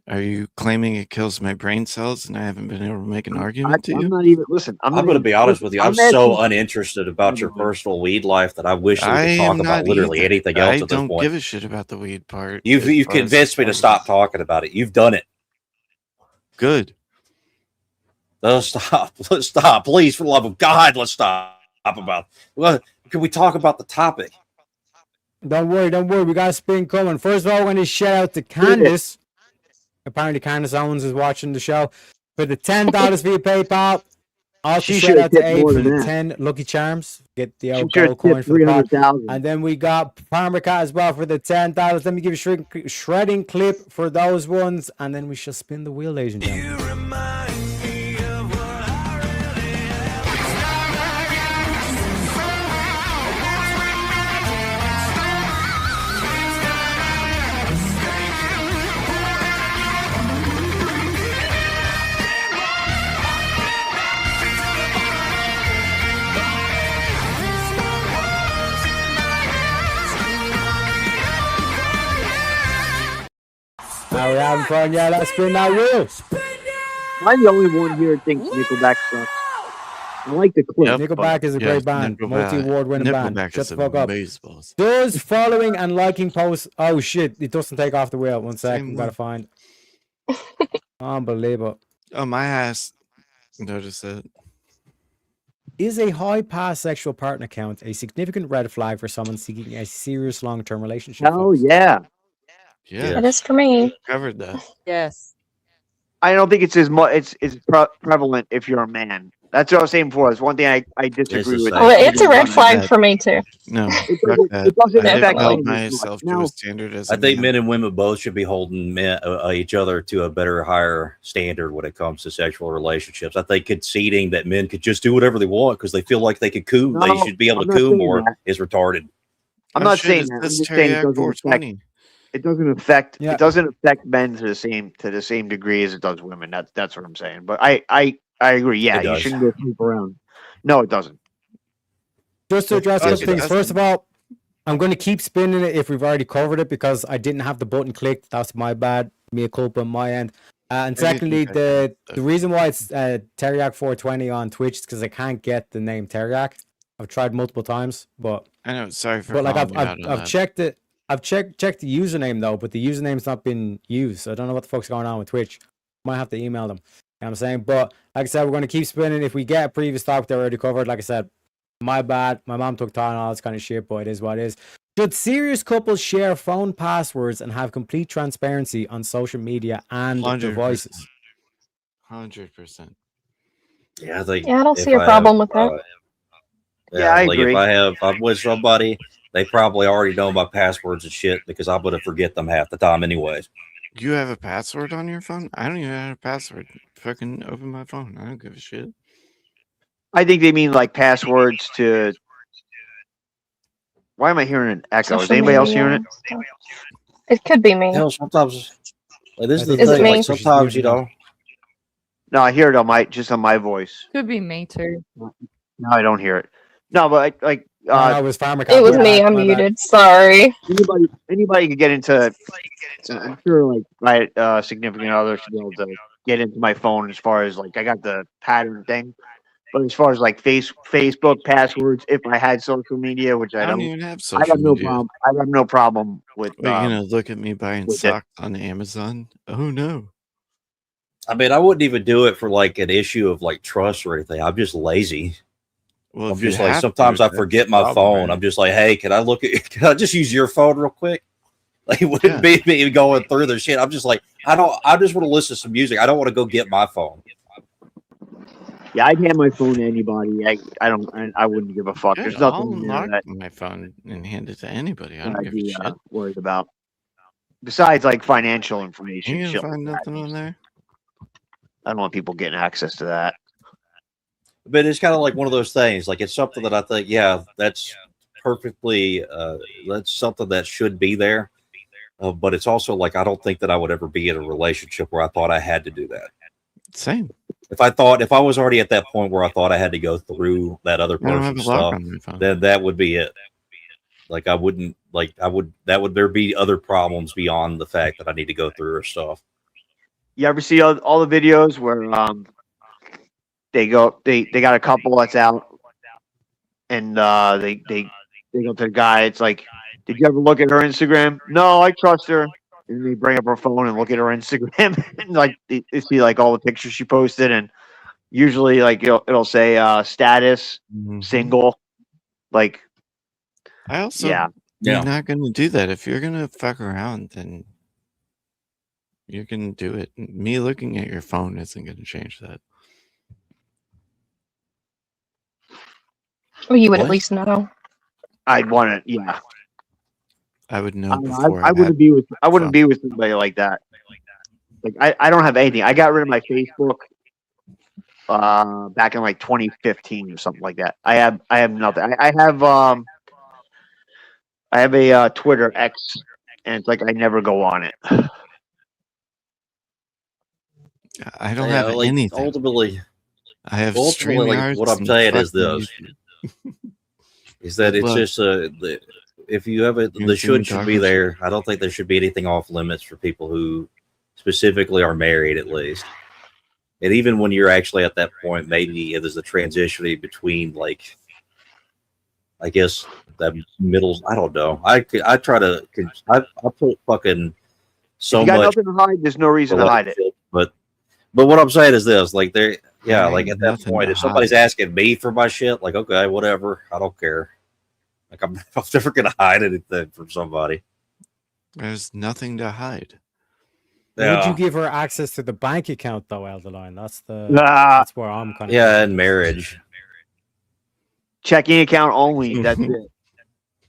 Are you claiming it kills my brain cells and I haven't been able to make an argument to I'm you? not even listen. I'm not going to even- be honest with you. I'm asking- so uninterested about your personal weed life that I wish that we I could am talk about not literally either. anything else I at this don't point. give a shit about the weed part. You've as far as convinced me to far stop as- talking about it. You've done it. Good. Let's stop. Let's stop. Please, for the love of God, let's stop about. Well, can we talk about the topic? Don't worry. We got a spin coming. First of all, we're going to shout out to Candace. Apparently, Candace Owens is watching the show for the $10 via PayPal. Also, She shout should've out to tipped Abe more for than the that. 10 Lucky Charms. Get the She old should've gold coin tipped for the pot. 300,000. And then we got Farmer Cat as well for the $10. Let me give a shredding clip for those ones. And then we shall spin the wheel, ladies and gentlemen. Are we having fun? Yeah, let's spin that wheel. I'm the only one here that thinks Nickelback sucks. I like the clip. Nickelback is a great band, multi-award winning band. Shut the fuck up. Does following and liking posts? Oh shit! It doesn't take off the wheel. 1 second, gotta find. Unbelievable. Oh, my ass. Notice it. Is a high pass sexual partner count a significant red flag for someone seeking a serious long-term relationship? Oh yeah. It is for me. Covered that. Yes. I don't think it's as much. It's prevalent if you're a man. That's what I was saying before. It's one thing I disagree with. Well, it's a red flag for me too. No, it doesn't I affect held me. myself to Now- a standard as I a think man. men and women both should be holding each other to a better, higher standard when it comes to sexual relationships. I think conceding that men could just do whatever they want because they feel like they could coom, No, they should be able I'm to not coom saying more that. is retarded. I'm Oh, not shit, saying is that. I'm this just saying it Teriyaki doesn't affect. 420? It doesn't affect. Yeah. It doesn't affect men to the same degree as it does women. That's what I'm saying. But I agree. Yeah, It you does. shouldn't go sleep around. No, it doesn't. Just to address Yes, those it things, does. first of all, I'm going to keep spinning it if we've already covered it because I didn't have the button clicked. That's my bad. Mea culpa on my end. And Maybe secondly, think I can, the reason why it's Teriyaki 420 on Twitch is because I can't get the name Teriyaki. I've tried multiple times, but I know. Sorry for like calling you out on I've that. checked it. I've checked the username though, but the username's not been used. So I don't know what the fuck's going on with Twitch. Might have to email them. You know what I'm saying? But like I said, we're going to keep spinning. If we get a previous topic that we already covered, like I said, my bad. My mom took time and all this kind of shit, but it is what it is. Should serious couples share phone passwords and have complete transparency on social media and 100%. devices? 100%. Yeah, I think. Yeah, I don't if see a problem with that. Yeah, I like agree. if I'm with somebody, they probably already know my passwords and shit because I'm gonna forget them half the time anyways. You have a password on your phone? I don't even have a password. Fucking open my phone. I don't give a shit. I think they mean like passwords to. Why am I hearing an echo? Is Social anybody else media hearing it? stuff. It could be me. Hell, sometimes like, this is the Is it thing. me? Like sometimes you know, No, I hear it on my voice. Could be me too. No, I don't hear it. No, but like No, it was Farmer It was Cat. me. My I'm bad. muted. Sorry. anybody could get into. I'm sure like my significant other should be able to get into my phone as far as like I got the pattern thing, but as far as like Facebook passwords, if I had social media, which I I don't don't, even have I social have no media. problem. I have no problem with. Are you gonna look at me buying with it. socks on Amazon? Oh no. I mean, I wouldn't even do it for like an issue of like trust or anything. I'm just lazy. Well, I'm if you just like have sometimes to, I that's forget the my problem, phone. right? I'm just like, hey, can I look at? Can I just use your phone real quick? Like, it wouldn't Yeah. be me going through the shit. I'm just like, I just want to listen to some music. I don't want to go get my phone. Yeah, I'd hand my phone to anybody. I wouldn't give a fuck. Good, There's I'll nothing there unlock that my phone and hand it to anybody. I don't I'd give a be shit. worried about. Besides, like financial information, You shit gonna find like that. nothing on there? I don't want people getting access to that. But it's kind of like one of those things. Like, it's something that I think, yeah, that's perfectly. That's something that should be there. But it's also like I don't think that I would ever be in a relationship where I thought I had to do that. Same. If I was already at that point where I thought I had to go through that other I don't have person's a lock stuff, on my phone. then that would be it. Like I wouldn't like I would that would there be other problems beyond the fact that I need to go through her stuff. You ever see all the videos where they got a couple that's out and they go to the guy, it's like, did you ever look at her Instagram? No, I trust her. And they bring up her phone and look at her Instagram and like they see like all the pictures she posted, and usually like it'll say status Mhm. single. Like I also yeah. You're not going to do that. If you're going to fuck around, then you're going to do it. Me looking at your phone isn't going to change that. Well, you would What? at least know. I'd want to, yeah. I would know before. I wouldn't be with somebody like that. Like I don't have anything. I got rid of my Facebook back in like 2015 or something like that. I have nothing. I have a Twitter X, and it's like I never go on it. I don't have anything. Ultimately, I have ultimately, StreamYards what I'm and saying is fucking this: is that it's Look. just if you have the You're should be talking there. I don't think there should be anything off limits for people who specifically are married, at least. And even when you're actually at that point, maybe there's a transition between, like, I guess that middle. I don't know. I try to. I put fucking so If you got much. nothing to hide, there's no reason to hide it. But what I'm saying is this: like there, yeah, There like ain't at that nothing point, to if somebody's hide. asking me for my shit, like okay, whatever, I don't care. Like I'm never gonna hide anything from somebody. There's nothing to hide. Would Yeah. you give her access to the bank account though, Elderline? That's Nah. that's where I'm kind of. Yeah, and marriage. Checking account only. That's it.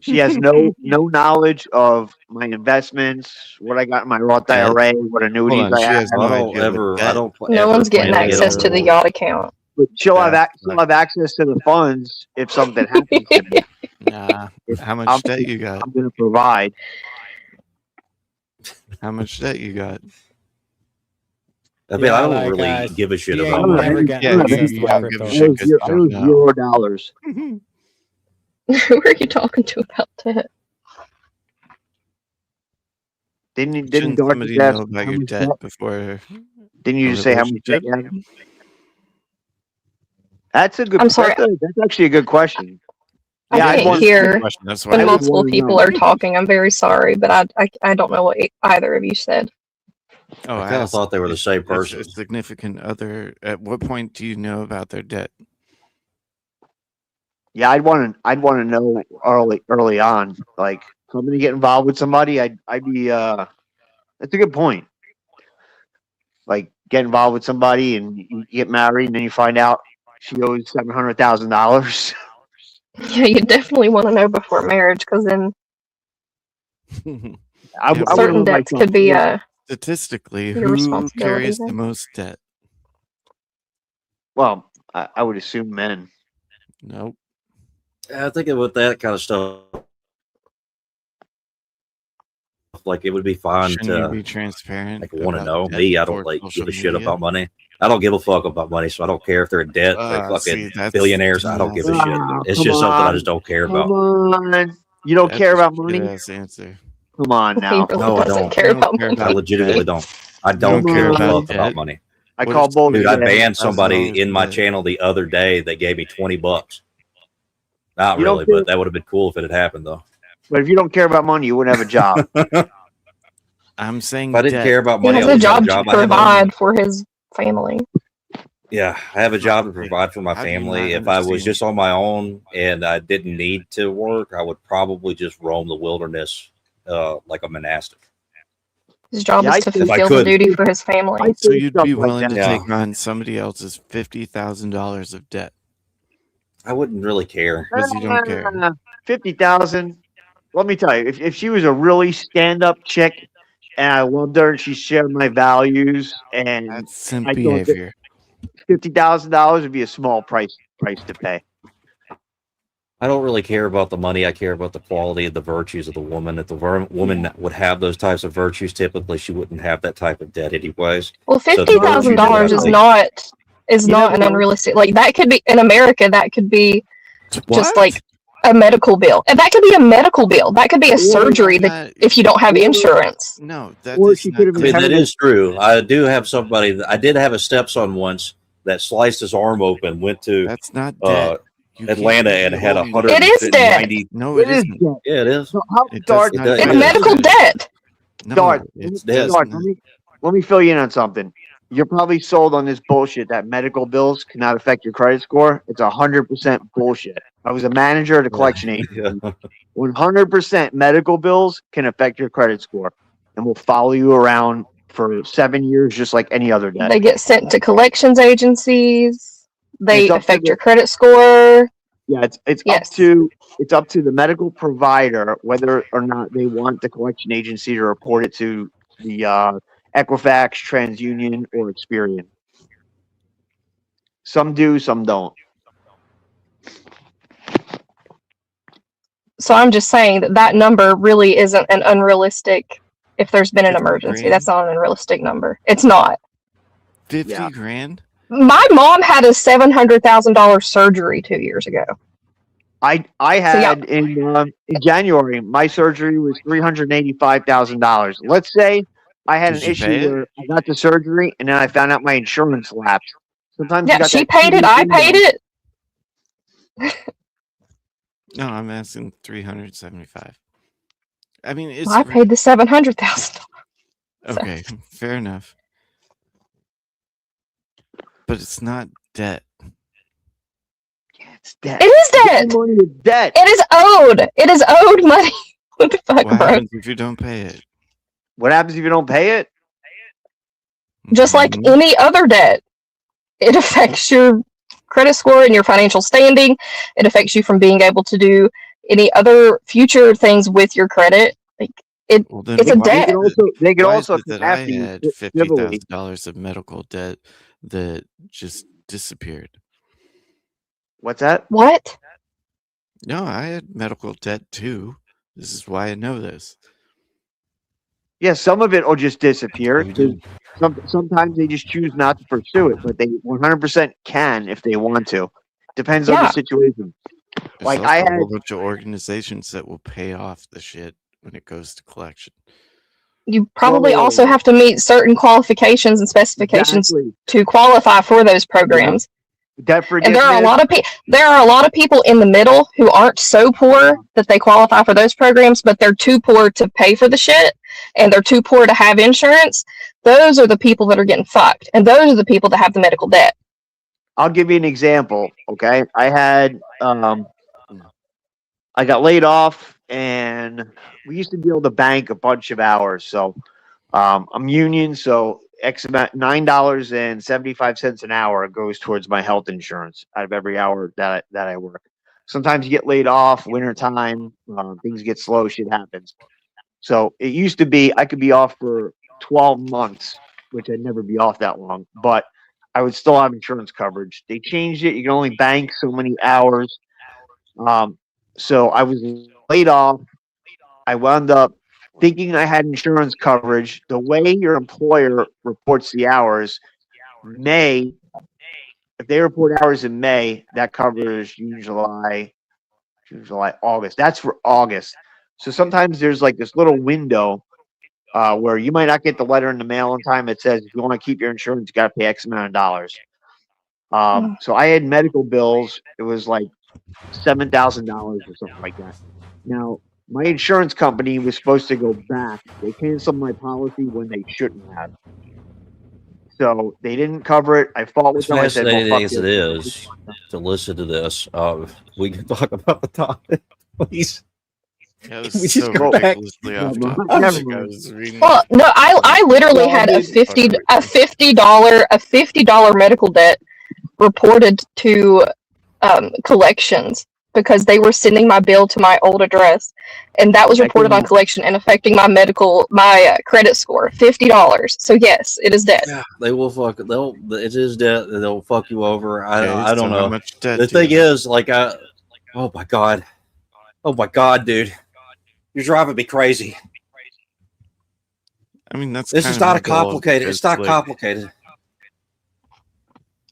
She has no knowledge of my investments, what I got in my Roth IRA, what annuities on, I she have. has no I don't idea what ever. I debt- don't. No ever one's getting plan to get access on to the board. yacht account. But she'll have Yeah, she'll have access to the funds if something happens to me. Nah. How much debt you got? I'm gonna provide. How much debt you got? I mean, Yeah, I don't like, really give a shit you about ain't money. never getting Yeah, access to you my don't give a crypto. shit 'cause you I don't lose know. $0. Who are you talking to about that? Didn't Shouldn't Dorothy somebody ask know about how your much debt debt? before? Didn't you a just say how much debt relationship? you have? That's a good. I'm sorry. That's actually a good question. I Yeah, I'd can't want- hear Question, that's when why. multiple people are talking. I'm very sorry, but I don't know what either of you said. Oh, I kinda asked thought they were the if- same if person. A significant other. At what point do you know about their debt? Yeah, I'd want to know early on. Like, if I'm gonna get involved with somebody, I'd be. That's a good point. Like, get involved with somebody and you get married, and then you find out she owes $700,000. Yeah, you definitely want to know before marriage, because then I Yeah, wouldn't certain let debts myself could be do it. Statistically, your who responsibility carries then. the most debt? Well, I would assume men. Nope. I think with that kind of stuff, like it would be fine Shouldn't you to be transparent? like want to about know. debt Me, I before don't like social give a shit media? about money. I don't give a fuck about money, so I don't care if they're in debt, like See, fucking that's billionaires. I don't give a shit. Ah, It's come just something I on. just don't care Come about. on. You don't That's care a about money? shit-ass answer. Come on he now. really No, I doesn't don't. care You don't about care money. I about legitimately debt. don't. I don't Come care a on. fuck debt. about money. I What call if bullshit. Dude, I somebody banned $1,000 somebody in my debt? channel the other day that gave me $20. Not You don't really, care- but that would have been cool if it had happened though. But if you don't care about money, you wouldn't have a job. I'm saying If I didn't debt. care about He money, I has a wouldn't have a job to job. I have provide for his family. Yeah, I have a job to provide for my How do you family. not If I was understand? just on my own and I didn't need to work, I would probably just roam the wilderness like a monastic. His job Yeah, is to I think- If I fulfill the could. duty for his family. I So think you'd stuff be like willing to that. Yeah. take on somebody else's $50,000 of debt I wouldn't really care. because you don't care. 50,000. Let me tell you, if she was a really stand-up chick and I loved her and she shared my values and That's simp I thought that behavior. $50,000 would be a small price to pay. I don't really care about the money. I care about the quality of the virtues of the woman. If the woman would have those types of virtues, typically she wouldn't have that type of debt anyways. Well, So the $50,000 is virtues not an unrealistic. Like that could be in America. That could be just What? like a medical bill, and that could be a medical bill. That could be a Or surgery that if you don't have insurance. No, that Or is she not could have I mean, that inherited. is true. I do have somebody. I did have a stepson once that sliced his arm open, went to That's not debt. You can't Atlanta, be and had holding- 190. It is debt. No, it It is isn't. debt. Yeah, it is. So how It does Dart, not It's Yeah. medical debt. No, Dart, it's debt. Dart, let me fill you in on something. You're probably sold on this bullshit that medical bills cannot affect your credit score. It's 100% bullshit. I was a manager at a collection agency. 100% medical bills can affect your credit score and will follow you around for 7 years, just like any other debt. They get sent to collections agencies. They It's up to affect the- your credit score. Yeah, it's Yes. up to the medical provider whether or not they want the collection agency to report it to the Equifax, TransUnion, or Experian. Some do, some don't. So I'm just saying that number really isn't an unrealistic. If there's been an 50 emergency, grand? that's not an unrealistic number. It's not. 50 Yeah. grand? My mom had a $700,000 surgery 2 years ago. I had in January, my surgery was $385,000. Let's say I had Did an you pay issue it? where I got the surgery and then I found out my insurance lapsed. Sometimes you Yeah, got she that paid it. 2 I window. paid it. No, I'm asking 375. I mean, it's I paid the $700,000. okay. Fair enough. But it's not debt. It's debt. It is debt. Money is debt. It is owed. It is owed money. What the fuck, What bro? happens if you don't pay it? What happens if you don't pay it? Just like Mhm. any other debt, it affects your credit score and your financial standing. It affects you from being able to do any other future things with your credit. Like Well, then it's a why debt. is it- They could why also is it that I after you had civilly. $50,000 of medical debt that just disappeared? What's that? What? No, I had medical debt too. This is why I know this. Yeah, some of it will just disappear. You do. Sometimes they just choose not to pursue it, but they 100% can if they want to. Depends on Yeah. the situation. There's Like, also I a whole had- bunch of organizations that will pay off the shit when it goes to collection. You probably Whoa. also have to meet certain qualifications and specifications Exactly. to qualify for those programs. Debt And there are a forgiveness. lot of there are a lot of people in the middle who aren't so poor that they qualify for those programs, but they're too poor to pay for the shit and they're too poor to have insurance. Those are the people that are getting fucked. And those are the people that have the medical debt. I'll give you an example. Okay, I had I got laid off, and we used to be able to bank a bunch of hours. So I'm union, so X amount $9.75 an hour goes towards my health insurance out of every hour that I work. Sometimes you get laid off, winter time, things get slow, shit happens. So it used to be I could be off for 12 months, which I'd never be off that long, but I would still have insurance coverage. They changed it. You can only bank so many hours. So I was laid off. I wound up thinking I had insurance coverage. The way your employer reports the hours, if they report hours in May, that covers July, August. That's for August. So sometimes there's like this little window where you might not get the letter in the mail in time. It says if you want to keep your insurance, you got to pay X amount of dollars. So I had medical bills. It was like $7,000 or something like that. Now, my insurance company was supposed to go back. They canceled my policy when they shouldn't have. So they didn't cover it. I fought with As them. I said, well, fascinating fuck as it you. is to listen to this, we can talk about the topic, please. Yeah, Can we just go back? ridiculously off No, topic. never Like, I mind. was reading Well, no, I literally had a $50 medical debt reported to collections because they were sending my bill to my old address, and that was reported on collection and affecting my credit score. $50. So yes, it is debt. They will fuck. It is debt. They'll fuck you over. I so don't how know. much debt The do you thing have? is, like, oh my god, dude, you're driving me crazy. I mean, that's This kind is of not my a goal, complicated. It's because, not like, complicated.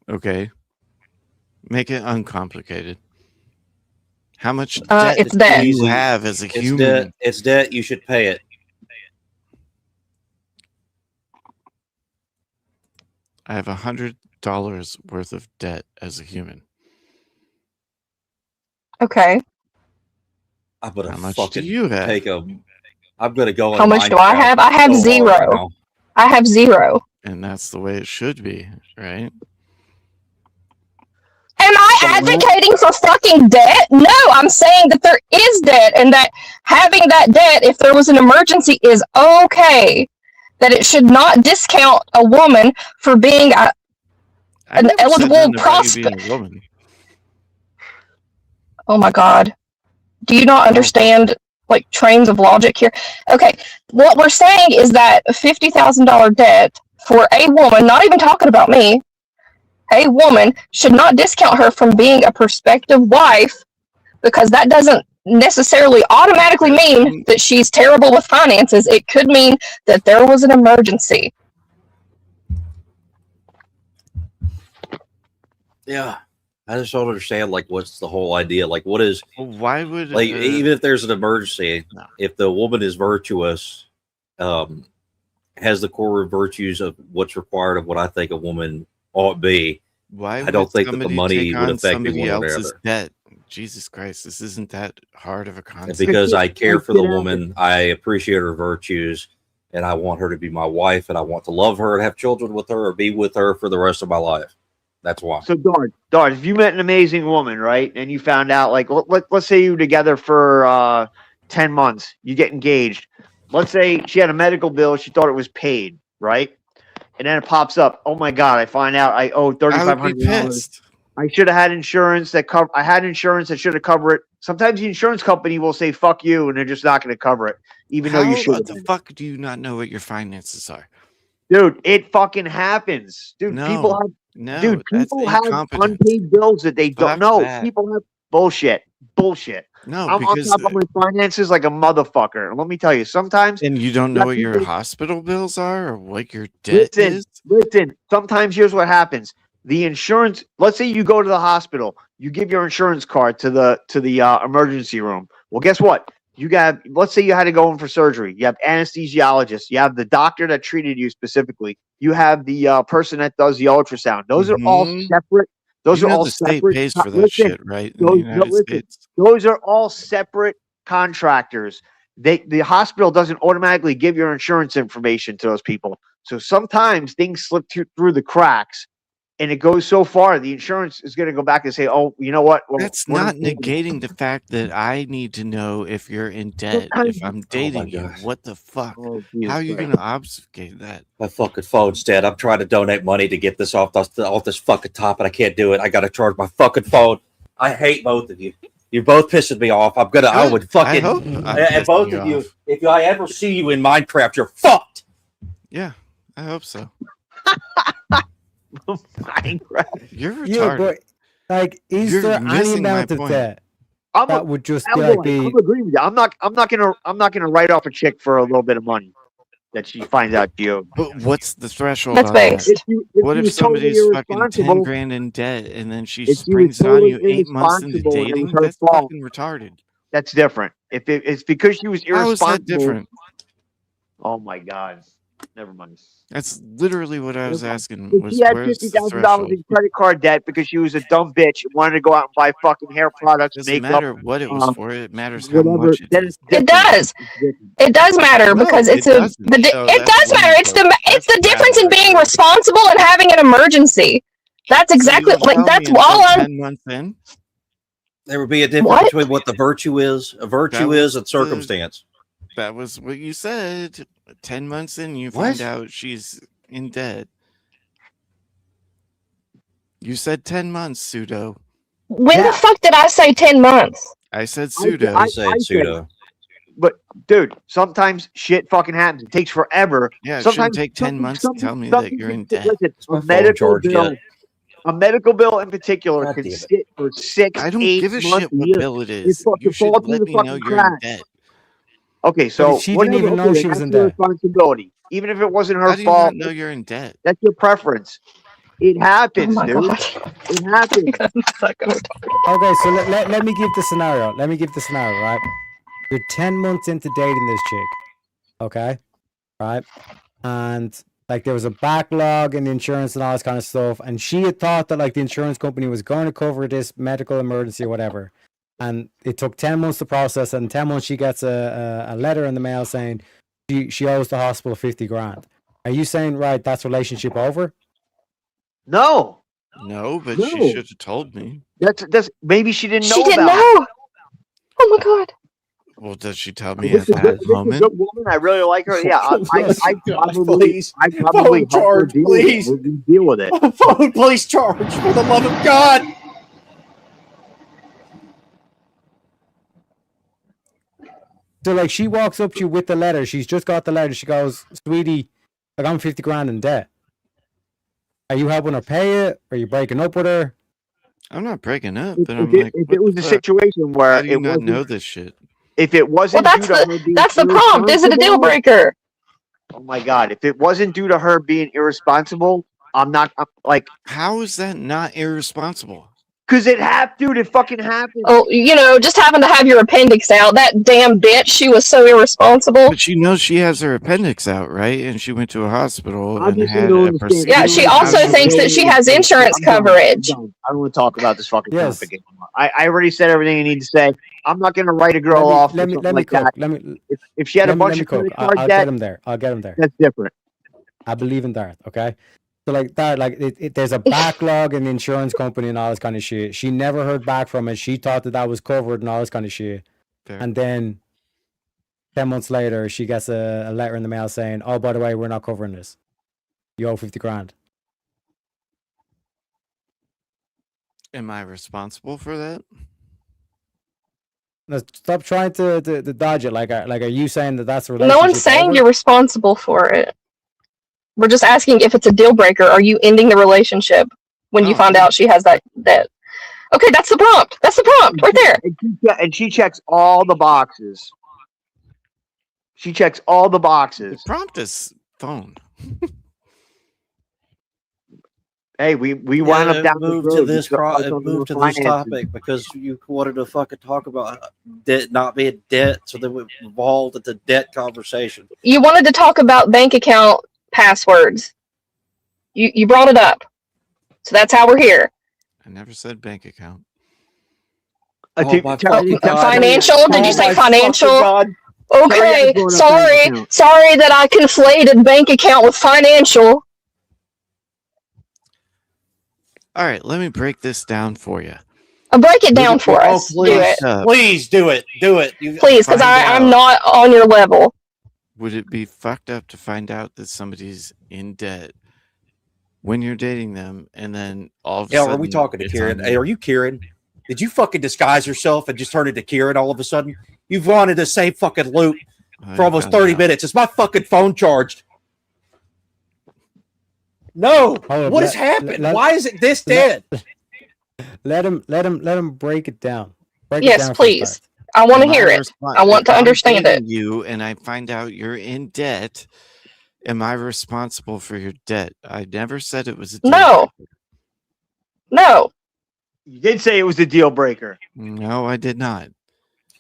Okay. Make it uncomplicated. How much debt It's do debt. you have as a It's human? debt. It's debt. You should pay it. I have $100 worth of debt as a human. Okay. I'm gonna How much fucking do you have? take a. I'm gonna go. How in much do I Minecraft have? I have so hard right zero. now. I have zero. and that's the way it should be, right? Am I advocating for fucking debt? No, I'm saying that there is debt and that having that debt, if there was an emergency, is okay. That it should not discount a woman for being an eligible prospect. Oh my God. Do you not understand like trains of logic here? Okay, what we're saying is that a $50,000 debt for a woman, not even talking about me, a woman should not discount her from being a prospective wife, because that doesn't necessarily automatically mean that she's terrible with finances. It could mean that there was an emergency. Yeah. I just don't understand, like, what's the whole idea? Like, what is... Why would... Like, even if there's an emergency, if the woman is virtuous, has the core virtues of what's required of what I think a woman ought to be, why I don't think that the money would affect somebody one or the else's other. debt? Jesus Christ, this isn't that hard of a concept. Because I care for the woman, I appreciate her virtues, and I want her to be my wife, and I want to love her and have children with her or be with her for the rest of my life. That's why. So, Dard, if you met an amazing woman, right, and you found out, like, let's say you were together for 10 months, you get engaged. Let's say she had a medical bill, she thought it was paid, right? And then it pops up. Oh my God! I find out I owe $3,500. I should have had insurance that cover. I had insurance that should have covered it. Sometimes the insurance company will say "fuck you" and they're just not going to cover it, even though you should. What the fuck do you not know what your finances are, dude? It fucking happens, dude. No, people have incompetent. unpaid bills that they don't know. that. People have bullshit. No, I'm on because top of my finances like a motherfucker. And let me tell you, sometimes and you don't know what your hospital bills are or what your debt is. Listen, sometimes here's what happens. The insurance, let's say you go to the hospital, you give your insurance card to the emergency room. Well, guess what? Let's say you had to go in for surgery. You have anesthesiologists. You have the doctor that treated you specifically. You have the person that does the ultrasound. Those are all separate. Those are all the state separate. pays for that shit, right? In the United States. Those are all separate contractors. The hospital doesn't automatically give your insurance information to those people. So sometimes things slip through the cracks, and it goes so far, the insurance is going to go back and say, "Oh, you know what?" That's not negating the fact that I need to know if you're in debt. If I'm dating you, what the fuck? How are you going to obfuscate that? My fucking phone's dead. I'm trying to donate money to get this off this fucking top, and I can't do it. I got to charge my fucking phone. I hate both of you. You're both pissing me off. I would fucking. And both of you, if I ever see you in Minecraft, you're fucked. Yeah, I hope so. Minecraft. You're retarded. Yeah, but like, is there any amount of debt that would just be? I'm agreeing with you. I'm not gonna write off a chick for a little bit of money that she finds out you. But what's the threshold? That's on that? based. What if somebody's fucking 10 grand in debt and then she springs it on you 8 months into dating? That's fucking retarded. That's different. If it's because she was irresponsible. How is that different? Oh my God. Never mind. That's literally what I was asking. If she had $50,000 in credit card debt because she was a dumb bitch and wanted to go out and buy fucking hair products. Doesn't makeup, matter what it was for. It matters how much it is. It does. It does matter because it does matter. It's the difference in being responsible and having an emergency. That's exactly that's all I'm. 10 months in. There would be a difference between what the virtue is, and circumstance. That was what you said. 10 months in, you find out she's in debt. You said 10 months, pseudo. When the fuck did I say 10 months? I said pseudo. I said pseudo. But dude, sometimes shit fucking happens. It takes forever. Yeah, it sometimes shouldn't take 10 months to tell me that you're in debt. Listen, a medical bill in particular can sit for 6 I don't 8 give a months, shit what bill it is. You should let me know you're in debt. Okay, so she didn't even know she was in debt. Responsibility, even if it wasn't her How do you fault. not know you're in debt? That's your preference. It happens, Oh my dude. God. It happens. Okay, so let me give the scenario. Let me give the scenario, right? You're 10 months into dating this chick, okay? Right? And like there was a backlog in the insurance and all this kind of stuff, and she had thought that like the insurance company was going to cover this medical emergency or whatever. And it took 10 months to process, and in 10 months she gets a letter in the mail saying she owes the hospital 50 grand. Are you saying right that's relationship over? No. No, but No. she should have told me. That's maybe she didn't know. She didn't about know. Oh my god. Well, does she tell me This at is, that this is a moment? good woman. I really like her. Yeah, I probably, please. I probably Phone help her charge, deal please. with it. Deal with it. Phone police charge for the love of God. So like she walks up to you with the letter. She's just got the letter. She goes, "Sweetie, like I'm 50 grand in debt. Are you helping her pay it? Are you breaking up with her?" I'm not breaking up, If, but if I'm it, like, if what it was the a fuck? situation How where do you it not wasn't, know this shit? if it Well, wasn't that's due to her being the prompt. Is it a deal irresponsible, breaker? oh my god, if it wasn't due to her being irresponsible, I'm like, How is that not irresponsible? because dude, it fucking happened. Oh, you know, just having to have your appendix out. That damn bitch. She was so irresponsible. But she knows she has her appendix out, right? And she went to a hospital I and just had don't a understand. procedure. Yeah, she How also does thinks that she has insurance I'm done. coverage. I'm done. I don't want to talk about this fucking Yes. topic anymore. I already said everything I need to say. I'm not going to write a girl off for something like cook. that. Let me If she had a bunch let me of cook. credit I'll card get debt, him there. I'll get him there. that's different. I believe in that. Okay. So like that, like there's a backlog in the insurance company and all this kind of shit. She never heard back from it. She thought that was covered and all this kind of shit. Fair. And then 10 months later, she gets a letter in the mail saying, "Oh, by the way, we're not covering this. You owe 50 grand." Am I responsible for that? Now, stop trying to dodge it. Like, are you saying that that's a relationship? No one's saying over? you're responsible for it. We're just asking if it's a deal breaker. Are you ending the relationship when you Oh. find out she has that? Okay, that's the prompt. That's the prompt right there. And she checks all the boxes. She checks all the boxes. Prompt is phone. Hey, we wound up down move this to road. this move to this Financing. topic because you wanted to fucking talk about debt not being debt, so then we evolved into debt conversation. You wanted to talk about bank account passwords. You brought it up, so that's how we're here. I never said bank account. Financial? Did you say my financial? fucking Okay, Sorry, sorry that I conflated bank account with financial. All right, let me break this down for you. Break it down for us. Do it, Please do it. Do it. please, because I'm not on your level. Would it be fucked up to find out that somebody's in debt when you're dating them, and then all of a Yeah, sudden? are we talking to it's Kieran? on Hey, you? are you Kieran? Did you fucking disguise yourself and just turn into Kieran all of a sudden? You've gone into the same fucking loop for almost found 30 out. minutes. Is my fucking phone charged? No. Hold What on, has happened? let- Why is it this dead? Let him break it down. Break it Yes, down for please. start. I want to Am I hear it. respon- I want to if I'm understand it. dating you and I find out you're in debt, am I responsible for your debt? I never said it was a deal No. breaker. No. You did say it was a deal breaker. No, I did not.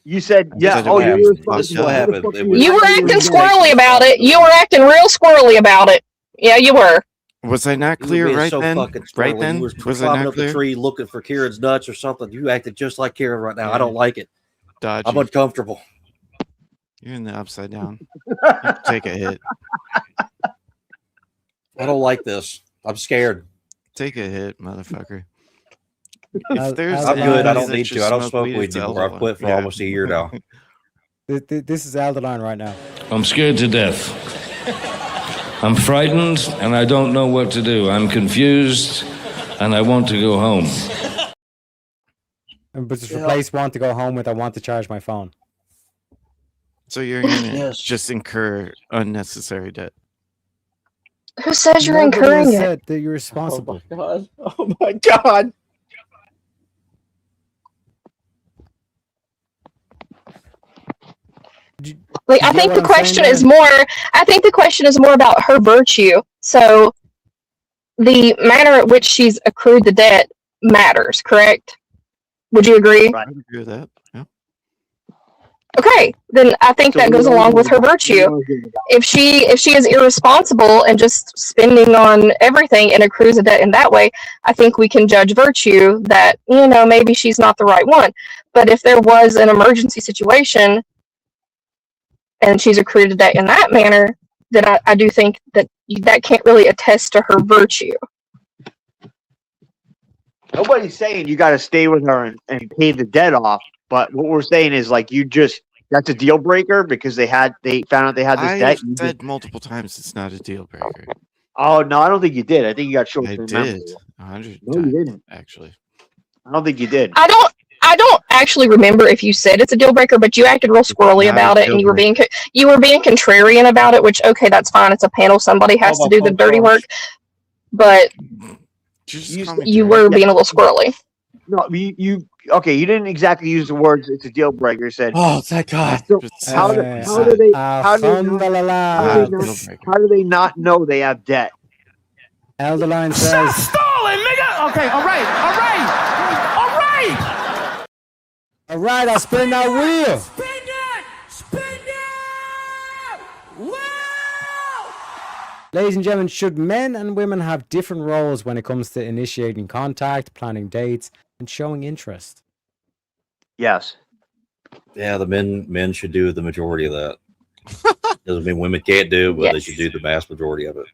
You said, yeah. said it Oh, was you fucked were up. responsible. This is what Who the happened. fuck It were was- You were saying acting you squirrely about it. You were acting real squirrely about it. Yeah, you were. Was I not You were clear being right so then? fucking Right squirrely. then? You were Was I climbing not up the clear? tree looking for Kieran's nuts or something. You acted just like Kieran right now. I don't like it. Dodgy. I'm uncomfortable. You're in the upside down. You can take a hit. I don't like this. I'm scared. Take a hit, motherfucker. I'll- If there's I'm good. I anybody don't that need should to. I don't smoke weed, weed it's anymore. I've Elderline. quit for Yeah. almost a year now. This is Aldeline right now. I'm scared to death. I'm frightened and I don't know what to do. I'm confused and I want to go home. But just replace want to go home with I want to charge my phone. So you're gonna Yes. just incur unnecessary debt. Who says you're Nobody has incurring it? said that you're responsible. God. Oh my God. Like, I You get think what the I'm saying question there? is more. I think the question is more about her virtue. So, the manner at which she's accrued the debt matters. Correct? Would you agree? Right. I would agree with that. Yeah. Okay, then I think So that we goes don't along agree with her that. We virtue. don't agree with that. If she is irresponsible and just spending on everything and accrues a debt in that way, I think we can judge virtue that, you know, maybe she's not the right one. But if there was an emergency situation and she's accrued a debt in that manner, then I do think that that can't really attest to her virtue. Nobody's saying you got to stay with her and pay the debt off. But what we're saying is like that's a deal breaker because they found out they had this debt. I said multiple times it's not a deal breaker. Oh no, I don't think you did. I think you got short. I term did memory. 100 No, times, you didn't. actually. I don't think you did. I don't actually remember if you said it's a deal breaker, but you acted real squirrely not a about it, and deal you were being contrarian about it. Which okay, that's fine. It's a panel. Somebody has to do the dirty work, but you were being a little squirrely. No, you didn't exactly use the words. It's a deal breaker. You said. Oh, thank God! How do they not know they have debt? Elderline says. Stalling, nigga! Okay, all right. All right, I'll spin that wheel. Ladies and gentlemen, should men and women have different roles when it comes to initiating contact, planning dates, and showing interest? Yes. Yeah, the men should do the majority of that. Doesn't mean women can't do, but they should do the vast majority of it.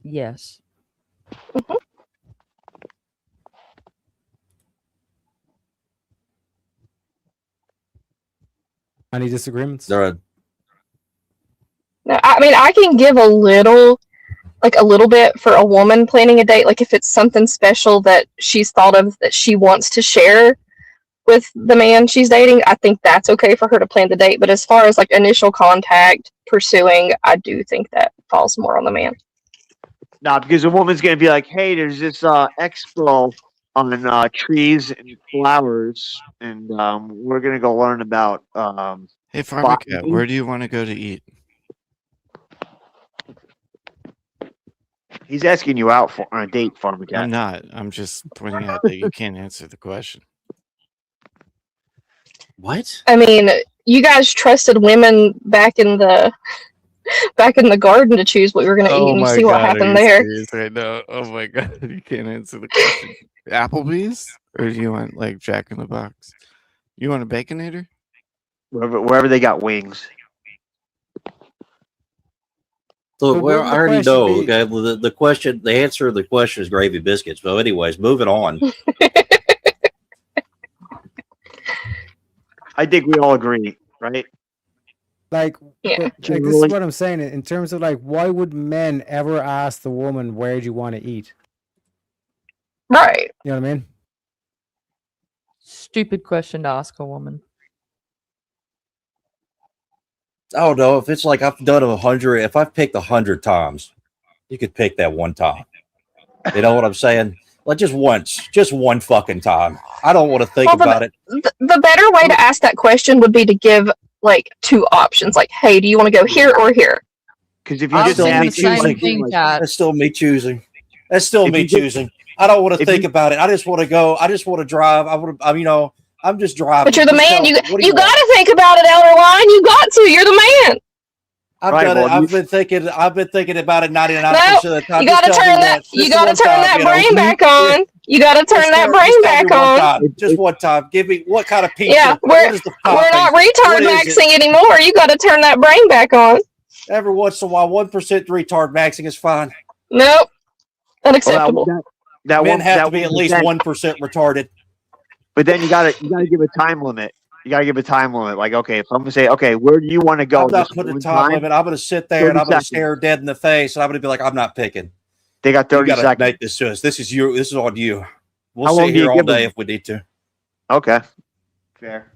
Yes. Any disagreements? No, I mean, I can give a little bit for a woman planning a date. Like if it's something special that she's thought of that she wants to share with the man she's dating, I think that's okay for her to plan the date. But as far as like initial contact, pursuing, I do think that falls more on the man. No, because a woman's gonna be like, "Hey, there's this expo on trees and flowers, and we're gonna go learn about." Hey, Farmer Cat, where do you want to go to eat? He's asking you out on a date, Farmer Cat. I'm not. I'm just pointing out that you can't answer the question. What? I mean, you guys trusted women back in the garden to choose what you were going to eat, and you see what happened there. Right now? Oh my God, you can't answer the question. Applebee's, or do you want like Jack in the Box? You want a Baconator? Wherever they got wings. So well, I already know. Okay, the answer to the question is gravy biscuits. So, anyways, moving on. I think we all agree, right? Like, this is what I'm saying in terms of like, why would men ever ask the woman, "Where do you want to eat?" Right. You know what I mean? Stupid question to ask a woman. I don't know if it's like I've done 100. If I've picked 100 times, you could pick that one time. You know what I'm saying? Like just once, just one fucking time. I don't want to think about it. The better way to ask that question would be to give like two options. Like, hey, do you want to go here or here? Because if you just ask that's still me choosing. That's still me choosing. I don't want to think about it. I just want to go. I just want to drive. I'm just driving. But you're the man. You got to think about it, Elderline. You got to. You're the man. I've been thinking about it 99% of the time. You got to turn that. You got to turn that brain back on. You got to turn that brain back on. Just one time. Give me what kind of pizza? Yeah, we're not retard maxing anymore. You got to turn that brain back on. Every once in a while, 1% retard maxing is fine. Nope, unacceptable. Men have to be at least 1% retarded. But then you gotta give a time limit. You gotta give a time limit. Like, okay, if I'm gonna say, okay, where do you want to go? I'm not putting a time limit. I'm gonna sit there and I'm gonna stare dead in the face, and I'm gonna be like, I'm not picking. They got 30 seconds. Make this to us. This is you. This is on you. We'll sit here all day if we need to. Okay, fair.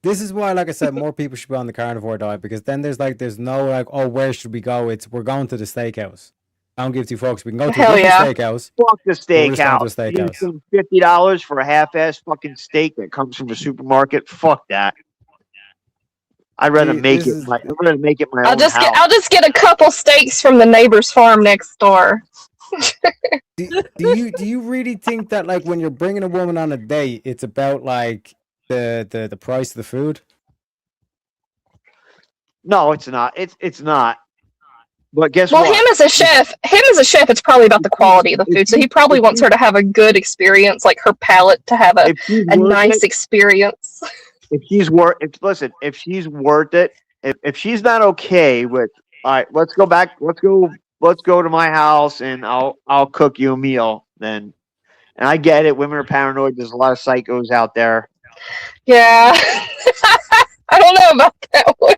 This is why, like I said, more people should be on the carnivore diet, because then there's no like, oh, where should we go? We're going to the steakhouse. I don't give two fucks. We can go to a steakhouse. Fuck the steakhouse. You $50 for a half-ass fucking steak that comes from the supermarket. Fuck that. I'd rather make it my own house. I'll just get a couple steaks from the neighbor's farm next door. do you really think that like when you're bringing a woman on a date, it's about like the price of the food? No, it's not. It's not. But guess what? Him as a chef, it's probably about the quality of the food. So he probably wants her to have a good experience, like her palate to have a nice experience. If she's worth it, if she's not okay with, all right, let's go back. Let's go to my house and I'll cook you a meal. Then, and I get it. Women are paranoid. There's a lot of psychos out there. Yeah. I don't know about that one.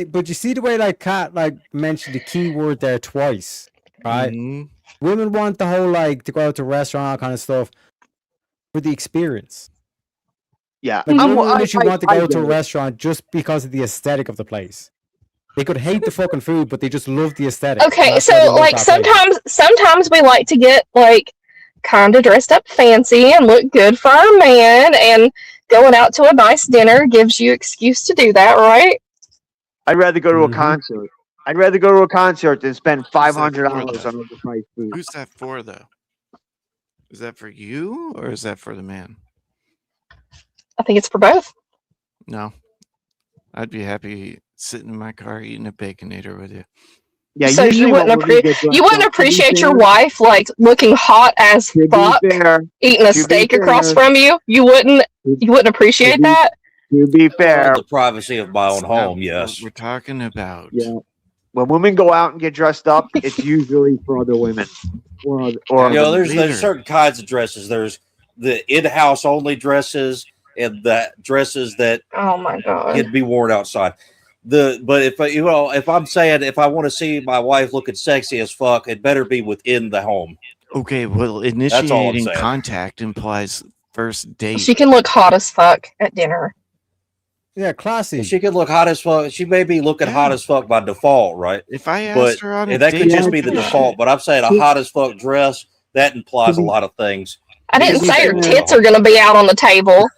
But you see the way like Kat like mentioned the key word there twice, right? Women want the whole like to go out to a restaurant, all kind of stuff, for the experience. Yeah, like women I literally want to go to a get it. restaurant just because of the aesthetic of the place. They could hate the fucking food, but they just love the aesthetic. Okay, so like sometimes we like to get like kind of dressed up fancy and look good for our man, and going out to a nice dinner gives you excuse to do that, right? I'd rather go to a concert. I'd rather go to a concert than spend $500 on overpriced food. Who's that for, though? Is that for you or is that for the man? I think it's for both. No, I'd be happy sitting in my car eating a Baconator with you. Yeah, so you wouldn't appreciate your wife like looking hot as fuck, eating a steak across from you. You wouldn't appreciate that. To be fair, the privacy of my own home. Yes, we're talking about. Yeah, when women go out and get dressed up, it's usually for other women. Or there's certain kinds of dresses. There's the in-house only dresses and the dresses that oh my god can be worn outside. But if I'm saying if I want to see my wife looking sexy as fuck, it better be within the home. Okay, well, initiating contact implies first date. She can look hot as fuck at dinner. Yeah, classy. She could look hot as fuck. She may be looking hot as fuck by default, right? If I asked her on a that date, could just be the default. But I'm saying a hot as fuck dress that implies a lot of things. I didn't say her tits are going to be out on the table.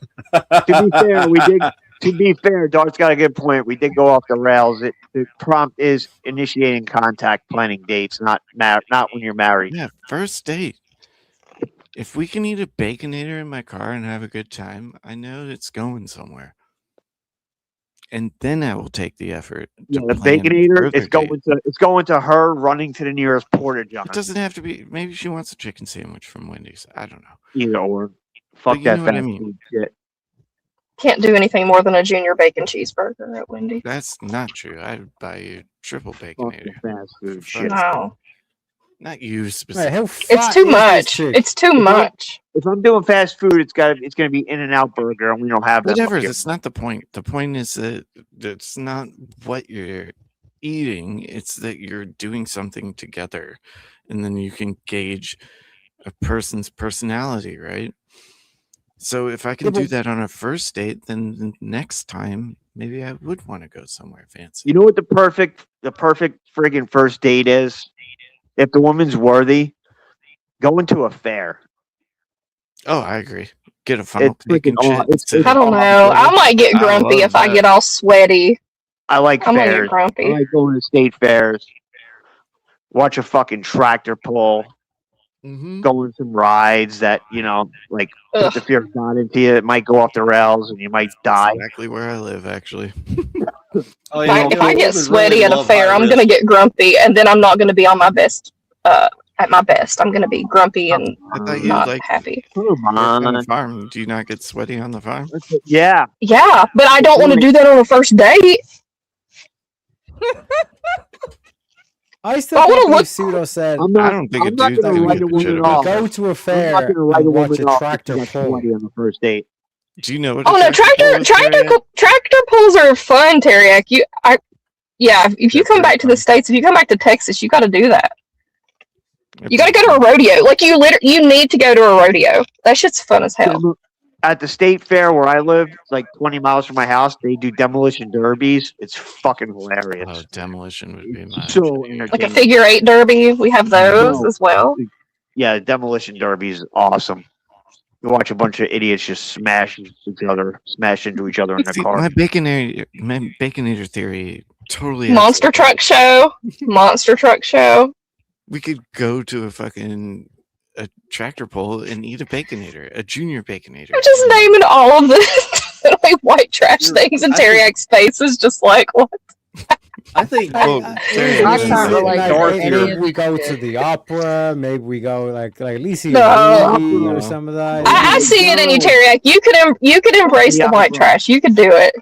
To be fair, Dart's got a good point. We did go off the rails. The prompt is initiating contact, planning dates, not when you're married. Yeah, first date. If we can eat a Baconator in my car and have a good time, I know it's going somewhere. And then I will take the effort. The Baconator is going to her running to the nearest Porta John. It doesn't have to be. Maybe she wants a chicken sandwich from Wendy's. I don't know. Either or. Fuck that fast food shit. Can't do anything more than a junior bacon cheeseburger at Wendy's. That's not true. I'd buy you triple Baconator. Fast food shit. No. Not you specifically. It's too much. It's too much. If I'm doing fast food, it's going to be In-N-Out Burger, and we don't have that. Whatever. That's not the point. The point is that it's not what you're eating. It's that you're doing something together, and then you can gauge a person's personality, right? So if I can do that on a first date, then the next time maybe I would want to go somewhere fancy. You know what the perfect friggin' first date is? If the woman's worthy, going to a fair. Oh, I agree. Get a funnel cake and shit. I don't know. I might get grumpy if I get all sweaty. I'm gonna get grumpy. I like going to state fairs. Watch a fucking tractor pull. Go on some rides that, like put the fear of God into you. It might go off the rails and you might die. Exactly where I live, actually. If I get sweaty at a fair, I'm going to get grumpy, and then I'm not going to be on my best. At my best, I'm going to be grumpy and not happy. On the farm, do you not get sweaty on the farm? Yeah. Yeah, but I don't want to do that on a first date. I still think what Pseudo said. I don't think it do. Go to a fair and watch a tractor pull on the first date. Do you know what? Oh no, tractor pulls are fun, Teriak. If you come back to the States, if you come back to Texas, you got to do that. You got to go to a rodeo. Like you need to go to a rodeo. That shit's fun as hell. At the state fair where I live, like 20 miles from my house, they do demolition derbies. It's fucking hilarious. Oh, demolition would be my like a figure 8 derby. We have those as well. Yeah, demolition derby is awesome. You watch a bunch of idiots just smash into each other in the car. My Baconator theory totally. Monster truck show. We could go to a tractor pull and eat a Baconator, a junior Baconator. I'm just naming all of the like white trash things, and Teriak's face is just like, what? I think. Maybe we go to the opera. Maybe we go like Lisa or some of that. I see it in you, Teriak. You could embrace the white trash. You could do it.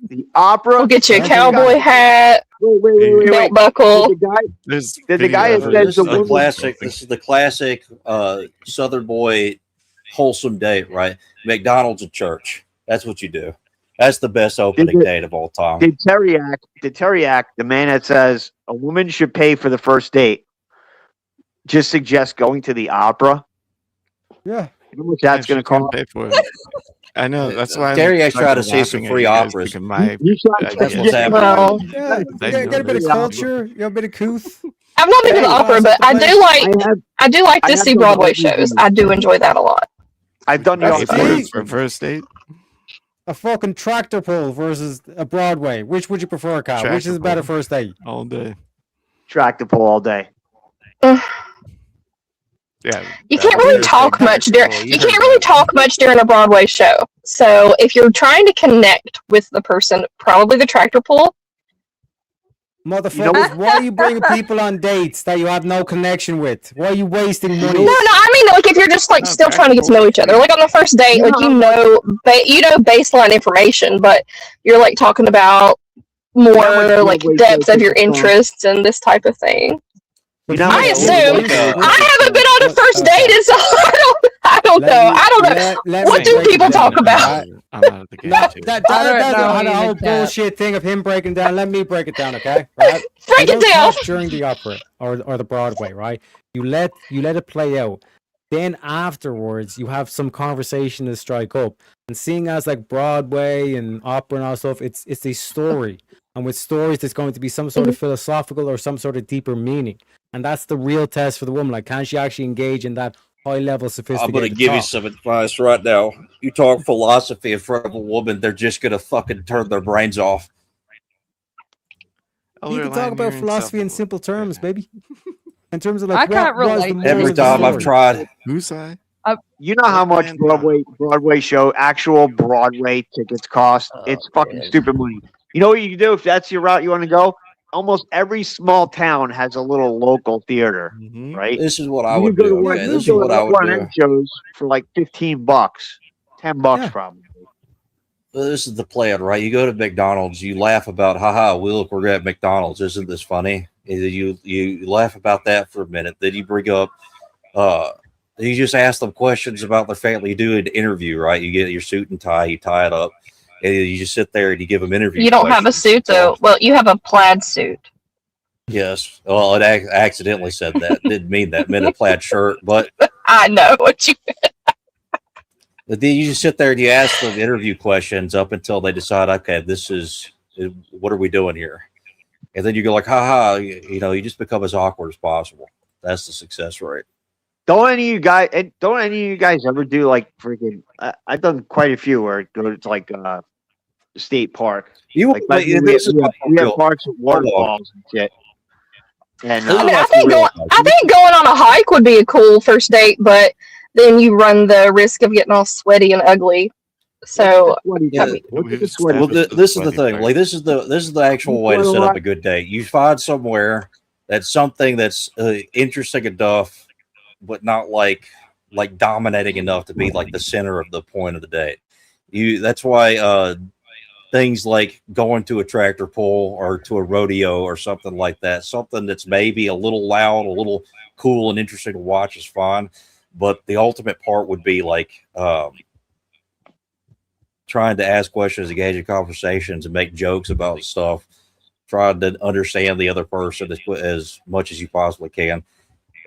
The opera. We'll get you a Wait, cowboy hat, belt buckle. Did the guy that says This the is the woman? classic. This is the classic Southern boy wholesome date, right? McDonald's and church. That's what you do. That's the best opening date of all time. Did Teriak, the man that says a woman should pay for the first date, just suggest going to the opera? Yeah. You know what that's going to cost? Pay for it. I know. That's why Terry tried to see some free operas. That's what's happening. Yeah, get a bit of culture, a bit of couth. I've not been to the opera, but I do like to see Broadway shows. I do enjoy that a lot. I've done the opera. For first date. A fucking tractor pull versus a Broadway. Which would you prefer, Kyle? Which is a better first date? All day. Tractor pull all day. Yeah. You can't really talk much during. You can't really talk much during a Broadway show. So if you're trying to connect with the person, probably the tractor pull. Motherfuckers, why are you bringing people on dates that you have no connection with? Why are you wasting money? No, I mean like if you're just like still trying to get to know each other, like on the first date, like you know baseline information, but you're like talking about more like depth of your interests and this type of thing. I assume I haven't been on a first date, and so I don't know. What do people talk about? That whole bullshit thing of him breaking down. Let me break it down, okay? Right? Break it down during the opera or the Broadway, right? You let it play out. Then afterwards, you have some conversation to strike up. And seeing as like Broadway and opera and all stuff, it's a story. And with stories, there's going to be some sort of philosophical or some sort of deeper meaning. And that's the real test for the woman. Like, can she actually engage in that high level sophisticated I'm going to give you some advice right now. You talk philosophy in front of a woman, they're just going to fucking turn their brains off. You can talk about philosophy in simple terms, baby. In terms of like, I can't relate. Every time I've tried. Who's I? You know how much Broadway show, actual Broadway tickets cost? It's fucking stupid money. You know what you can do if that's your route you want to go? Almost every small town has a little local theater, right? This is what I would do. Okay, this is what I would do. Shows for like $15, $10 probably. Well, this is the plan, right? You go to McDonald's, you laugh about, haha, look, we're at McDonald's. Isn't this funny? You laugh about that for a minute. Then you bring up, you just ask them questions about their family. You do an interview, right? You get your suit and tie, you tie it up. And you just sit there and you give them interviews. You don't have a suit, though. Well, you have a plaid suit. Yes. Well, it accidentally said that. Didn't mean that. Meant a plaid shirt. But I know what you meant. But then you just sit there and you ask them interview questions up until they decide, okay, this is, what are we doing here? And then you go like, haha, you just become as awkward as possible. That's the success rate. Don't any of you guys ever do like freaking? I've done quite a few where it goes to like state park. We have parks with waterfalls and shit. And I think going on a hike would be a cool first date, but then you run the risk of getting all sweaty and ugly. So this is the thing. Like this is the actual way to set up a good date. You find somewhere that's something that's interesting enough, but not like dominating enough to be like the center of the point of the date. That's why things like going to a tractor pull or to a rodeo or something like that, something that's maybe a little loud, a little cool and interesting to watch is fun. But the ultimate part would be like trying to ask questions, engage in conversations, and make jokes about stuff, trying to understand the other person as much as you possibly can.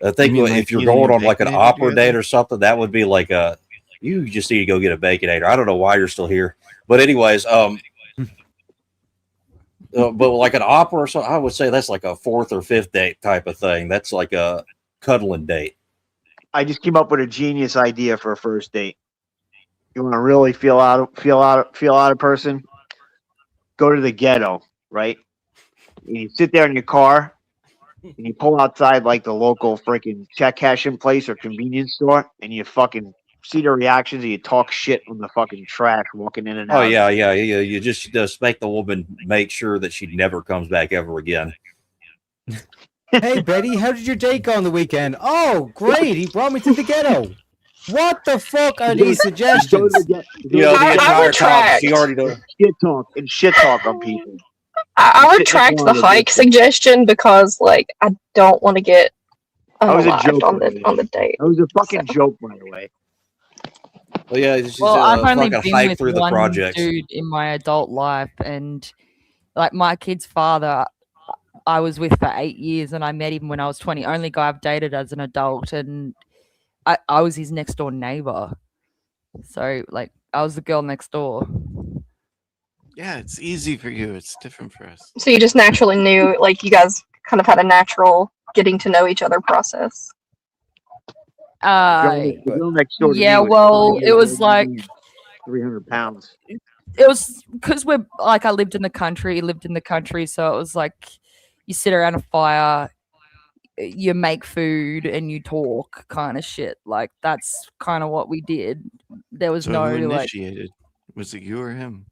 I think if you're going on like an opera date or something, that would be like you just need to go get a Baconator. I don't know why you're still here, but anyways, but like an opera or something, I would say that's like a 4th or 5th date type of thing. That's like a cuddling date. I just came up with a genius idea for a first date. You want to really feel out a person? Go to the ghetto, right? And you sit there in your car and you pull outside like the local freaking check cashing place or convenience store, and you fucking see the reactions, and you talk shit on the fucking trash walking in and out. Oh yeah. You just make the woman make sure that she never comes back ever again. Hey Betty, how did your date go on the weekend? Oh, great! He brought me to the ghetto. What the fuck are these suggestions? You know, the I entire retract. time she already does. Shit talk on people. I Shit retract the quality. hike suggestion because, like, I don't want to get That was a unalived joke. on the date. That was a fucking joke, by the way. Well, yeah, she's Well, I've only fucking been hike with through the one projects. dude in my adult life, and like my kid's father, I was with for 8 years, and I met him when I was 20. Only guy I've dated as an adult, and I was his next door neighbor. So like I was the girl next door. Yeah, it's easy for you. It's different for us. So you just naturally knew, like, you guys kind of had a natural getting to know each other process. The girl next door to Yeah, me well, it was 5 like 300 pounds. it was because we're like I lived in the country, so it was like you sit around a fire, you make food, and you talk, kind of shit. Like that's kind of what we did. There was So no who like initiated? Was it you or him?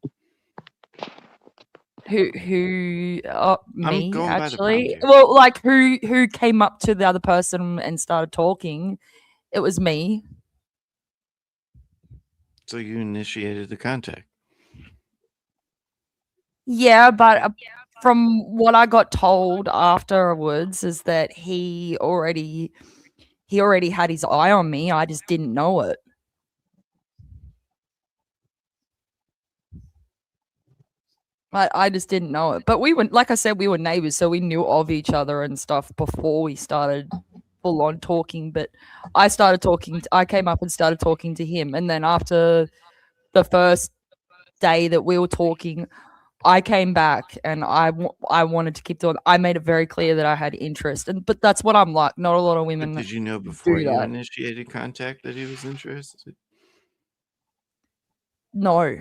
who me going by the actually. project. Well, like who came up to the other person and started talking. It was me. So you initiated the contact. Yeah, but from what I got told afterwards is that he already had his eye on me. I just didn't know it. I just didn't know it. But we were, like I said, we were neighbors, so we knew of each other and stuff before we started full on talking. But I came up and started talking to him, and then after the first day that we were talking, I came back and I wanted to keep doing. I made it very clear that I had interest, but that's what I'm like. Not a lot of women. But did you know before do you that. initiated contact that he was interested? No.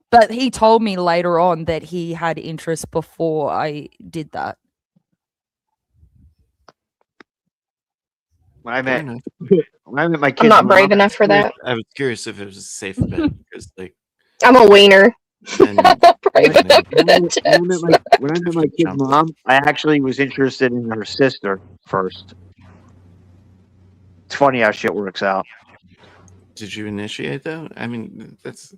But he told me later on that he had interest before I did that. When I met enough. my kid's I'm not mom, brave enough for that. I was curious if it was a safe bet because, like, I'm a wiener. then Brave enough for that, Jess. When I met my kid's mom, I actually was interested in her sister first. It's funny how shit works out. did you initiate though? I mean, that's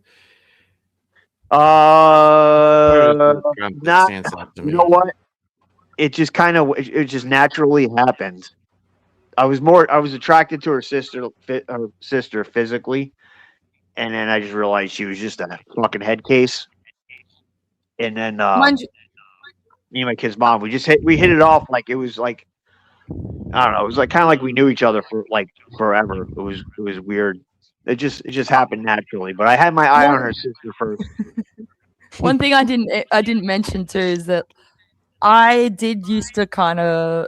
Not. stands out to You me. know what? It just kind of it just naturally happened. I was attracted to her sister physically, and then I just realized she was just a fucking head case. And then Mind you, me and my kid's mom, we hit it off like it was like, I don't know, it was like kind of like we knew each other for like forever. It was weird. It just happened naturally. But I had my eye on her sister first. one thing I didn't mention too is that I used to kind of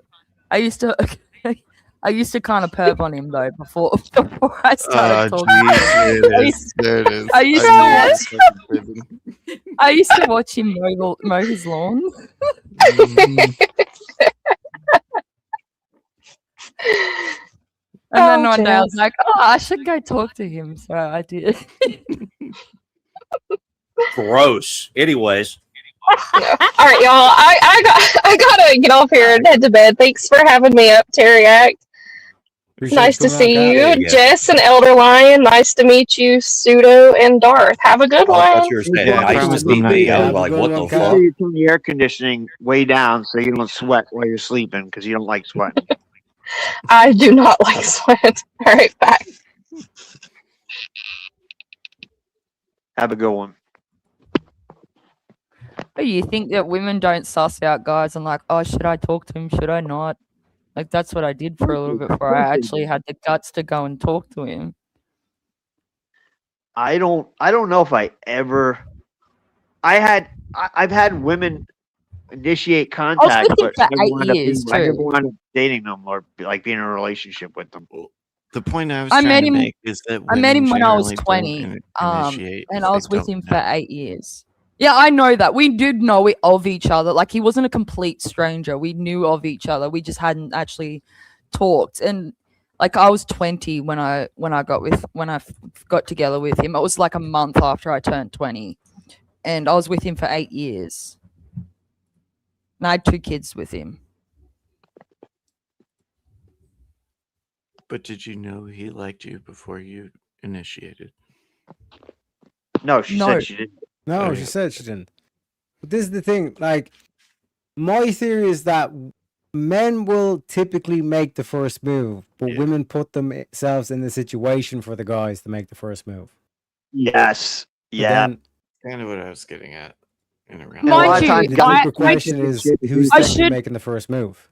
perv on him though before I started talking. There it is. I used to watch him mow his lawn. And then one day I was like, oh, I should go talk to him. So I did. Gross. Anyways. All right, y'all. I gotta get off here and head to bed. Thanks for having me up, Teriac. Nice to see you, Jess and Elder Lion. Nice to meet you, Pseudo and Darth. Have a good I one. thought you were saying nice to see me. I was like, what the Make fuck? sure you turn the air conditioning way down so you don't sweat while you're sleeping because you don't like sweating. I do not like sweat. All right, bye. Have a good one. But you think that women don't suss out guys and like, oh, should I talk to him? Should I not? Like that's what I did for a little bit before I actually had the guts to go and talk to him. I don't know if I've had women initiate contact, with him but for I 8 never years, I never too. wound up dating them or like being in a relationship with them. The point I was I trying met to him- make is that I met women him when I was generally 20, don't initiate and if I they was with don't him know. for 8 years. Yeah, I know that. We did know it of each other. Like he wasn't a complete stranger. We knew of each other. We just hadn't actually talked. And like I was 20 when I got together with him. It was like a month after I turned 20, and I was with him for 8 years. And I had 2 kids with him. But did you know he liked you before you initiated? No, she No. said she didn't. No, she said she didn't. But this is the thing. Like, my theory is that men will typically make the first move, but women put themselves in the situation for the guys to make the first move. Yes. But Yeah. then Kind of what I was getting at. In a round. Mind you, the deeper question is who's I technically should- making the first move.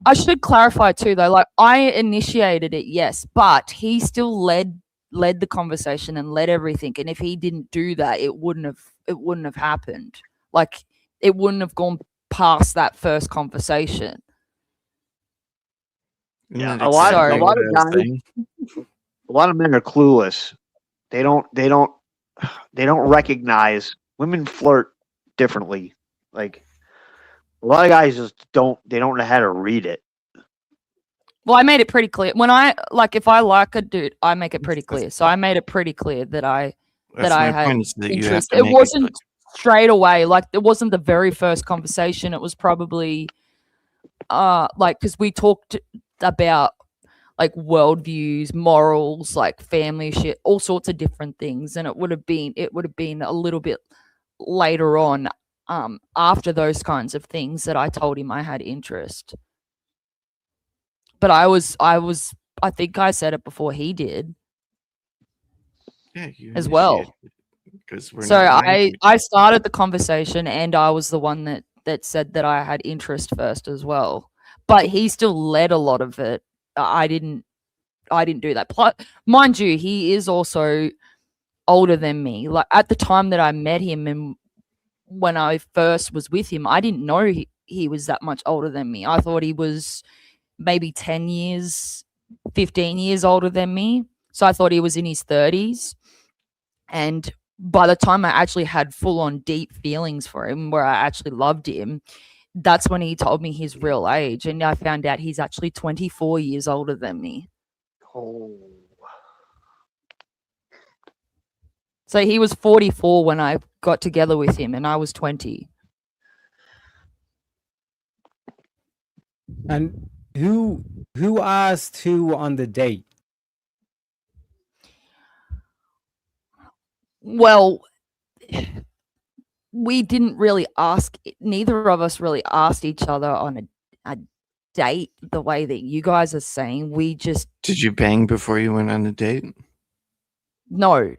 I should clarify too, though. Like, I initiated it, yes, but he still led the conversation and led everything. And if he didn't do that, it wouldn't have happened. Like, it wouldn't have gone past that first conversation. Yeah, a lot of men are clueless. They don't recognize women flirt differently. Like a lot of guys just don't know how to read it. Well, I made it pretty clear. If I like a dude, I make it pretty clear. So I made it pretty clear that I had interest. It wasn't straight away. Like, it wasn't the very first conversation. It was probably because we talked about like worldviews, morals, like family shit, all sorts of different things. And it would have been a little bit later on, after those kinds of things, that I told him I had interest. But I think I said it before he did. Yeah, you as well. Because So I started the conversation, and I was the one that said that I had interest first as well. But he still led a lot of it. I didn't do that. Plus, mind you, he is also older than me. Like, at the time that I met him and when I first was with him, I didn't know he was that much older than me. I thought he was maybe 10 years, 15 years older than me. So I thought he was in his 30s. And by the time I actually had full-on deep feelings for him, where I actually loved him, that's when he told me his real age. And I found out he's actually 24 years older than me. Oh. So he was 44 when I got together with him, and I was 20. And who asked who on the date? Well, we didn't really ask. Neither of us really asked each other on a date the way that you guys are saying. We just Did you bang before you went on a date? no.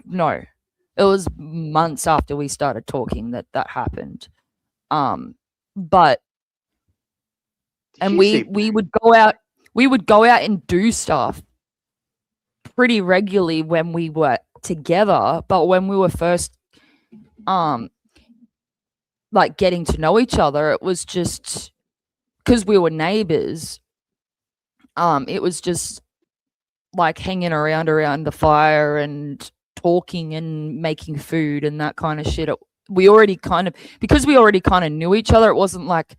It was months after we started talking that happened. But and we would go out. We would go out and do stuff pretty regularly when we were together. But when we were first, like, getting to know each other, it was just because we were neighbors. It was just like hanging around the fire and talking and making food and that kind of shit. We already kind of knew each other. It wasn't like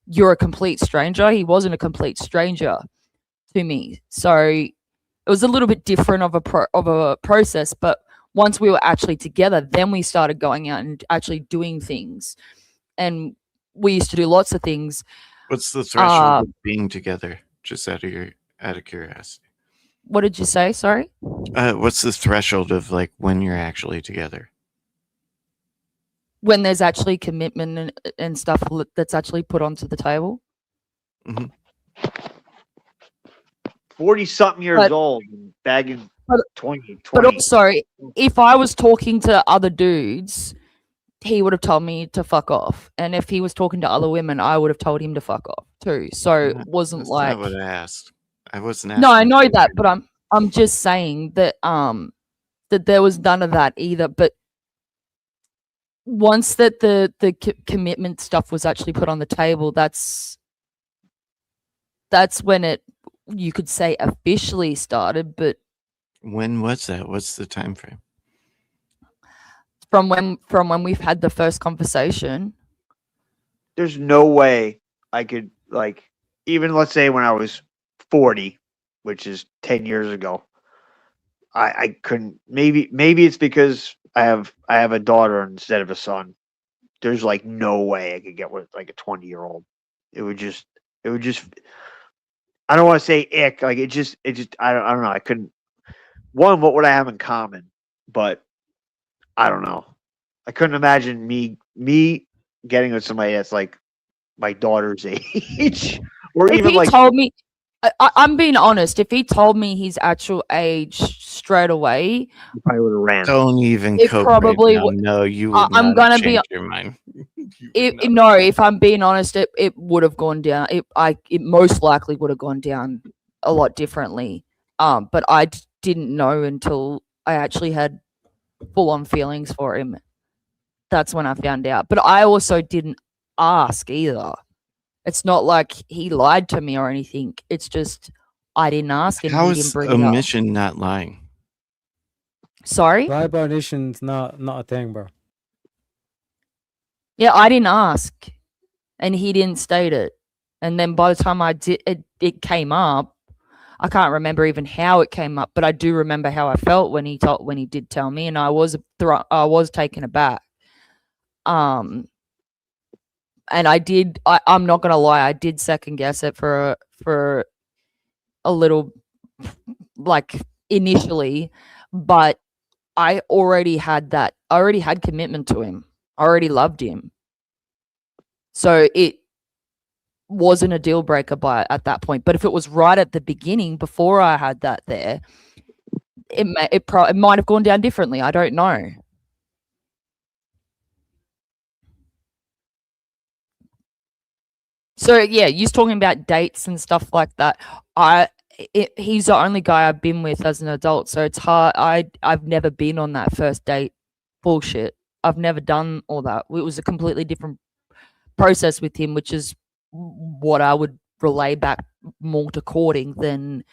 you're a complete stranger. He wasn't a complete stranger to me. So it was a little bit different of a process. But once we were actually together, then we started going out and actually doing things. And we used to do lots of things. What's the threshold of being together? Just out of curiosity. What did you say? Sorry? What's the threshold of like when you're actually together? When there's actually commitment and stuff that's actually put onto the table. 40-something years old and bagging 20. But also, if I was talking to other dudes, he would have told me to fuck off. And if he was talking to other women, I would have told him to fuck off too. So it wasn't That's like not what I asked. I wasn't asking. No, I know that, but I'm just saying that that there was none of that either. But once that the commitment stuff was actually put on the table, that's when it, you could say, officially started. But when was that? What's the time frame? From when we've had the first conversation. There's no way I could, like, even let's say when I was 40, which is 10 years ago, I couldn't. Maybe it's because I have a daughter instead of a son. There's like no way I could get with like a 20-year-old. It would just I don't want to say ick. Like it just I don't know. I couldn't. One, what would I have in common? But I don't know. I couldn't imagine me getting with somebody that's like my daughter's age, or If even he like told me, I'm being honest. If he told me his actual age straight away, you probably would have ran. Don't even It cope probably right now. No, you would I'm not gonna have be. changed your mind. If I'm being honest, it would have gone down. It most likely would have gone down a lot differently. But I didn't know until I actually had full on feelings for him. That's when I found out. But I also didn't ask either. It's not like he lied to me or anything. It's just I didn't ask and How he didn't is bring it up. omission not lying? Sorry? Lie by omission's not a thing, bro. Yeah, I didn't ask, and he didn't state it. And then by the time I did, it came up. I can't remember even how it came up, but I do remember how I felt when he did tell me, and I was taken aback. And I'm not gonna lie, I did second guess it for a little, like initially, but I already had commitment to him. I already loved him. So it wasn't a deal breaker at that point. But if it was right at the beginning, before I had that there, it might have gone down differently. I don't know. So yeah, you're talking about dates and stuff like that. He's the only guy I've been with as an adult, so it's hard. I've never been on that first date bullshit. I've never done all that. It was a completely different process with him, which is what I would relay back more to courting than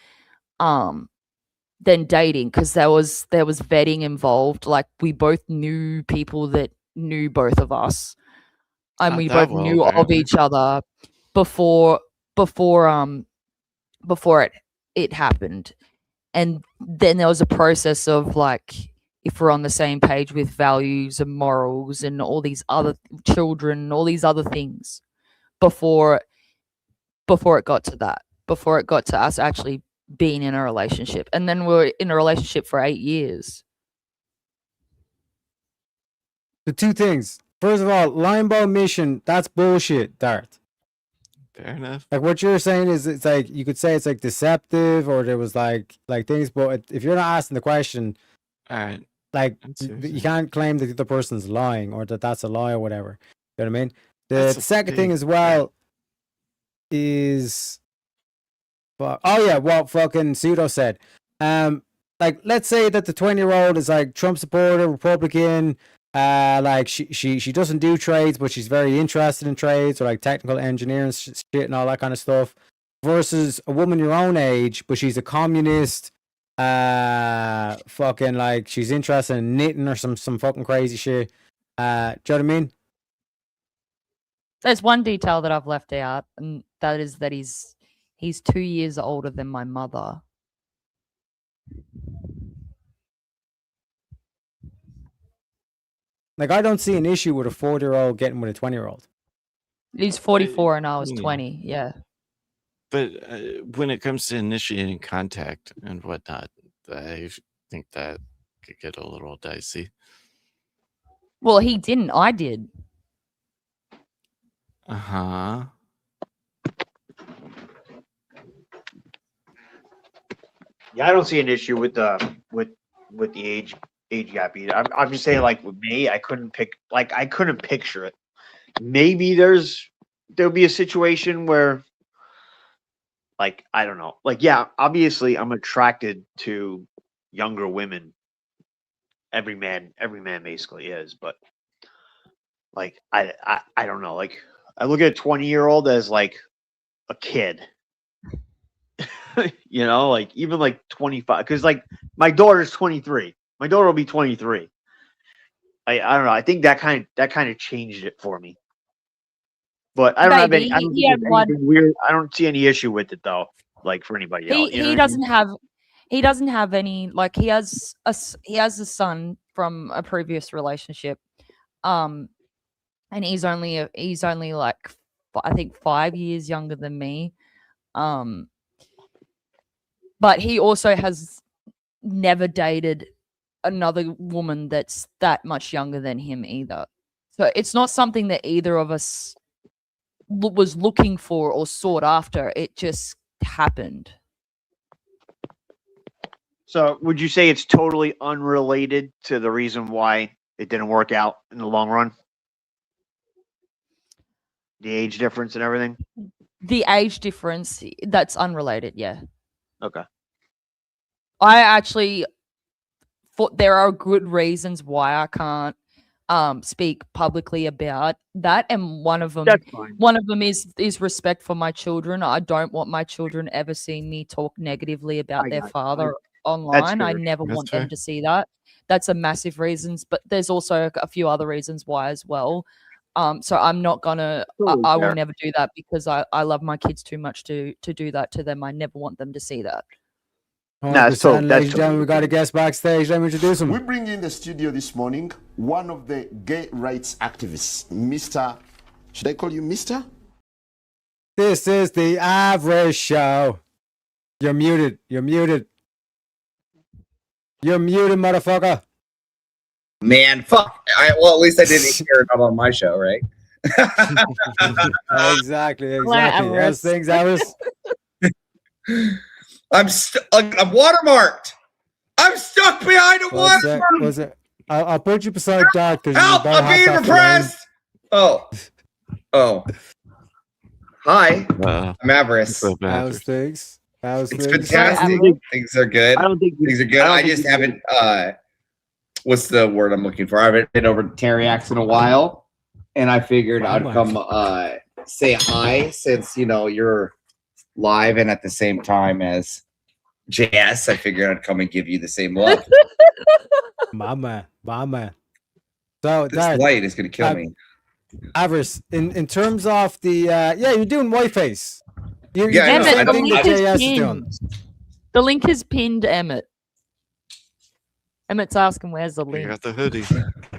dating, because there was vetting involved. Like we both knew people that knew both of us, and we both knew of each other before it happened. And then there was a process of like, if we're on the same page with values and morals and all these other children, all these other things, before it got to that, before it got to us actually being in a relationship. And then we were in a relationship for 8 years. The two things. First of all, lying by omission, that's bullshit, Dart. Fair enough. Like what you're saying is, it's like you could say it's like deceptive, or there was like things, but if you're not asking the question, all right, like you can't claim that the other person's lying or that that's a lie or whatever. You know what I mean? The second thing as well is, oh yeah, what fucking Pseudo said. Like let's say that the 20-year-old is like Trump supporter, Republican. Like she doesn't do trades, but she's very interested in trades, or like technical engineering shit and all that kind of stuff, versus a woman your own age, but she's a communist, fucking like she's interested in knitting or some fucking crazy shit. Do you know what I mean? There's one detail that I've left out, and that is that he's 2 years older than my mother. Like, I don't see an issue with a 40-year-old getting with a 20-year-old. He's 44 and I was 20. Yeah. But when it comes to initiating contact and whatnot, I think that could get a little dicey. Well, he didn't. I did. Uh-huh. Yeah, I don't see an issue with the age gap either. I'm just saying, like with me, I couldn't picture it. Maybe there'll be a situation where, like, I don't know. Like, yeah, obviously I'm attracted to younger women. Every man basically is, but like I don't know. Like I look at a 20-year-old as like a kid. You know, like even like 25, because like my daughter's 23. My daughter will be 23. I don't know. I think that kind of changed it for me. But I don't have any. I don't think there's anything weird. I don't see any issue with it though. Like for anybody else, he doesn't have any. Like he has a son from a previous relationship, and he's only like I think 5 years younger than me, but he also has never dated another woman that's that much younger than him either. So it's not something that either of us was looking for or sought after. It just happened. So would you say it's totally unrelated to the reason why it didn't work out in the long run? The age difference and everything? The age difference, that's unrelated, yeah. Okay. I actually thought there are good reasons why I can't speak publicly about that, and one of them is respect for my children. I don't want my children ever seeing me talk negatively about their father online. I never want them to see that. That's a massive reasons, but there's also a few other reasons why as well. So I'm not gonna I will never do that because I love my kids too much to do that to them. I never want them to see that. Ladies and gentlemen, we got a guest backstage. Let me introduce him. We bring in the studio this morning one of the gay rights activists, Mr. Should I call you Mr.? This is the Average Show. You're muted. You're muted. You're muted, motherfucker. Man, fuck. Well, at least I didn't hear it on my show, right? Exactly. How's things, Aris? I'm watermarked. I'm stuck behind a watermark. I'll put you beside Doc. Help! I'm being repressed. Oh. Hi, I'm Avarice. How's things? It's fantastic. Things are good. Things are good. I just haven't. What's the word I'm looking for? I haven't been over to Terriax in a while, and I figured I'd come say hi since you're live and at the same time as JS. I figured I'd come and give you the same love. Mama. So this light is gonna kill me. Avarice, in terms of the you're doing white face. The link is pinned, Emmett. Emmett's asking where's the link. You got the hoodie.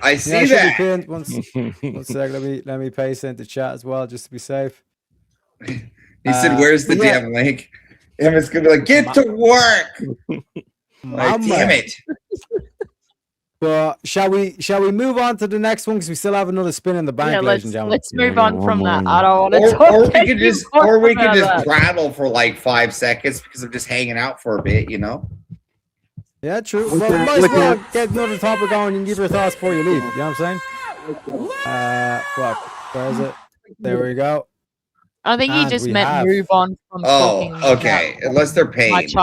I see that. One sec, let me paste into chat as well, just to be safe. He said, "Where's the damn link?" Emmett's gonna be like, "Get to work." Like, damn it. But shall we move on to the next one because we still have another spin in the bank, ladies and gentlemen. Let's move on from that. I don't want to talk. Or we could just rattle for like 5 seconds because I'm just hanging out for a bit, Yeah, true. Well, we might as well get another topic going and give your thoughts before you leave. You know what I'm saying? Where is it? There we go. I think he just meant move on from talking. Okay. Unless they're paid.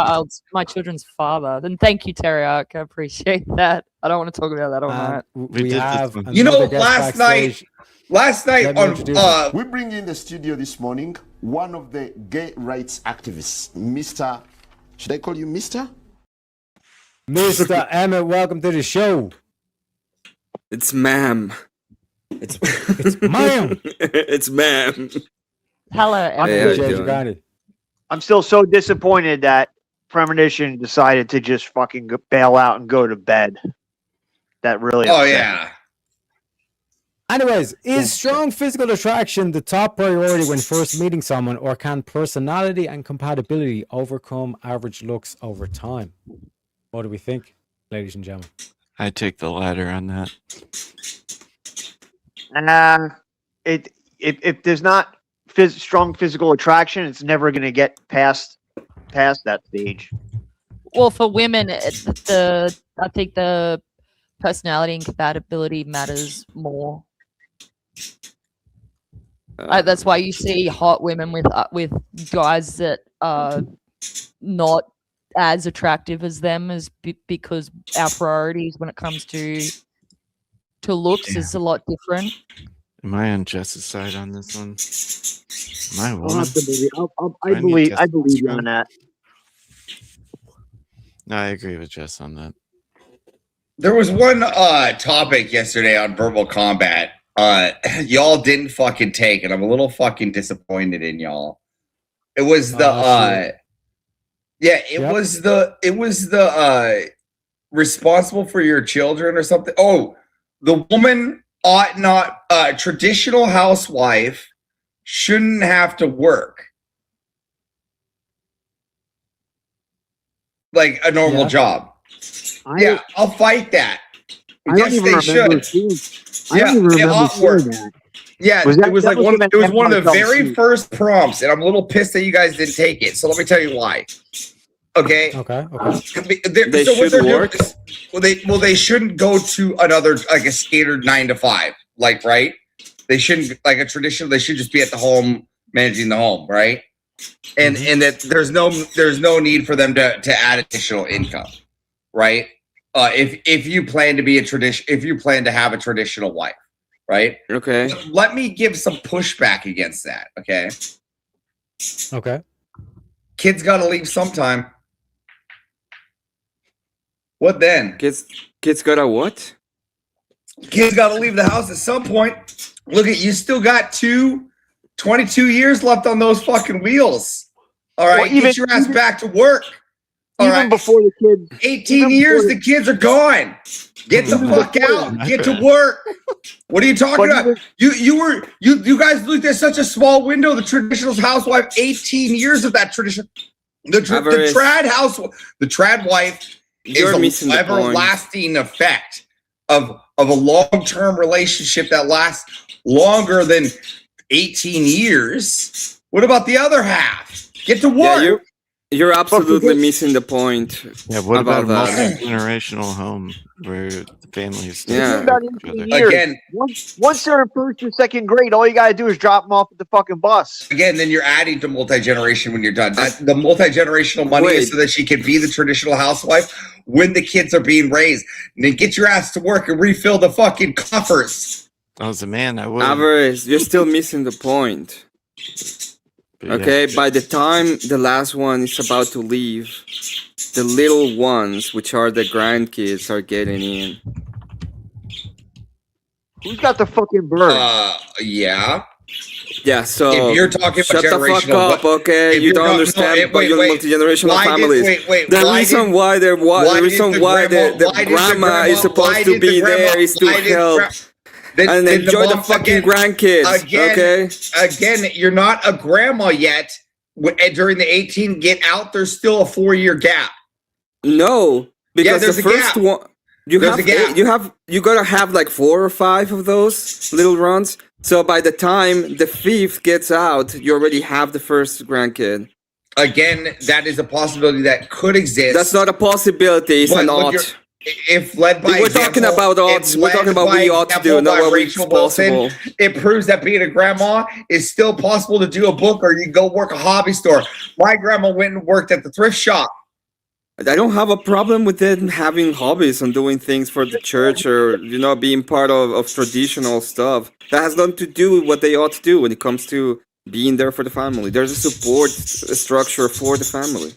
My children's father. Then thank you, Terriark. I appreciate that. I don't want to talk about that all night. We have last night on we bring in the studio this morning one of the gay rights activists, Mr. Should I call you Mr.? Mr. Emmett, welcome to the show. It's ma'am. It's ma'am. It's ma'am. Hello, Emmett. I'm still so disappointed that Premonition decided to just fucking bail out and go to bed. That really. Oh yeah. Anyways, is strong physical attraction the top priority when first meeting someone, or can personality and compatibility overcome average looks over time? What do we think, ladies and gentlemen? I take the latter on that. If there's not strong physical attraction, it's never going to get past that stage. Well, for women, I think the personality and compatibility matters more. That's why you see hot women with guys that are not as attractive as them, because our priorities when it comes to looks is a lot different. Am I on Jess's side on this one? Am I I believe you on that. No, I agree with Jess on that. There was one topic yesterday on Verbal Combat. Y'all didn't fucking take it. I'm a little fucking disappointed in y'all. It was the it was the responsible for your children or something. Oh, the woman ought not, traditional housewife shouldn't have to work. like a normal job. Yeah, I'll fight that. Yes, they should. I don't even remember seeing that. Yeah, it was like one. It was one of the very first prompts, and I'm a little pissed that you guys didn't take it. So let me tell you why. Okay. Okay. They should work. They shouldn't go to another like a standard 9 to 5. Like right. They shouldn't like a traditional. They should just be at the home managing the home, right? And that there's no need for them to add additional income, right? If you plan to be if you plan to have a traditional wife. Right. Okay. Let me give some pushback against that. Okay. Okay. Kids got to leave sometime. What then? Kids got to what? Kids got to leave the house at some point. Look at you. Still got 22 years left on those fucking wheels. All right. Well, get your ass back to work. All even right. before the kids. 18 years, the kids are gone. Get the fuck out. Get to work. What are you talking about? You guys looked at such a small window. The traditional housewife, 18 years of that tradition. The trad wife is an everlasting effect of a long-term relationship that lasts longer than 18 years. What about the other half? Get to work. Yeah, you're absolutely missing the point. Yeah, what about a that. multi-generational home where the families again once they're in first or second grade, all you gotta do is drop them off at the fucking bus. Again, then you're adding to multi-generation when you're done. The multi-generational money is so that she can be the traditional housewife when the kids are being raised. And then get your ass to work and refill the fucking coffers. As a man, I would. Alvarez, you're still missing the point. Okay, by the time the last one is about to leave, the little ones, which are the grandkids, are getting in. Who's got the fucking bird? Yeah. Yeah, so if you're talking shut the fuck up, okay? You don't understand about your multi-generational families. The reason why the grandma is supposed to be there is to help. And enjoy the fucking grandkids. Again, you're not a grandma yet. During the 18 get out, there's still a 4-year gap. No, because the first one you gotta have like 4 or 5 of those little runs. So by the time the 5th gets out, you already have the first grandkid. Again, that is a possibility that could exist. That's not a possibility. It's an ought. If led by we're talking about odds, we're talking about what you ought to do, not what is possible. It proves that being a grandma is still possible to do a book, or you can go work a hobby store. My grandma went and worked at the thrift shop. I don't have a problem with them having hobbies and doing things for the church, or being part of traditional stuff. That has nothing to do with what they ought to do when it comes to being there for the family. There's a support structure for the family.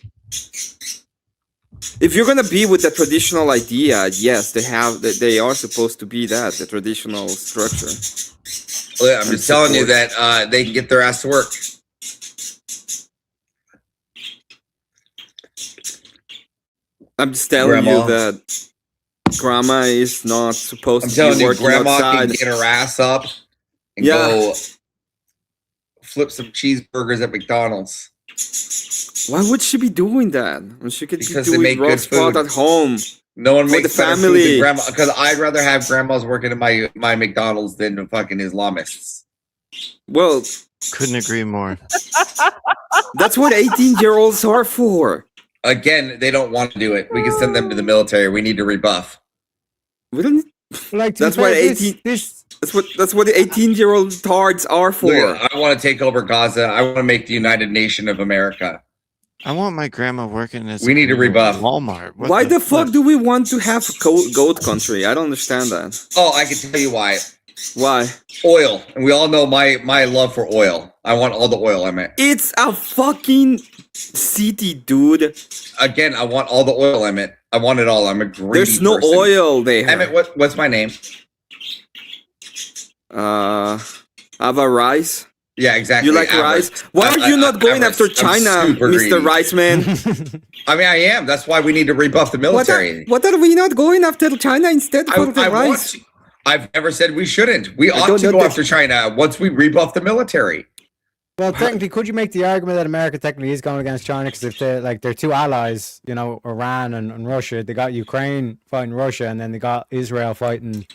If you're gonna be with the traditional idea, yes, they are supposed to be that, the traditional structure. Well, yeah, I'm just telling you that they can get their ass to work. I'm just telling you that grandma is not supposed to be working grandma outside. Can get her ass up and go flip some cheeseburgers at McDonald's. Why would she be doing that when she could because be doing rough spot at home? No one makes the family. Grandma, because I'd rather have grandmas working in my McDonald's than fucking Islamists. Well, couldn't agree more. That's what 18-year-olds are for. Again, they don't want to do it. We can send them to the military. We need to rebuff. We don't. Like that's what 18. That's what the 18-year-old tards are for. Look, I want to take over Gaza. I want to make the United Nation of America. I want my grandma working as we need to rebuff Walmart. Why the fuck do we want to have goat country? I don't understand that. Oh, I can tell you why. Why? Oil, and we all know my love for oil. I want all the oil. It's a fucking city, dude. Again, I want all the oil. I want it all. I'm a greedy There's no person. oil there. Emmett, what's my name? Ava Rice. Yeah, exactly. You like rice? Why are you not going after China, Mr. Rice Man? I mean, I am. That's why we need to rebuff the military. What are we not going after China instead of the rice? I've never said we shouldn't. We ought to go after China once we rebuff the military. Well, technically, could you make the argument that America technically is going against China because if they're two allies, you know, Iran and Russia, they got Ukraine fighting Russia, and then they got Israel fighting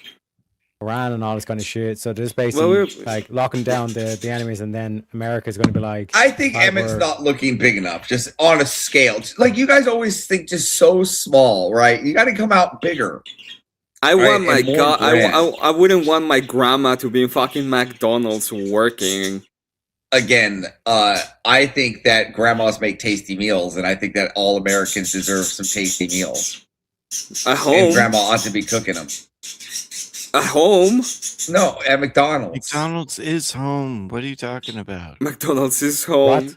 Iran and all this kind of shit. So they're just basically like locking down the enemies, and then America's going to be like. I think Emmett's not looking big enough, just on a scale. Like you guys always think just so small, right? You got to come out bigger. I want my god. I wouldn't want my grandma to be in fucking McDonald's working. Again, I think that grandmas make tasty meals, and I think that all Americans deserve some tasty meals. At home, and grandma ought to be cooking them. At home? No, at McDonald's. McDonald's is home. What are you talking about? McDonald's is home. What?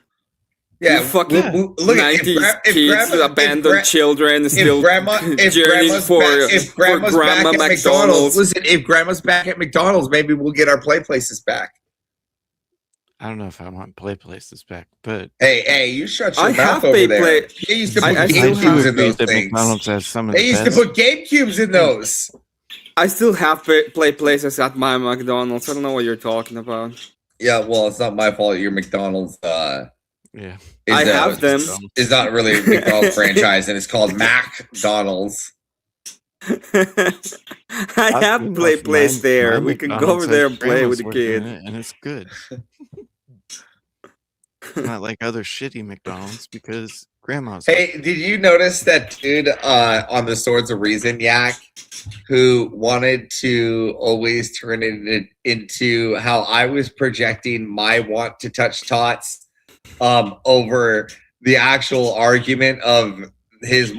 Yeah, you fucking look, 90s kids, abandoned children, still journeying for grandma McDonald's. Listen, if grandma's back at McDonald's, maybe we'll get our play places back. I don't know if I want play places back, but hey, you shut your mouth over there. They used to put GameCubes in those things. McDonald's has some of they used to put GameCubes in those. I still have play places at my McDonald's. I don't know what you're talking about. Yeah, well, it's not my fault. Your McDonald's, yeah, I have them. It's not really a McDonald's franchise, and it's called McDonald's. I have play place there. We can go over there and play with the kid, and it's good. Not like other shitty McDonald's because grandma's. Hey, did you notice that dude on the Swords of Reason yak who wanted to always turn it into how I was projecting my want to touch tots over the actual argument of his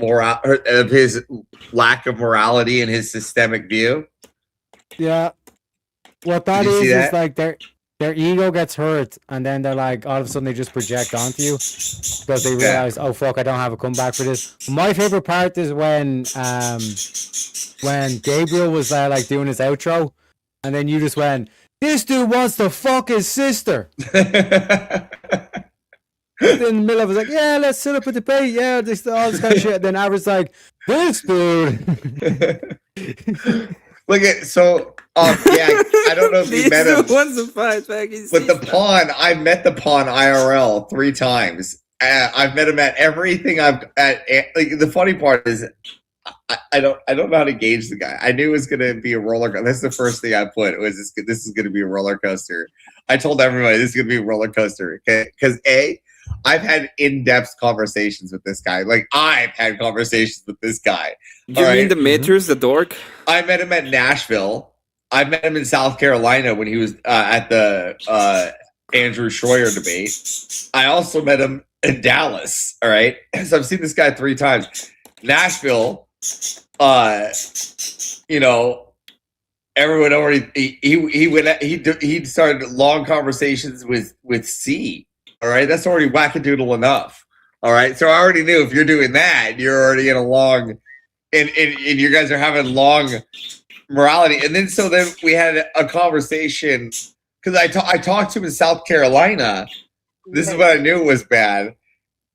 lack of morality and his systemic view? Yeah. What that is like their ego gets hurt, and then they're like, all of a sudden they just project onto you because they realize, oh fuck, I don't have a comeback for this. My favorite part is when Gabriel was like doing his outro, and then you just went, "This dude wants to fuck his sister." In the middle of it, was like, "Yeah, let's set up a debate. Yeah, all this kind of shit." And then I was like, "This dude." Look at I don't know if you met him. But the Pawn, I met the Pawn IRL 3 times. I've met him at everything. Like the funny part is, I don't know how to gauge the guy. I knew it was going to be a roller coaster. That's the first thing I put. It was this is going to be a roller coaster. I told everybody this is going to be a roller coaster. Okay, because I've had in-depth conversations with this guy. Like, I've had conversations with this guy. You mean Demetrius, the dork? I met him at Nashville. I met him in South Carolina when he was at the Andrew Schroyer debate. I also met him in Dallas. All right. So I've seen this guy 3 times. Nashville, everyone already, he started long conversations with C. All right, that's already wackadoodle enough. All right, so I already knew if you're doing that, you're already in a long, and you guys are having long morality. And then we had a conversation because I talked to him in South Carolina. This is what I knew was bad.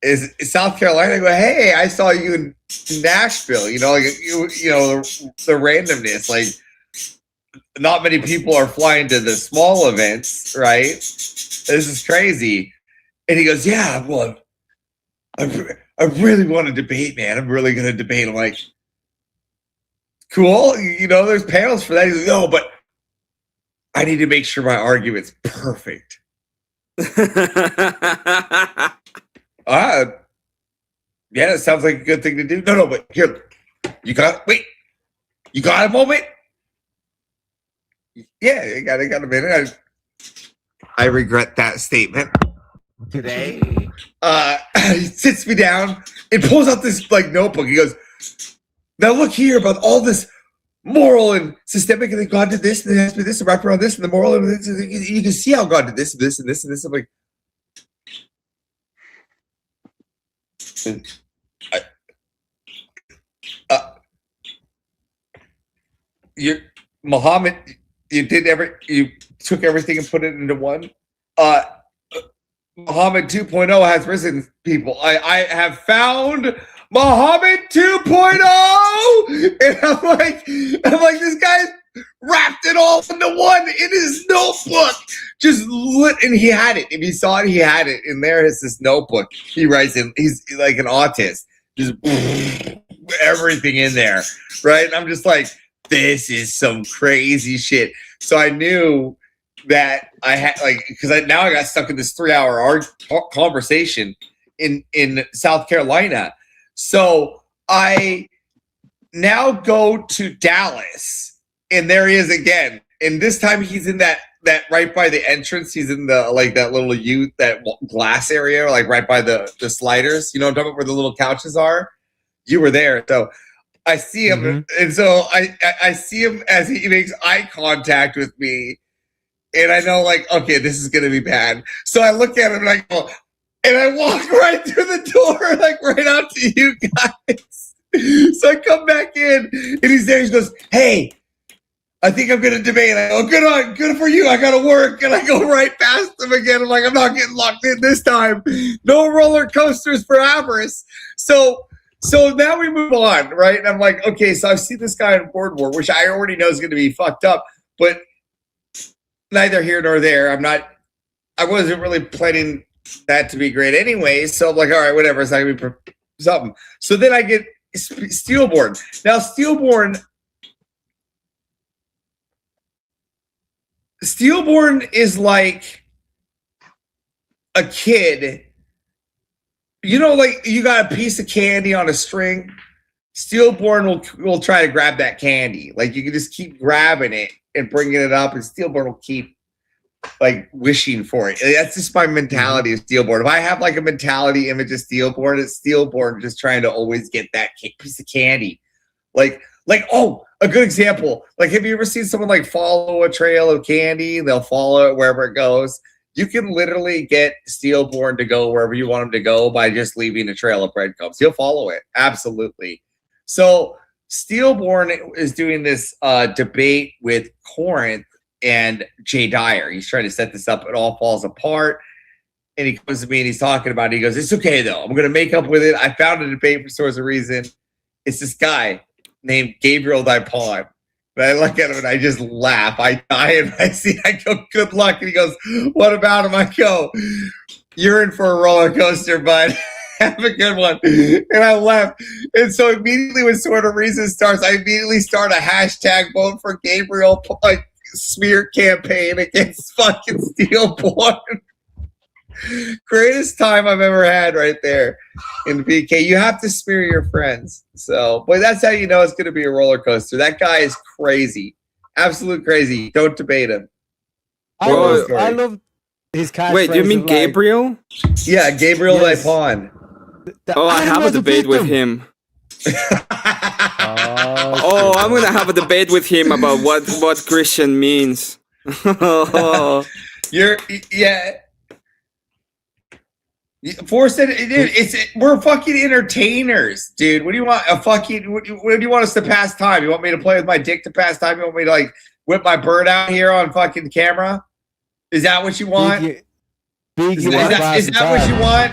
Is South Carolina? I go, hey, I saw you in Nashville. You know, like the randomness. Like, not many people are flying to the small events, right? This is crazy. And he goes, yeah, well, I really want to debate, man. I'm really going to debate. I'm like, cool. There's panels for that. He's like, no, but I need to make sure my argument's perfect. Yeah, it sounds like a good thing to do. No, but here, you got a moment? Yeah, I got a minute. I regret that statement. Today, he sits me down and pulls out this notebook. He goes, "Now look here about all this moral and systemic, and then God did this, and then has been this, and wrap around this, and the moral, and this, and you can see how God did this, and this, and this, and this." I'm like, Muhammad, you took everything and put it into one. Muhammad 2.0 has risen, people. I have found Muhammad 2.0, and I'm like, this guy's wrapped it all into one in his notebook. Just lit, and he had it. If you saw it, he had it. And there is this notebook. He writes in. He's like an autist. Just everything in there, right? And I'm just like, this is some crazy shit. So I knew that I had because now I got stuck in this 3-hour conversation in South Carolina. So I now go to Dallas, and there he is again. And this time he's in that right by the entrance. He's in the that little that glass area, like right by the sliders. You know what I'm talking about, where the little couches are? You were there. So I see him, and so I see him as he makes eye contact with me. And I know, okay, this is going to be bad. So I look at him and I go, and I walk right through the door, right out to you guys. So I come back in, and he's there. He goes, hey, I think I'm going to debate. I go, good for you. I got to work. And I go right past him again. I'm like, I'm not getting locked in this time. No roller coasters for avarice. So now we move on, right? And I'm like, okay, so I've seen this guy in Board War, which I already know is going to be fucked up, but neither here nor there. I wasn't really planning that to be great anyway. So I'm like, all right, whatever. It's not going to be something. So then I get Steelborn. Now, Steelborn is like a kid. You know, you got a piece of candy on a string. Steelborn will try to grab that candy. You can just keep grabbing it and bringing it up, and Steelborn will keep wishing for it. That's just my mentality of Steelborn. If I have a mentality image of Steelborn, it's Steelborn just trying to always get that piece of candy. Oh, a good example. Have you ever seen someone follow a trail of candy? They'll follow it wherever it goes. You can literally get Steelborn to go wherever you want him to go by just leaving a trail of breadcrumbs. He'll follow it. Absolutely. So Steelborn is doing this debate with Corinth and Jay Dyer. He's trying to set this up. It all falls apart. And he comes to me and he's talking about it. He goes, it's okay, though. I'm going to make up with it. I found a debate for Source of Reason. It's this guy named Gabriel Dipon. And I look at him and I just laugh. I die and I go, good luck. And he goes, what about him? I go, you're in for a roller coaster, bud. Have a good one. And I left. And so immediately when Sort of Reason starts, I immediately start a hashtag vote for Gabriel smear campaign against fucking Steelborn. Greatest time I've ever had right there in the PK. You have to smear your friends. So, but that's how you know it's going to be a roller coaster. That guy is crazy. Absolute crazy. Don't debate him. I love his catchphrase. Wait, do you mean Gabriel? Yeah, Gabriel Dipon. I have a debate with him. I'm gonna have a debate with him about what Christian means. Force it. We're fucking entertainers, dude. What do you want? What do you want us to pass time? You want me to play with my dick to pass time? You want me to whip my bird out here on fucking camera? Is that what you want? Is that what you want?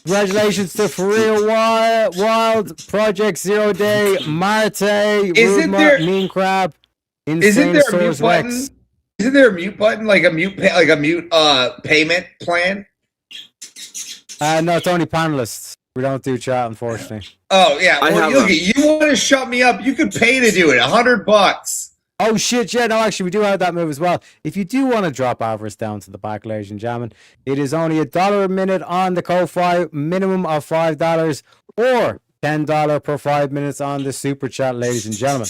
Congratulations to For Real Wild, Project Zero Day, Marte, Mean Crab, Insane Source Rex. Isn't there a mute button, like a mute payment plan? No, it's only panelists. We don't do chat, unfortunately. Oh yeah, you want to shut me up? You could pay to do it. $100. Oh shit, yeah, no, actually we do have that move as well. If you do want to drop avarice down to the back, ladies and gentlemen, it is only $1 a minute on the Ko-Fi, minimum of $5 or $10 per 5 minutes on the super chat, ladies and gentlemen.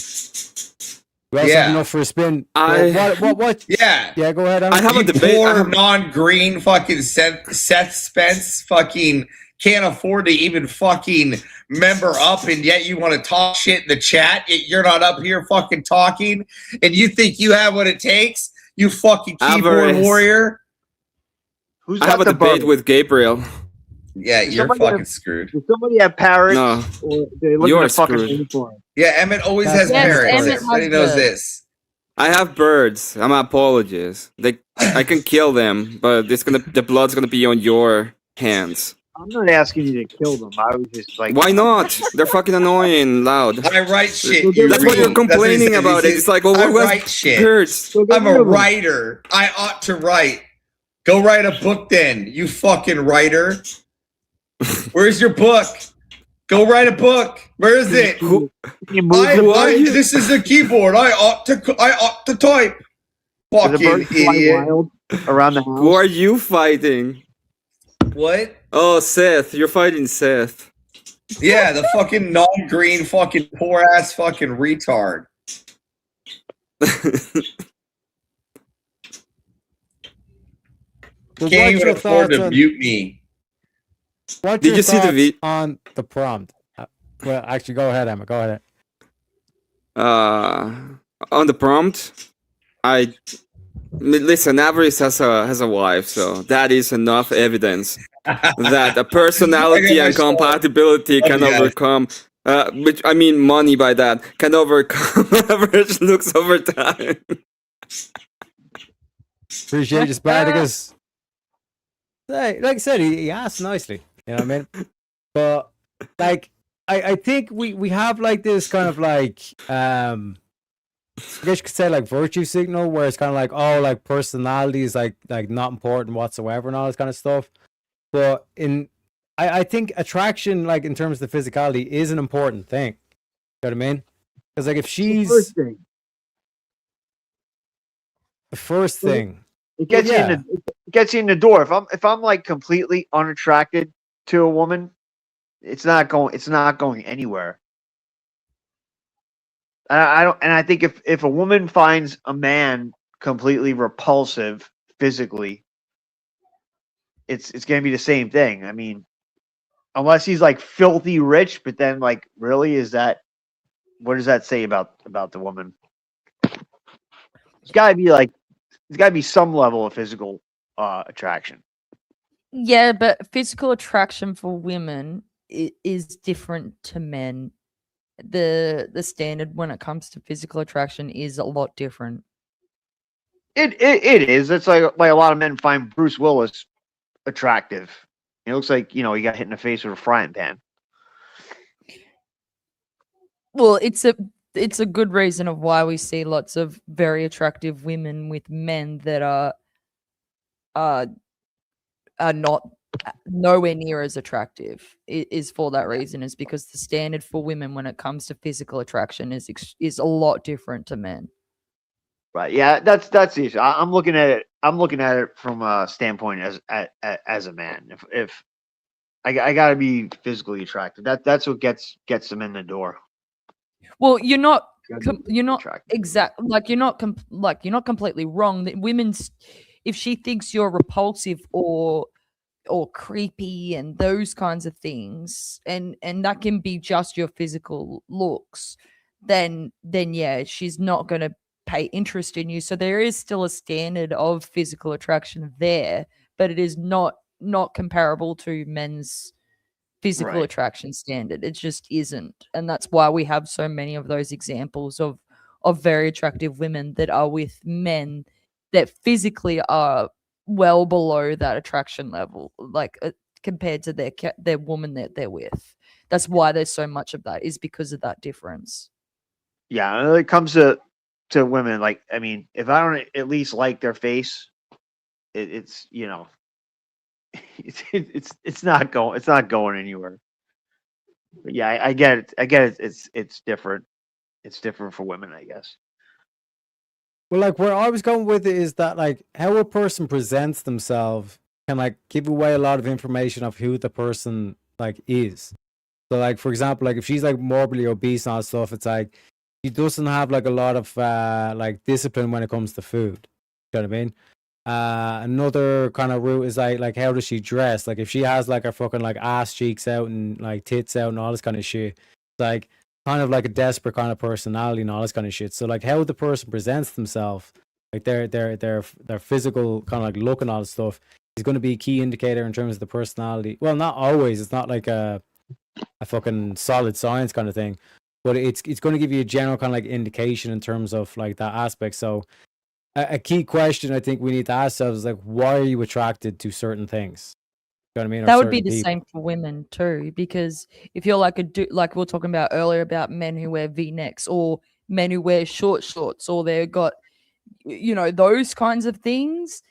We also have enough for a spin. What? Yeah. Yeah, go ahead. I have a debate. Poor non-green fucking Seth Spence fucking can't afford to even fucking member up, and yet you want to talk shit in the chat. You're not up here fucking talking, and you think you have what it takes, you fucking keyboard warrior. I have a debate with Gabriel. Yeah, you're fucking screwed. Does somebody have Parrot? No, or they look you're at fucking screwed. uniform? Yeah, Emmett always has Parrot. Everybody knows this. I have birds. I'm apologies. I can kill them, but the blood's gonna be on your hands. I'm not asking you to kill them. I was just like, Why not? They're fucking annoying, loud. I write shit. That's what you're complaining about. It's like, well, I what write shit. birds? I'm a writer. I ought to write. Go write a book then, you fucking writer. Where's your book? Go write a book. Where is it? This is a keyboard. I ought to type. Fucking idiot. Around the house. Who are you fighting? What? Oh, Seth. You're fighting Seth. Yeah, the fucking non-green fucking poor ass fucking retard. Can't even afford to mute me. What's Did your you see the thoughts video on the prompt? Well, actually, go ahead, Emma. Go ahead. on the prompt? Listen, Avarice has a wife, so that is enough evidence that a personality and compatibility can overcome. Which I mean, money by that can overcome average looks over time. Appreciate you, Spartacus. Like I said, he asked nicely. You know what I mean? But like, I think we have like this kind of like I guess you could say like virtue signal, where it's kind of like, oh, like personality is like not important whatsoever and all this kind of stuff. But I think attraction, like in terms of the physicality, is an important thing. You know what I mean? Because like if she's the first thing, it gets you in the door. If I'm like completely unattracted to a woman, it's not going anywhere. I think if a woman finds a man completely repulsive physically, it's gonna be the same thing. I mean, unless he's like filthy rich, but then like, really, what does that say about the woman? It's gotta be some level of physical attraction. Yeah, but physical attraction for women is different to men. The standard when it comes to physical attraction is a lot different. It is. It's like a lot of men find Bruce Willis attractive. It looks like, he got hit in the face with a frying pan. Well, it's a good reason of why we see lots of very attractive women with men that are not nowhere near as attractive. It is for that reason, is because the standard for women when it comes to physical attraction is a lot different to men. Right. Yeah, that's the issue. I'm looking at it from a standpoint as a man. If I gotta be physically attractive, that's what gets them in the door. Well, you're not completely wrong. That women's, if she thinks you're repulsive or creepy and those kinds of things, and that can be just your physical looks, then yeah, she's not going to pay interest in you. So there is still a standard of physical attraction there, but it is not comparable to men's physical attraction standard. It just isn't. And that's why we have so many of those examples of very attractive women that are with men that physically are well below that attraction level, like compared to their woman that they're with. That's why there's so much of that, is because of that difference. Yeah, when it comes to women, like, I mean, if I don't at least like their face, it's it's not going anywhere. But yeah, I get it. It's different. It's different for women, I guess. Well, like where I was going with it is that like how a person presents themselves can like give away a lot of information of who the person like is. So like, for example, like if she's like morbidly obese and all that stuff, it's like she doesn't have like a lot of like discipline when it comes to food. You know what I mean? Another kind of route is like how does she dress? Like if she has like her fucking like ass cheeks out and like tits out and all this kind of shit, it's like kind of like a desperate kind of personality and all this kind of shit. So like how the person presents themselves, like their physical kind of like look and all this stuff, is going to be a key indicator in terms of the personality. Well, not always. It's not like a fucking solid science kind of thing. but it's going to give you a general kind of like indication in terms of like that aspect. So a key question I think we need to ask ourselves is like, why are you attracted to certain things? You know what I mean? Or That would be certain the people? same for women too, because if you're like like we were talking about earlier about men who wear V-necks or men who wear short shorts or they've got, you know, those kinds of things,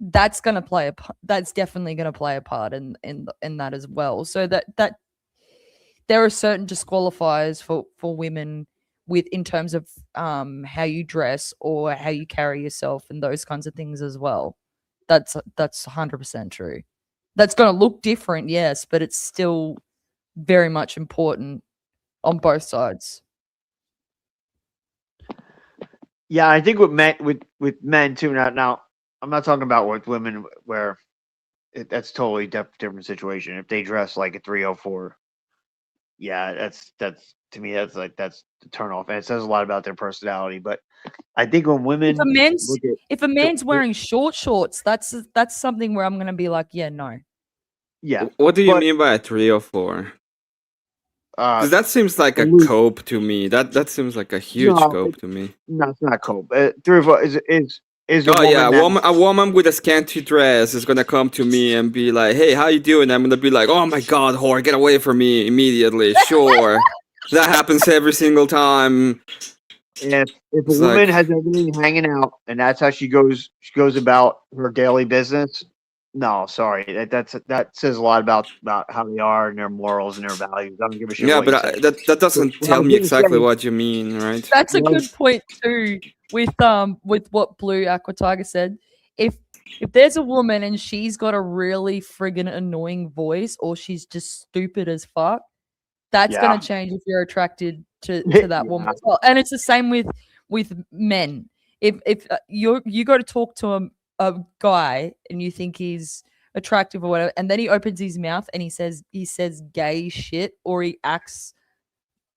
that's going to play that's definitely going to play a part in that as well. So that there are certain disqualifiers for women with in terms of how you dress or how you carry yourself and those kinds of things as well. That's 100% true. That's going to look different, yes, but it's still very much important on both sides. Yeah, I think with men too. Now, I'm not talking about with women where that's totally different situation. If they dress like a 304, yeah, that's to me that's the turn off, and it says a lot about their personality. But I think when women, if a man's wearing short shorts, that's something where I'm gonna be like, yeah, no. Yeah. What do you mean by a 304? Because that seems like a cope to me. That seems like a huge cope to me. No, it's not cope. 304 is oh yeah, a woman with a scanty dress is gonna come to me and be like, "Hey, how you doing?" I'm gonna be like, "Oh my god, whore, get away from me immediately." Sure, that happens every single time. And if a woman has everything hanging out and that's how she goes about her daily business, no, sorry, that says a lot about how they are and their morals and their values. I don't give a shit. Yeah, what you but say. that doesn't tell me exactly what you mean, right? That's a good point too. With what Blue Aqua Tiger said, if there's a woman and she's got a really friggin' annoying voice or she's just stupid as fuck, that's gonna change if you're attracted to that woman as well. And it's the same with men. If you go to talk to a guy and you think he's attractive or whatever, and then he opens his mouth and he says gay shit or he acts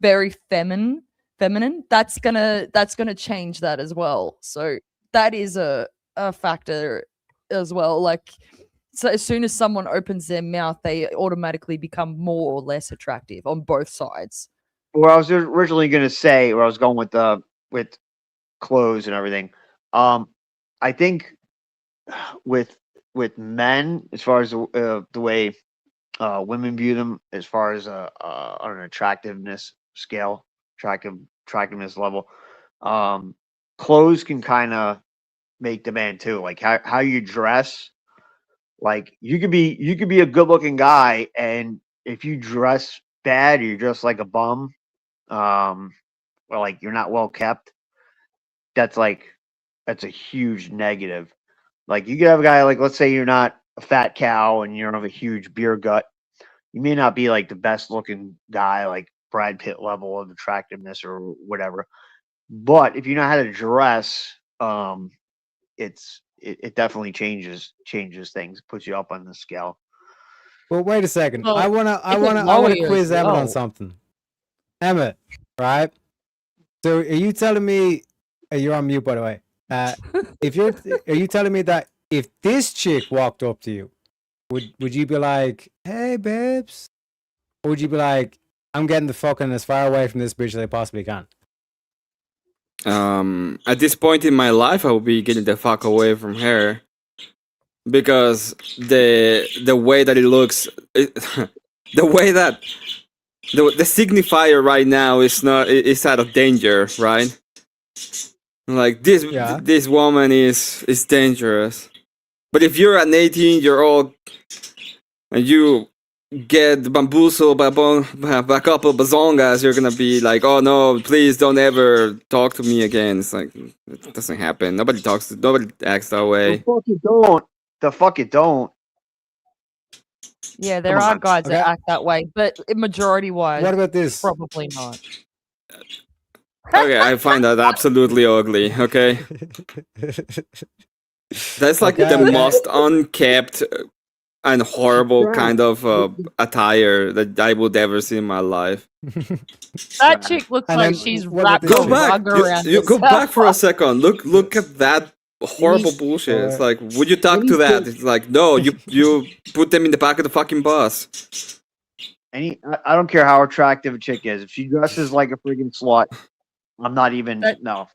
very feminine, that's gonna change that as well. So that is a factor as well. Like, so as soon as someone opens their mouth, they automatically become more or less attractive on both sides. What I was originally going to say, where I was going with clothes and everything, I think with men, as far as the way women view them, as far as on an attractiveness scale, attractiveness level, clothes can kind of make the man too. Like how you dress. Like you could be a good looking guy, and if you dress bad, or you're just like a bum, or like you're not well kept, that's a huge negative. Like you could have a guy like, let's say you're not a fat cow and you don't have a huge beer gut, you may not be like the best looking guy, like Brad Pitt level of attractiveness or whatever. But if you know how to dress, it definitely changes things, puts you up on the scale. Well, wait a second. Well, I wanna quiz Emmett on something. Emmett, right? So are you telling me you're on mute, by the way? Are you telling me that if this chick walked up to you, would you be like, "Hey, babes," or would you be like, "I'm getting the fucking as far away from this bitch as I possibly can"? At this point in my life, I will be getting the fuck away from her because the way that it looks, the way that the signifier right now is out of danger, right? Like this woman is dangerous. But if you're an 18-year-old and you get bamboozled by a couple of bazongas, you're gonna be like, "Oh no, please don't ever talk to me again." It's like, it doesn't happen. Nobody acts that way. The fuck it don't. Yeah, there are guys that act that way, but majority wise, what about this? Probably not. Okay, I find that absolutely ugly. Okay, that's like the most unkept and horrible kind of attire that I would ever see in my life. That chick looks like she's wrapped Go a back. rug around You go herself. back for a second. Look at that horrible bullshit. It's like, would you talk to that? It's like, no, you put them in the back of the fucking bus. I don't care how attractive a chick is. If she dresses like a freaking slut, I'm not even. No,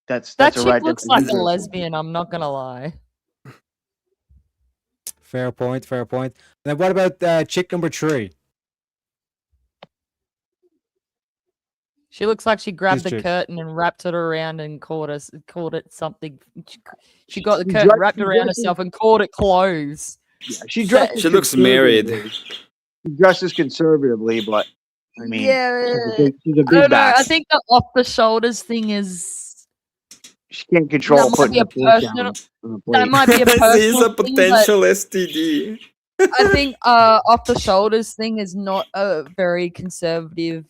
that's That a chick right. looks like a lesbian. I'm not gonna lie. Fair point. Fair point. Then what about chick number 3? She looks like she grabbed This the chick. curtain and wrapped it around and called it something. She got the curtain wrapped around herself and called it clothes. Yeah, she dresses. She looks married. She dresses conservatively, but I mean, Yeah, she's a I big don't know. I back. think the off the shoulders thing is She can't control that might putting be a the plate personal. down on the plate. That might be a This personal is a thing, but potential STD. I think off the shoulders thing is not a very conservative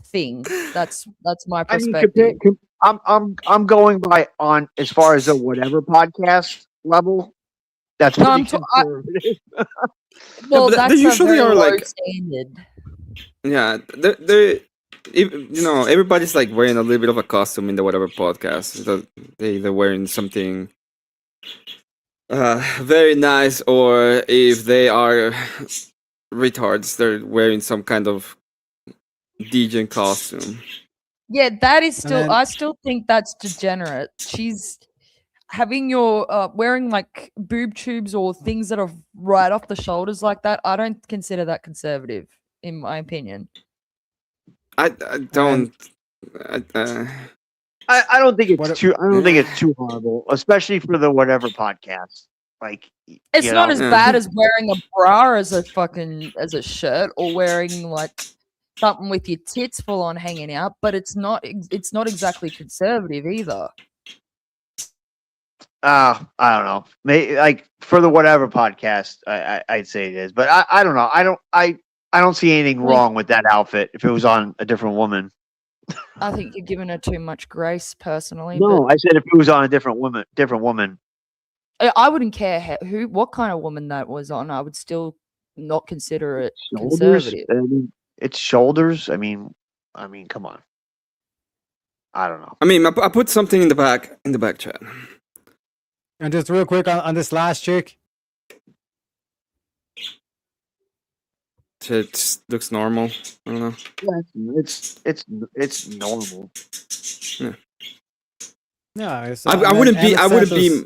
thing. That's my I mean, perspective. I'm going by on as far as a whatever podcast level. That's No, pretty I'm conservative. Well, but that's they usually a very are low like- standard. Yeah, everybody's like wearing a little bit of a costume in the whatever podcast. They're wearing something very nice, or if they are retards, they're wearing some kind of DJ costume. Yeah, that is still. then- I still think that's degenerate. She's having your wearing like boob tubes or things that are right off the shoulders like that. I don't consider that conservative, in my opinion. I don't. I don't think it's too. I don't think it's too horrible, especially for the whatever podcast. Like, It's you not know, as bad as wearing a bra as a shirt, or wearing like something with your tits full on hanging out. But it's not exactly conservative either. I don't know. Maybe like for the whatever podcast, I'd say it is, but I don't know. I don't see anything wrong with that outfit if it was on a different woman. I think you're giving her too much grace, personally. No, but I said if it was on a different woman. I wouldn't care what kind of woman that was on. I would still not consider it Shoulders. conservative. I mean, it's shoulders. I mean, come on. I don't know. I mean, I put something in the back chat. And just real quick on this last chick. It looks normal. I don't know. Yeah, it's normal. Yeah. Yeah, I wouldn't be. I wouldn't be.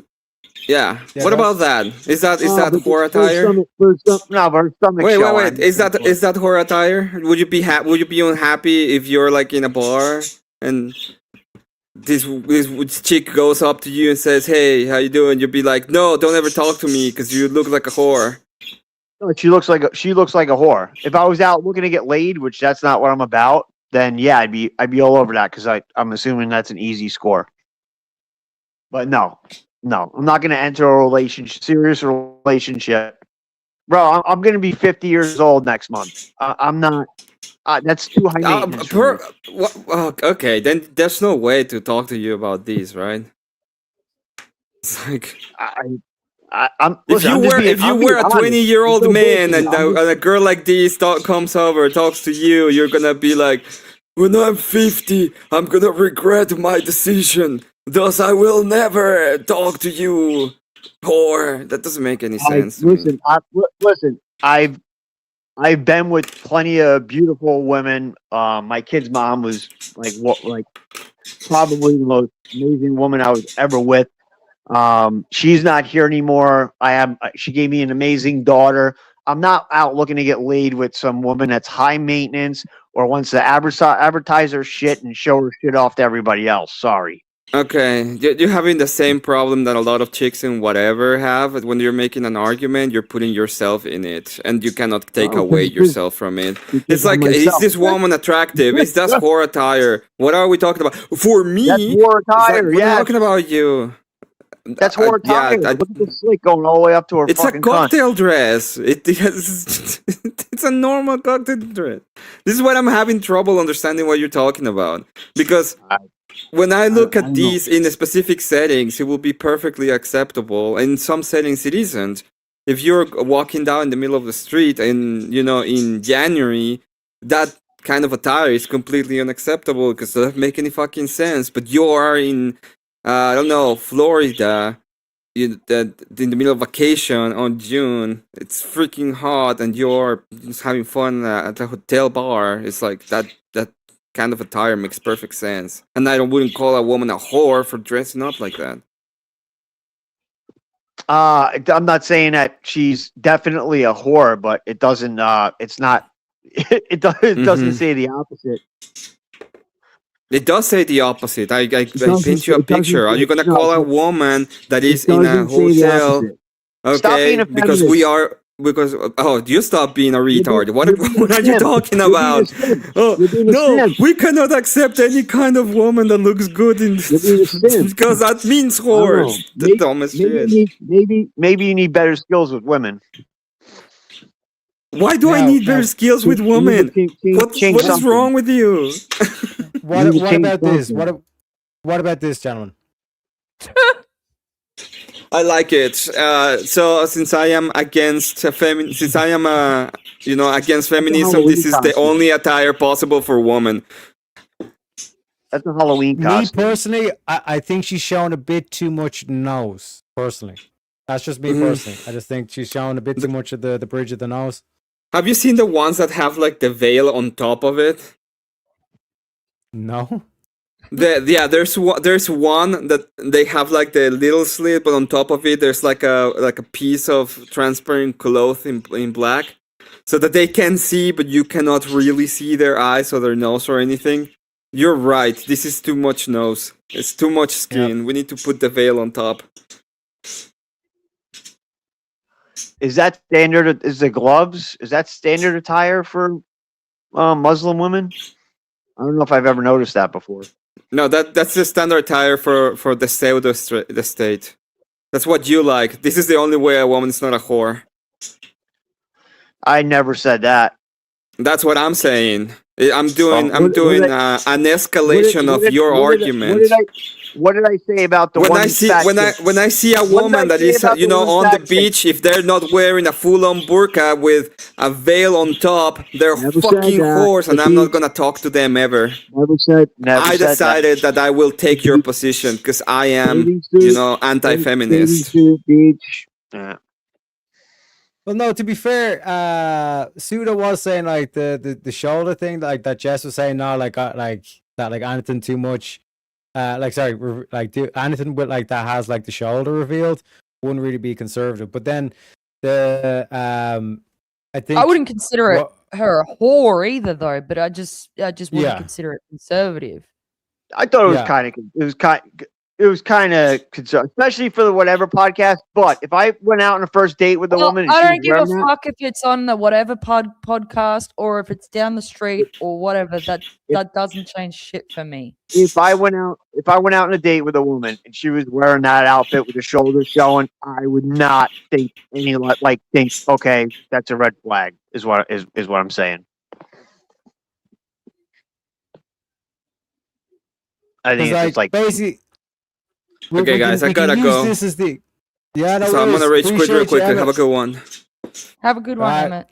Yeah. What about that? Is that horror attire? No, but her stomach. Wait. Is that horror attire? Would you be Would you be unhappy if you're like in a bar and this chick goes up to you and says, "Hey, how you doing?" You'd be like, "No, don't ever talk to me because you look like a whore." No, she looks like a whore. If I was out looking to get laid, which that's not what I'm about, then yeah, I'd be all over that because I'm assuming that's an easy score. But no, I'm not going to enter a serious relationship, bro. I'm going to be 50 years old next month. I'm not. That's too high maintenance. Okay, then there's no way to talk to you about these, right? It's like if you were a 20-year-old man and a girl like this comes over, talks to you, you're gonna be like, when I'm 50, I'm gonna regret my decision. Thus, I will never talk to you, whore. That doesn't make any sense. Listen, I've been with plenty of beautiful women. My kid's mom was like probably the most amazing woman I was ever with. She's not here anymore. She gave me an amazing daughter. I'm not out looking to get laid with some woman that's high maintenance or wants to advertise her shit and show her shit off to everybody else. Sorry. Okay, you're having the same problem that a lot of chicks in whatever have. When you're making an argument, you're putting yourself in it, and you cannot take away yourself from it. It's like, is this woman attractive? Is that horror attire? What are we talking about? For me, that's horror attire. We're talking about you. That's horror attire. Look at the slit going all the way up to her. It's fucking a cocktail cunt. dress. It's a normal cocktail dress. This is what I'm having trouble understanding what you're talking about, because when I look at these in specific settings, it will be perfectly acceptable. In some settings, it isn't. If you're walking down the middle of the street and, in January, that kind of attire is completely unacceptable because it doesn't make any fucking sense. But you are in, I don't know, Florida, that in the middle of vacation on June, it's freaking hot, and you're just having fun at a hotel bar. It's like that kind of attire makes perfect sense. And I wouldn't call a woman a whore for dressing up like that. I'm not saying that she's definitely a whore, but it doesn't. It's not. It doesn't say the opposite. It does say the opposite. I paint you a picture. Are you gonna call a woman that is in a hotel? Okay, because you stop being a retard. What are you talking about? Oh no, we cannot accept any kind of woman that looks good because that means whores. The dumbest shit. Maybe you need better skills with women. Why do I need better skills with women? What is wrong with you? What about this? What about this, gentlemen? I like it. So since I am against against feminism, this is the only attire possible for women. That's a Halloween costume. Me personally, I think she's showing a bit too much nose. Personally, that's just me personally. I just think she's showing a bit too much of the bridge of the nose. Have you seen the ones that have like the veil on top of it? No. There's one that they have like the little slit, but on top of it there's like a piece of transparent cloth in black, so that they can see, but you cannot really see their eyes or their nose or anything. You're right. This is too much nose. It's too much skin. We need to put the veil on top. Is that standard? Is the gloves? Is that standard attire for Muslim women? I don't know if I've ever noticed that before. No, that's the standard attire for the pseudo the state. That's what you like. This is the only way a woman is not a whore. I never said that. That's what I'm saying. I'm doing an escalation of your argument. What did I say about the when I see a woman that is on the beach, if they're not wearing a full-on burqa with a veil on top, they're fucking whores, and I'm not gonna talk to them ever. I decided that I will take your position because I am, anti-feminist. Yeah. Well, no. To be fair, Suda was saying like the shoulder thing, like that. Jess was saying no, like anything too much. Anything with like that has like the shoulder revealed wouldn't really be conservative. But then I think I wouldn't consider her a whore either, though. But I just wouldn't consider it conservative. I thought it was kind of concerned, especially for the Whatever podcast. But if I went out on a first date with a woman, and I don't give a fuck if it's on the Whatever podcast or if it's down the street or whatever. That doesn't change shit for me. If I went out on a date with a woman and she was wearing that outfit with the shoulders showing, I would not think okay, that's a red flag. Is what I'm saying. I think it's like basically. Okay, guys, I gotta go. This is the so I'm gonna rage quit real quick. Have a good one. Have a good one, Emmett.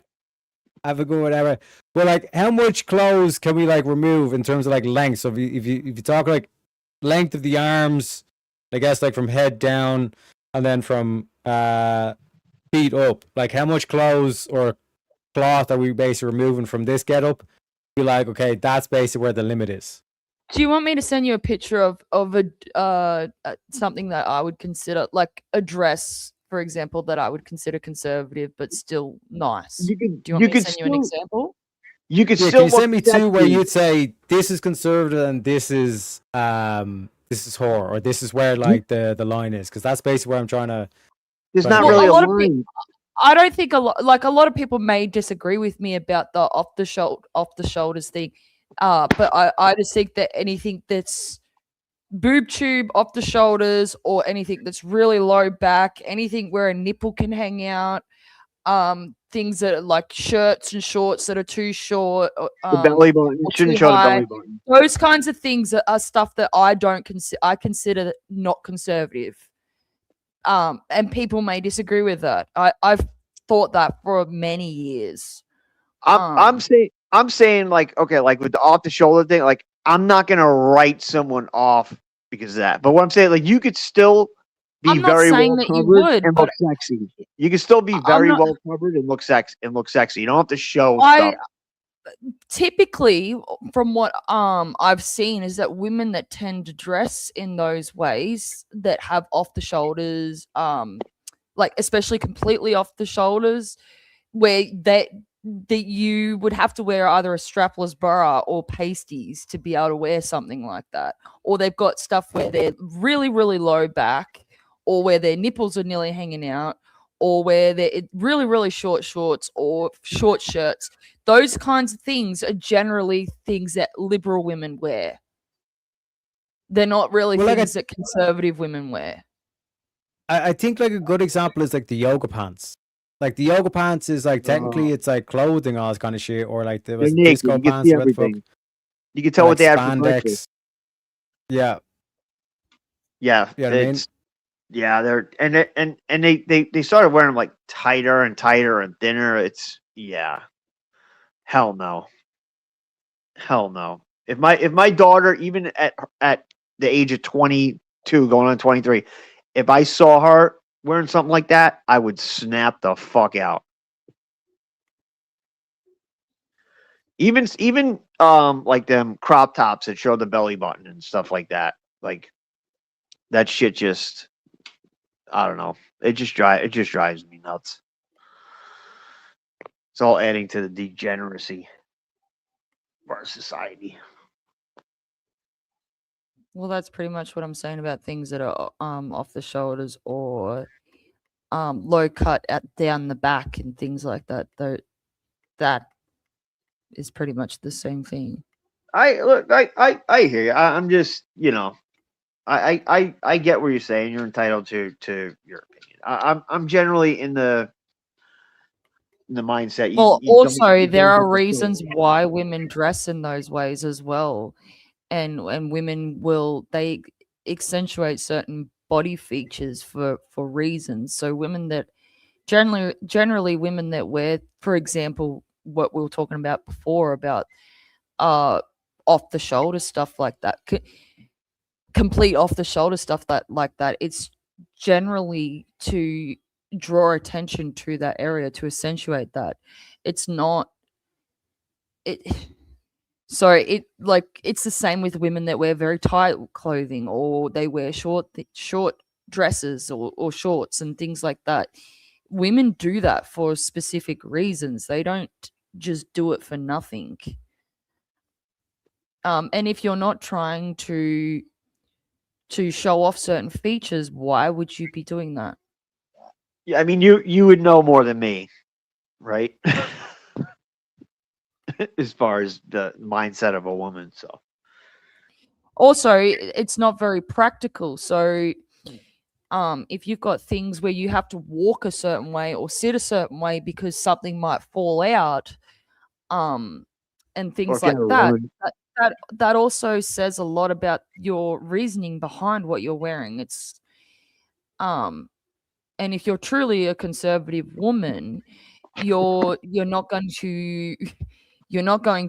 Have a good whatever. Well, like, how much clothes can we like remove in terms of like length? So if you talk like length of the arms, I guess like from head down and then from feet up, like how much clothes or cloth are we basically removing from this getup? Be like, okay, that's basically where the limit is. Do you want me to send you a picture of a something that I would consider like a dress, for example, that I would consider conservative but still nice? Do you want me to send you an example? You could can you send me two where you'd say this is conservative and this is whore, or this is where like the line is, because that's basically where I'm trying to. There's not really a line. I don't think a lot of people may disagree with me about the off the shoulders thing. But I just think that anything that's boob tube off the shoulders or anything that's really low back, anything where a nipple can hang out, things that are like shirts and shorts that are too short, the belly button shouldn't show the belly button. Those kinds of things are stuff that I consider not conservative. And people may disagree with that. I've thought that for many years. I'm saying like, okay, like with the off the shoulder thing, like I'm not gonna write someone off because of that. But what I'm saying, like you could still be I'm not very saying well that you covered would, and but look sexy. You can still be I'm very not. well covered and look sexy. You don't have to show I stuff. typically, from what I've seen, is that women that tend to dress in those ways that have off the shoulders, like especially completely off the shoulders, where that you would have to wear either a strapless bra or pasties to be able to wear something like that, or they've got stuff where they're really really low back, or where their nipples are nearly hanging out, or where they're really really short shorts or short shirts. Those kinds of things are generally things that liberal women wear. They're not really Well, like things that conservative women wear. I think like a good example is like the yoga pants. Like the yoga pants is like technically it's like clothing, all this kind of shit, or like there They're was naked. disco You can pants. see What the fuck? everything. You can tell Or, what like they had for spandex. breakfast. Yeah, Yeah, you know what I mean. it's yeah. They're and they started wearing them like tighter and tighter and thinner. It's hell no, hell no. If my daughter, even at the age of 22, going on 23, if I saw her wearing something like that, I would snap the fuck out. Even like them crop tops that show the belly button and stuff like that. Like that shit just, I don't know. It just drives me nuts. It's all adding to the degeneracy of our society. Well, that's pretty much what I'm saying about things that are off the shoulders or low cut down the back and things like that. Though that is pretty much the same thing. I hear you. I'm just, I get what you're saying. You're entitled to your opinion. I'm generally in the mindset. Well, You don't also there are get the reasons story. why women dress in those ways as well, and women they accentuate certain body features for reasons. So women that generally women that wear, for example, what we were talking about before about off the shoulder stuff like that, complete off the shoulder stuff like that, it's generally to draw attention to that area, to accentuate that. It's not it so it's the same with women that wear very tight clothing, or they wear short dresses or shorts and things like that. Women do that for specific reasons. They don't just do it for nothing. And if you're not trying to show off certain features, why would you be doing that? Yeah, I mean, you would know more than me, right? As far as the mindset of a woman. So also, it's not very practical. So if you've got things where you have to walk a certain way or sit a certain way because something might fall out, and things like that also says a lot about your reasoning behind what you're wearing. It's and if you're truly a conservative woman, you're not going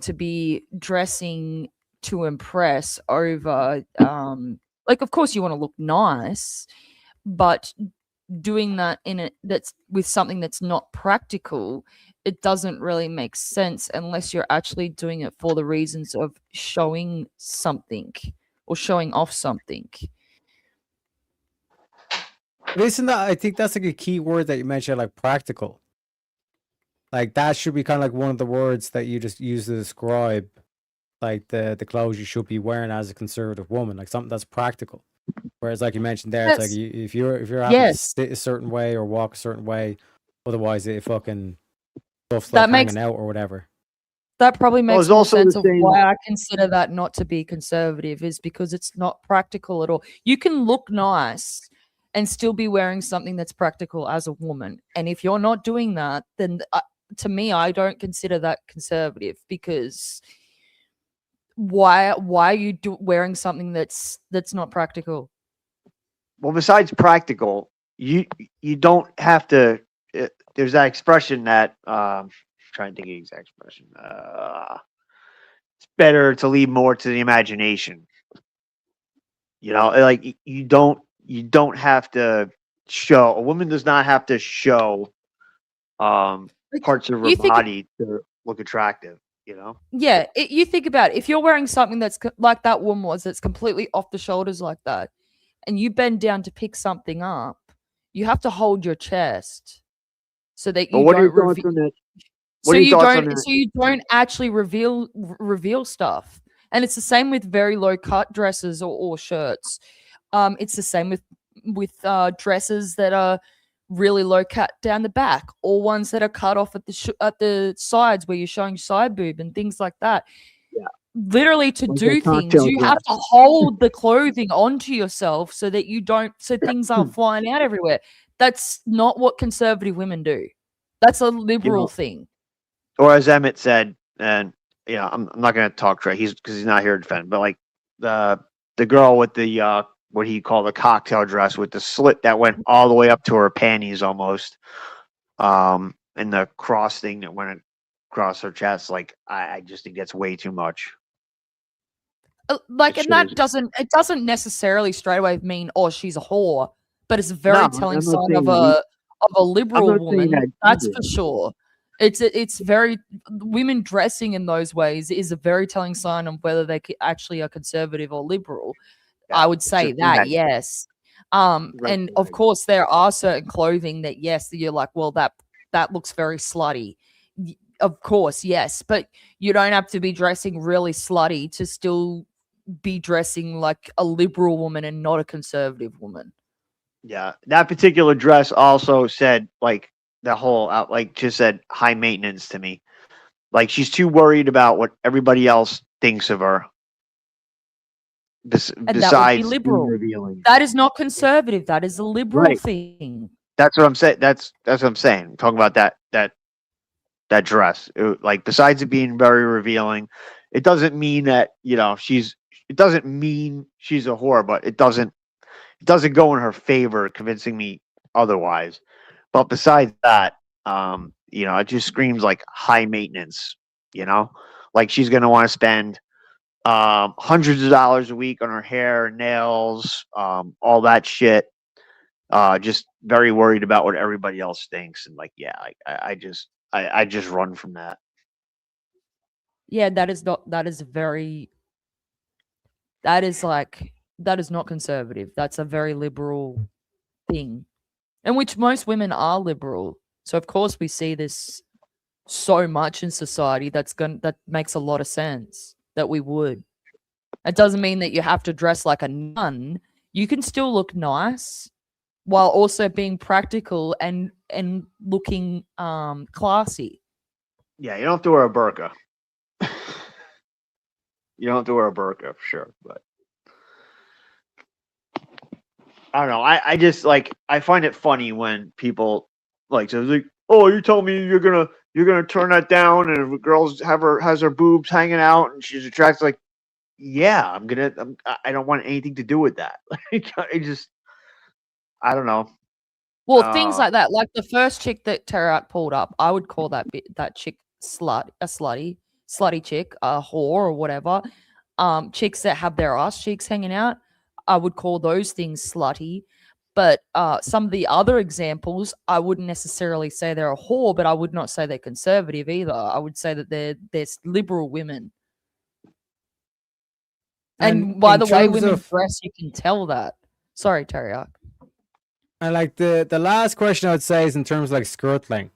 to be dressing to impress over like, of course you want to look nice, but doing that that's with something that's not practical, it doesn't really make sense unless you're actually doing it for the reasons of showing something or showing off something. Isn't that, I think that's like a key word that you mentioned, like practical. Like that should be kind of like one of the words that you just use to describe like the clothes you should be wearing as a conservative woman, like something that's practical. Whereas, like you mentioned there, it's like if you're having to sit a certain way or walk a certain way, otherwise it fucking stuff's like hanging out or whatever. That probably makes more sense of why I consider that not to be conservative, is because it's not practical at all. You can look nice and still be wearing something that's practical as a woman, and if you're not doing that, then to me, I don't consider that conservative, because why are you wearing something that's not practical? Well, besides practical, you don't have to. There's that expression that I'm trying to think of the exact expression. It's better to leave more to the imagination. Like you don't you don't have to show. A woman does not have to show parts of her you think- body to look attractive. You know? Yeah, you think about it. If you're wearing something that's like that woman was, that's completely off the shoulders like that, and you bend down to pick something up, you have to hold your chest so that you What are your don't thoughts reveal. on that? So What are your you thoughts on don't. that? So you don't actually reveal stuff, and it's the same with very low cut dresses or shirts. It's the same with dresses that are really low cut down the back, or ones that are cut off at the sides where you're showing side boob and things like that. Yeah. Literally, to Like do a things, cocktail you dress. have to hold the clothing onto yourself so that you don't, so things aren't flying out everywhere. That's not what conservative women do. That's a liberal thing. Or as Emmett said, and I'm not going to talk to he's because he's not here to defend, but like the girl with the what he called a cocktail dress with the slit that went all the way up to her panties almost, and the cross thing that went across her chest. Like I just think that's way too much. Like, and that doesn't necessarily straight away mean, oh, she's a whore, but it's a very telling sign of a liberal woman. That's for sure. It's very, women dressing in those ways is a very telling sign of whether they actually are conservative or liberal. I would say that, yes. And of course there are certain clothing that, yes, that you're like, well, that looks very slutty. Of course, yes, but you don't have to be dressing really slutty to still be dressing like a liberal woman and not a conservative woman. Yeah, that particular dress also said like the whole like just said high maintenance to me. Like she's too worried about what everybody else thinks of her. And besides that would be liberal. revealing. That is not conservative. That is a liberal Right. thing. That's what I'm saying. That's what I'm saying. I'm talking about that dress. Like besides it being very revealing, it doesn't mean that it doesn't mean she's a whore, but it doesn't go in her favor, convincing me otherwise. But besides that, it just screams like high maintenance. Like she's gonna want to spend hundreds of dollars a week on her hair, nails, all that shit. Just very worried about what everybody else thinks, and I just run from that. Yeah, that is not conservative. That's a very liberal thing. And which most women are liberal. So of course we see this so much in society that makes a lot of sense that we would. It doesn't mean that you have to dress like a nun. You can still look nice while also being practical and looking classy. Yeah, you don't have to wear a burqa. You don't have to wear a burqa for sure, but I don't know. I just I find it funny when people so oh, you told me you're gonna turn that down, and if a girl has her boobs hanging out and she's attracted, like, yeah, I don't want anything to do with that. I don't know. Well, things like that, like the first chick that Terrat pulled up, I would call that chick slutty chick, a whore or whatever. Chicks that have their ass cheeks hanging out, I would call those things slutty. But some of the other examples, I wouldn't necessarily say they're a whore, but I would not say they're conservative either. I would say that they're liberal women. And by the way women dress, you can tell that. Sorry, Teriak. And like the last question I would say is in terms of like skirt length.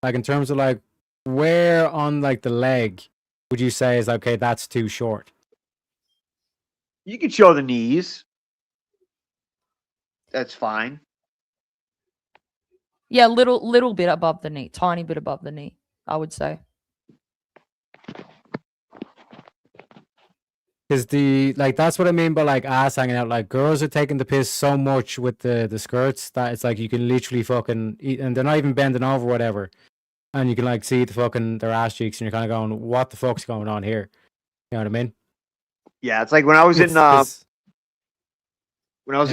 Like in terms of like where on like the leg would you say is okay, that's too short? You can show the knees. That's fine. Yeah, little bit above the knee, tiny bit above the knee, I would say. Because that's what I mean by like ass hanging out. Like girls are taking the piss so much with the skirts that it's like you can literally fucking eat, and they're not even bending over, whatever, and you can like see their ass cheeks, and you're kind of going, "What the fuck's going on here?" You know what I mean? Yeah, it's like when I was in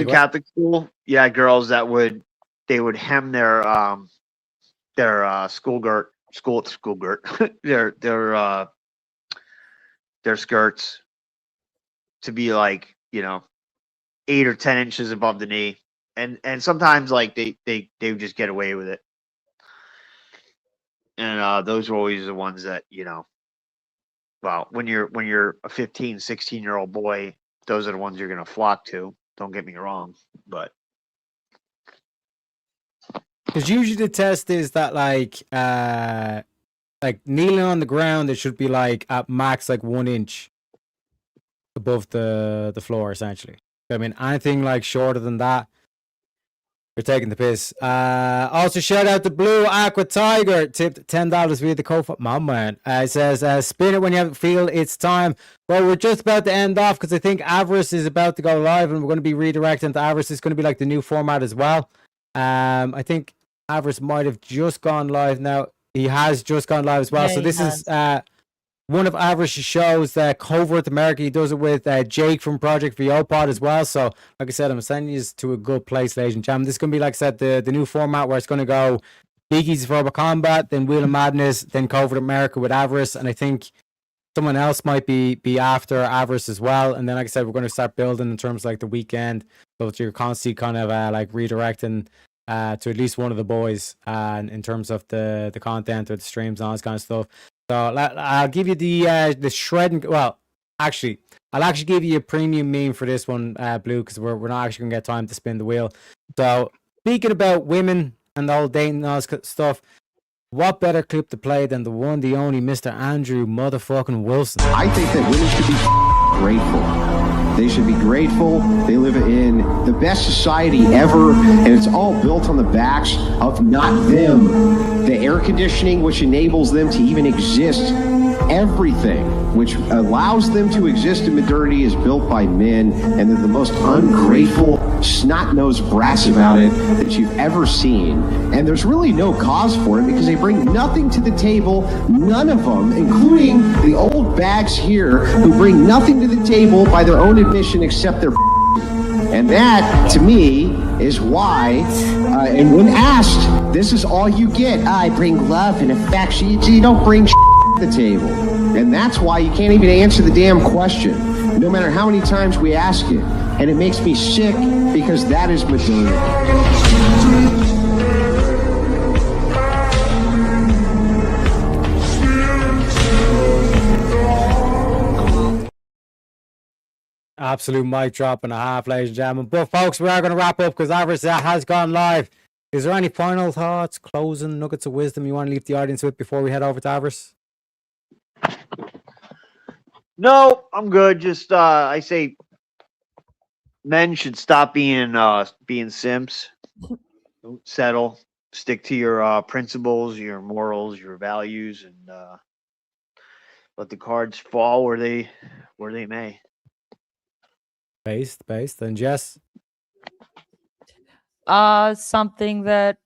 Catholic school. Yeah, girls that would hem their school skirt, their skirts to be like, 8 or 10 inches above the knee, and sometimes like they just get away with it. And those are always the ones that, you know, well, when you're a 15, 16-year-old boy, those are the ones you're going to flock to. Don't get me wrong, but because usually the test is that like kneeling on the ground, it should be like at max like 1 inch above the floor, essentially. I mean, anything like shorter than that, you're taking the piss. Also, shout out to Blue Aqua Tiger, tipped $10 via the code. My man, it says, spin it when you feel it's time. Well, we're just about to end off because I think Avarice is about to go live, and we're going to be redirecting to Avarice. It's going to be like the new format as well. I think Avarice might have just gone live now. He has just gone live as well. Yeah, so this is one of Avarice's shows, Covert America. He does it with Jake from Project VOPod as well. So, like I said, I'm sending you to a good place, ladies and gentlemen. This is going to be, like I said, the new format where it's going to go Big Easy Verbal Combat, then Wheel of Madness, then Covert America with Avarice. And I think someone else might be after Avarice as well. And then, like I said, we're going to start building in terms of like the weekend. So you're constantly kind of like redirecting to at least one of the boys in terms of the content or the streams and all this kind of stuff. So I'll give you the shredding. Well, actually, I'll actually give you a premium meme for this one, Blue, because we're not actually gonna get time to spin the wheel. So speaking about women and the whole dating and all this stuff, what better clip to play than the one, the only Mr. Andrew motherfucking Wilson? I think that women should be grateful. They should be grateful. They live in the best society ever, and it's all built on the backs of not them. The air conditioning, which enables them to even exist. Everything which allows them to exist in modernity is built by men, and they're the most ungrateful, snot-nosed brats about it that you've ever seen. And there's really no cause for it because they bring nothing to the table, none of them, including the old bags here who bring nothing to the table by their own admission except their and that, to me, is why, and when asked, this is all you get. I bring love and affection. You don't bring to the table. And that's why you can't even answer the damn question, no matter how many times we ask it. And it makes me sick because that is modernity. Absolute mic drop and a half, ladies and gentlemen. But folks, we are going to wrap up because Avarice has gone live. Is there any final thoughts, closing nuggets of wisdom you want to leave the audience with before we head over to Avarice? No, I'm good. Just I say men should stop being simps. Don't settle. Stick to your principles, your morals, your values, and let the cards fall where they may. Based. And Jess? Something that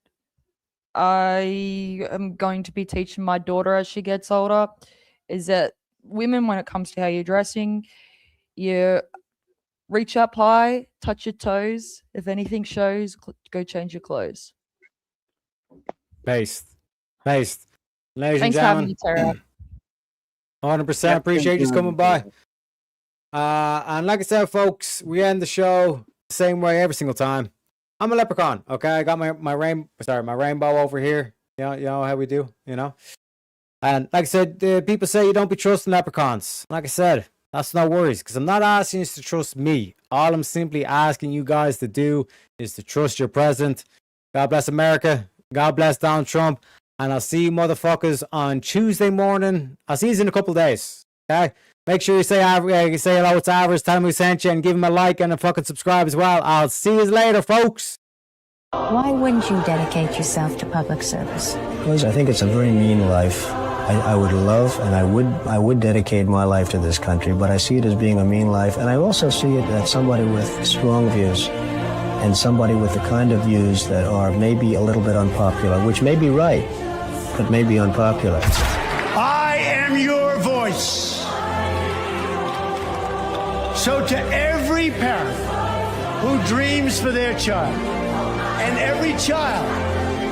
I am going to be teaching my daughter as she gets older is that women, when it comes to how you're dressing, you reach up high, touch your toes. If anything shows, go change your clothes. Based. Ladies and Thanks for having me, Tara. 100%. Appreciate you coming by. And like I said, folks, we end the show the same way every single time. I'm a leprechaun, okay? I got my rainbow over here. You know how we do, you know? And like I said, people say you don't be trusting leprechauns. Like I said, that's no worries, because I'm not asking you to trust me. All I'm simply asking you guys to do is to trust your president. God bless America. God bless Donald Trump. And I'll see you motherfuckers on Tuesday morning. I'll see you in a couple of days, okay? Make sure you say hello to Avarice, tell him we sent you, and give him a like and a fucking subscribe as well. I'll see you later, folks. Why wouldn't you dedicate yourself to public service? Because I think it's a very mean life. I would love and I would dedicate my life to this country, but I see it as being a mean life, and I also see it as somebody with strong views and somebody with the kind of views that are maybe a little bit unpopular, which may be right, but may be unpopular. I am your voice. So to every parent who dreams for their child, and every child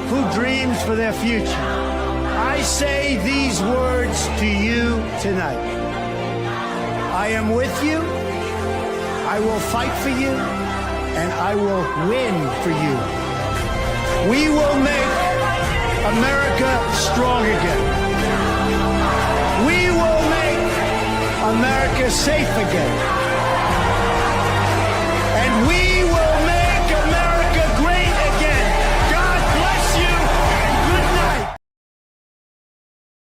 who dreams for their future, I say these words to you tonight. I am with you. I will fight for you. and I will win for you. We will make America strong again. We will make America safe again. And we